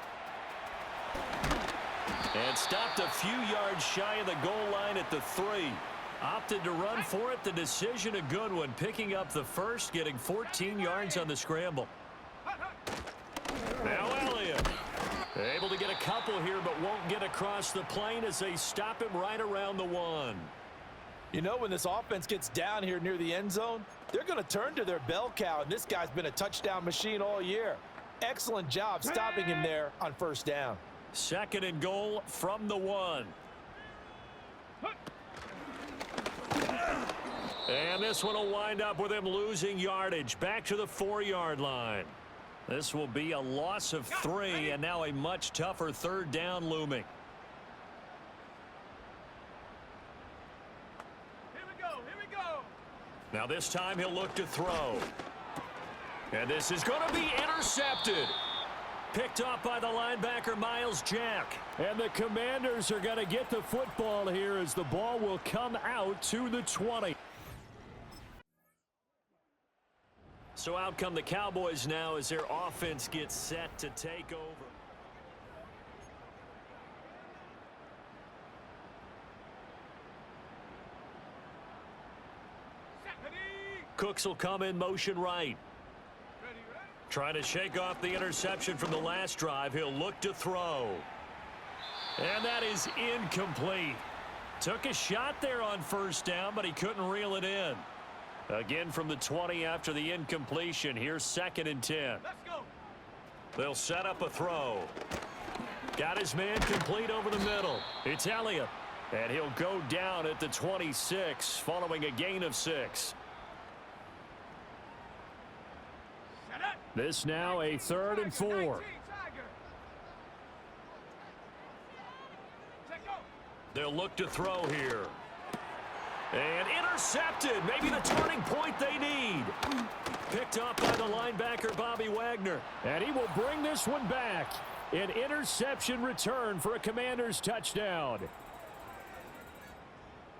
And stopped a few yards shy of the goal line at the 3. Opted to run for it. The decision a good one. Picking up the first, getting 14 yards on the scramble. Now Elliott. Able to get a couple here, but won't get across the plane as they stop him right around the 1. You know, when this offense gets down here near the end zone, they're going to turn to their bell cow, and this guy's been a touchdown machine all year. Excellent job stopping him there on first down. 2nd and goal from the 1. And this one will wind up with him losing yardage back to the 4-yard line. This will be a loss of 3, and now a much tougher 3rd down looming. Here we go. Now this time he'll look to throw. And this is going to be intercepted. Picked off by the linebacker, Miles Jack. And the Commanders are going to get the football here as the ball will come out to the 20. So out come the Cowboys now as their offense gets set to take over. Cooks will come in motion right. Trying to shake off the interception from the last drive. He'll look to throw. And that is incomplete. Took a shot there on first down, but he couldn't reel it in. Again from the 20 after the incompletion. Here's 2nd and 10. Let's go. They'll set up a throw. Got his man complete over the middle. It's Elliott. And he'll go down at the 26 following a gain of 6. This now a 3rd and 4. They'll look to throw here. And intercepted. Maybe the turning point they need. Picked up by the linebacker, Bobby Wagner. And he will bring this one back. An interception return for a Commanders touchdown.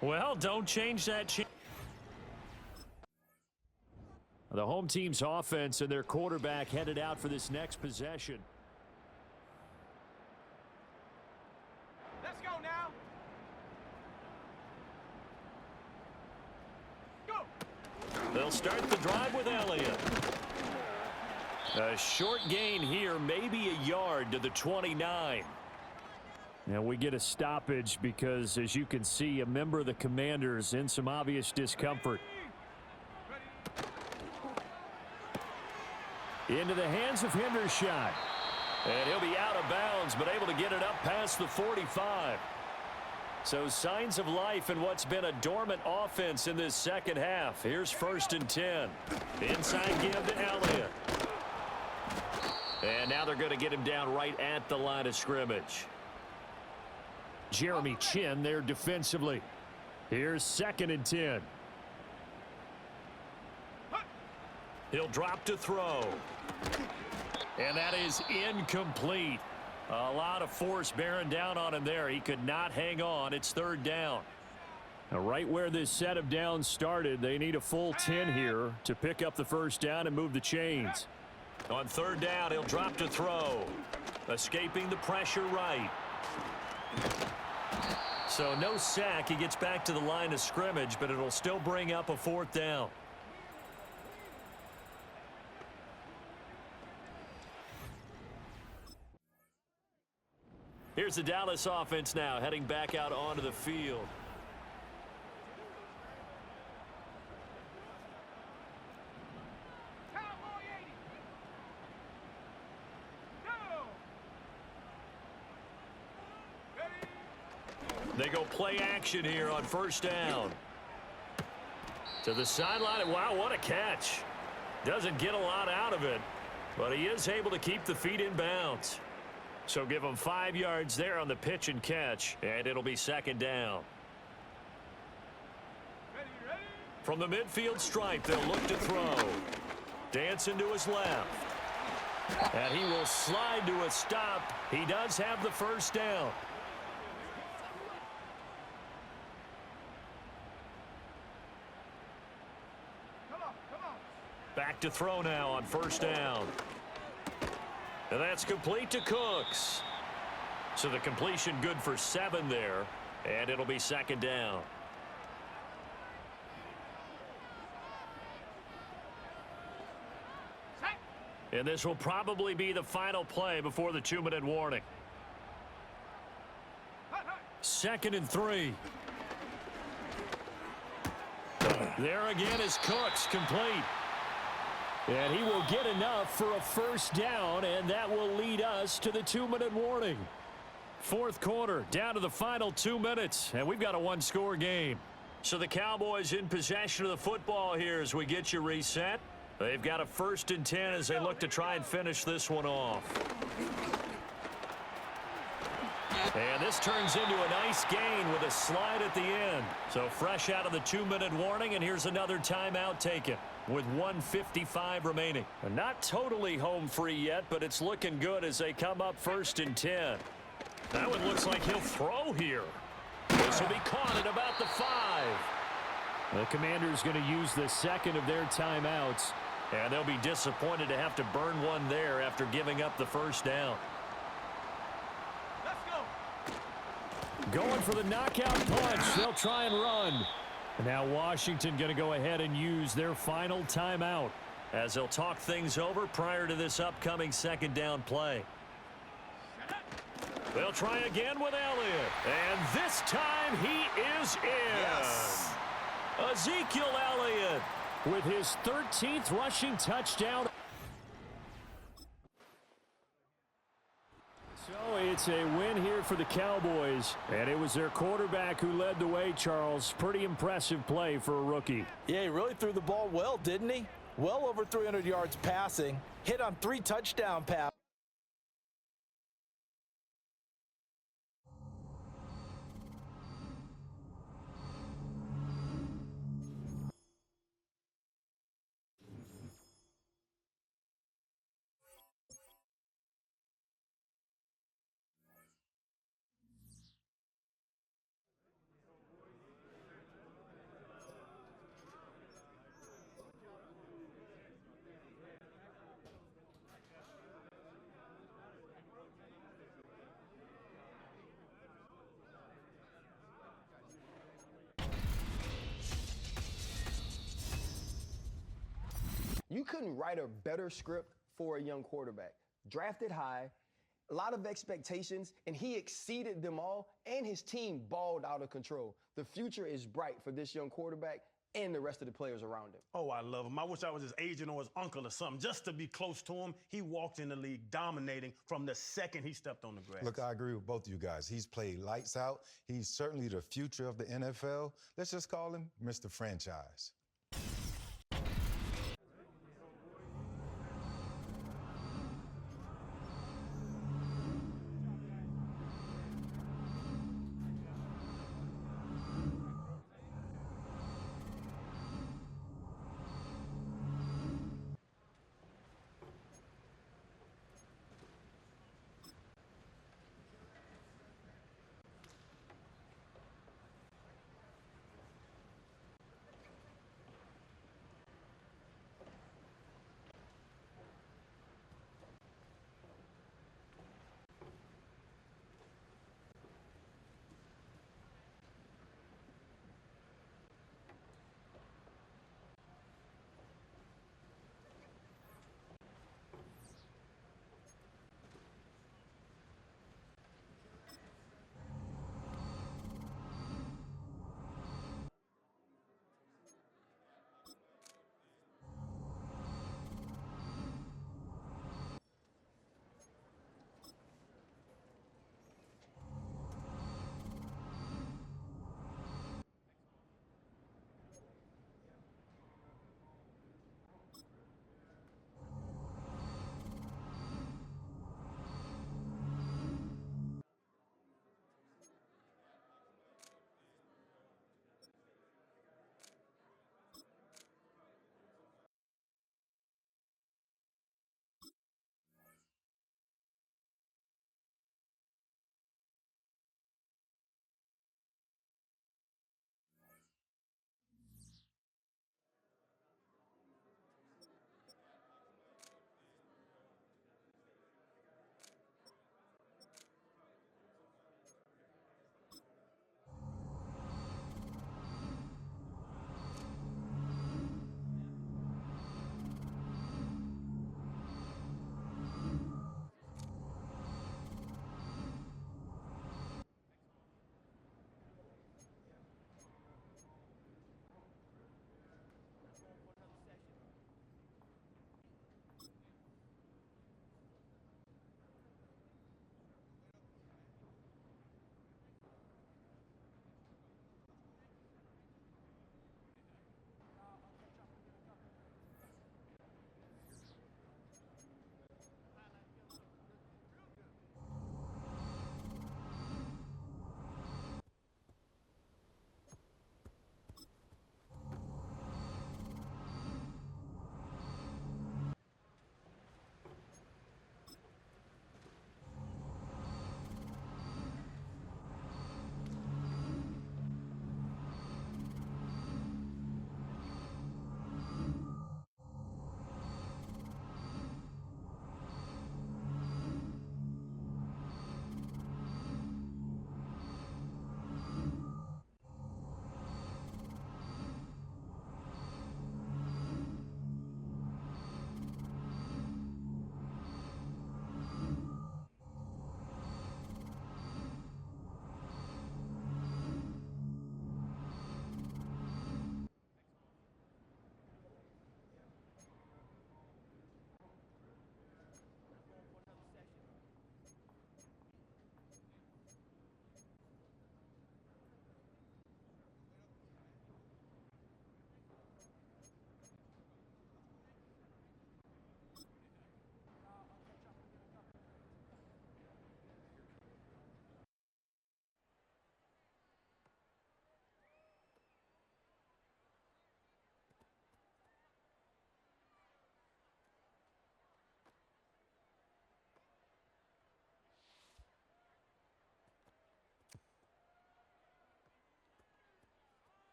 Well, don't change that. The home team's offense and their quarterback headed out for this next possession. Let's go now. Go. They'll start the drive with Elliott. A short gain here, maybe a yard to the 29. Now we get a stoppage because, as you can see, a member of the Commanders in some obvious discomfort. Into the hands of Hendershot. And he'll be out of bounds, but able to get it up past the 45. So signs of life in what's been a dormant offense in this second half. Here's 1st and 10. Inside give to Elliott. And now they're going to get him down right at the line of scrimmage. Jeremy Chin there defensively. Here's 2nd and 10. He'll drop to throw. And that is incomplete. A lot of force bearing down on him there. He could not hang on. It's 3rd down. Now, right where this set of downs started, they need a full 10 here to pick up the 1st down and move the chains. On 3rd down, he'll drop to throw. Escaping the pressure right. So no sack. He gets back to the line of scrimmage, but it'll still bring up a 4th down. Here's the Dallas offense now heading back out onto the field. They go play action here on 1st down. To the sideline. Wow, what a catch. Doesn't get a lot out of it, but he is able to keep the feet in bounds. So give him 5 yards there on the pitch and catch, and it'll be 2nd down. From the midfield stripe, they'll look to throw. Dancing to his left. And he will slide to a stop. He does have the 1st down. Back to throw now on 1st down. And that's complete to Cooks. So the completion good for 7 there. And it'll be 2nd down. And this will probably be the final play before the 2-minute warning. 2nd and 3. There again is Cooks, complete. And he will get enough for a 1st down, and that will lead us to the 2-minute warning. 4th quarter, down to the final 2 minutes, and we've got a 1-score game. So the Cowboys in possession of the football here as we get you reset. They've got a 1st and 10 as they look to try and finish this one off. And this turns into a nice gain with a slide at the end. So fresh out of the 2-minute warning, and here's another timeout taken with 1:55 remaining. Not totally home free yet, but it's looking good as they come up 1st and 10. That one looks like he'll throw here. This will be caught at about the 5. The Commanders going to use the 2nd of their timeouts. And they'll be disappointed to have to burn one there after giving up the 1st down. Going for the knockout punch. They'll try and run. And now Washington going to go ahead and use their final timeout. as they'll talk things over prior to this upcoming second down play. They'll try again with Elliott. And this time he is in. Yes. Ezekiel Elliott with his 13th rushing touchdown. So it's a win here for the Cowboys, and it was their quarterback who led the way, Charles. Pretty impressive play for a rookie. Yeah, he really threw the ball well, didn't he? Well over 300 yards passing, hit on 3 touchdown passes. You couldn't write a better script for a young quarterback. Drafted high, a lot of expectations, and he exceeded them all, and his team balled out of control. The future is bright for this young quarterback and the rest of the players around him. Oh, I love him. I wish I was his agent or his uncle or something, just to be close to him. He walked in the league dominating from the second he stepped on the grass. Look, I agree with both of you guys. He's played lights out. He's certainly the future of the NFL. Let's just call him Mr. Franchise.